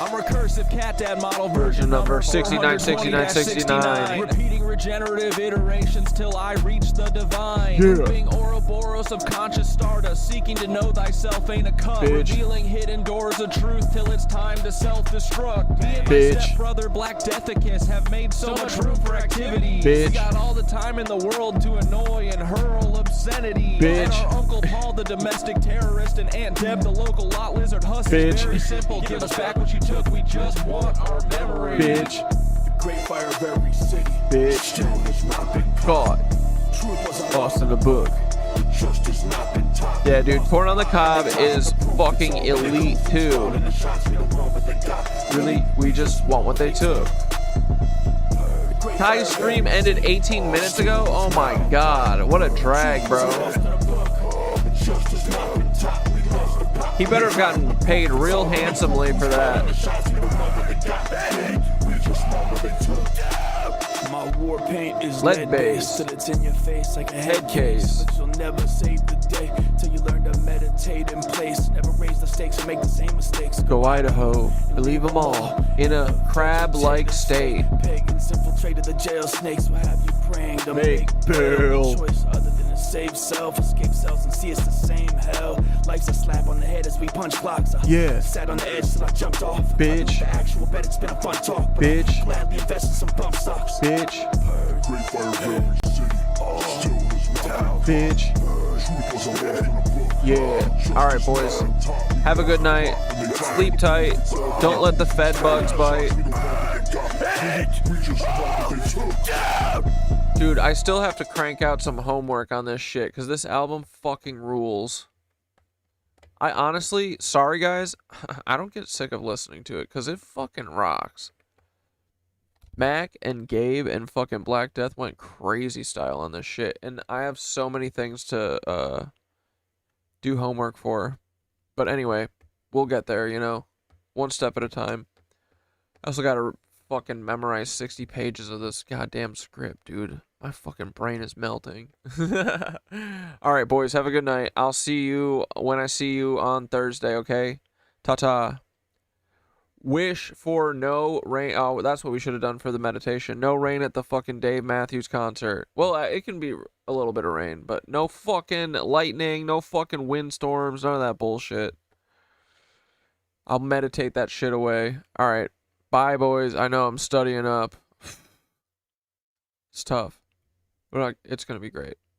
I'm recursive cat dad model Version number 696969. Repeating regenerative iterations till I reach the divine. Yeah. Being Ouroboros of conscious stardust, seeking to know thyself ain't a cup. Bitch. Revealing hidden doors of truth till it's time to self-destruct. Me and my Bitch. stepbrother Black Deathicus have made so much room for activity. Bitch. We got all the time in the world to annoy and hurl obscenity. Bitch. And our Uncle Paul, the domestic terrorist, and Aunt Deb, the local lot lizard husky. Bitch. Very simple, give us back what you took. We just want our memory. Bitch. The great fire of every city. Bitch. Still has not been God. Truth wasn't Lost in the book. just has not been taught. Yeah, dude, corn on the cob is fucking elite too. Really, we just want what they took. Kai's stream ended 18 minutes ago. Oh my god, what a drag, bro. He better have gotten paid real handsomely for that. My war paint is Lead lead base. based, so it's in your face like a Head case. but you'll never save the day till you learn to meditate in place. Never raise the stakes or make the same mistakes. Go Idaho, leave them all in a crab-like state. Pagans infiltrated the jail snakes. Will have you praying to Make bail. no choice other than to save self. Escape cells and see it's the same hell. Life's a slap on the head as we punch clocks. Yeah. Sat on the edge till I jumped off. Bitch. The actual bet it's been a fun talk. Bitch. Gladly invest in some bump stocks. Bitch. Great fire Bitch. Yeah. Alright, boys. Have a good night. Sleep tight. Don't let the Fed bugs bite. Dude, I still have to crank out some homework on this shit because this album fucking rules. I honestly, sorry guys, I don't get sick of listening to it because it fucking rocks. Mac and Gabe and fucking Black Death went crazy style on this shit, and I have so many things to do homework for. But anyway, we'll get there, you know, one step at a time. I also gotta fucking memorize 60 pages of this goddamn script, dude. My fucking brain is melting. Alright, boys, have a good night. I'll see you when I see you on Thursday, okay? Ta-ta. Wish for no rain. Oh, that's what we should have done for the meditation. No rain at the fucking Dave Matthews concert. Well, it can be a little bit of rain, but no fucking lightning, no fucking windstorms, none of that bullshit. I'll meditate that shit away. Alright. Bye, boys. I know I'm studying up. It's tough. But it's going to be great.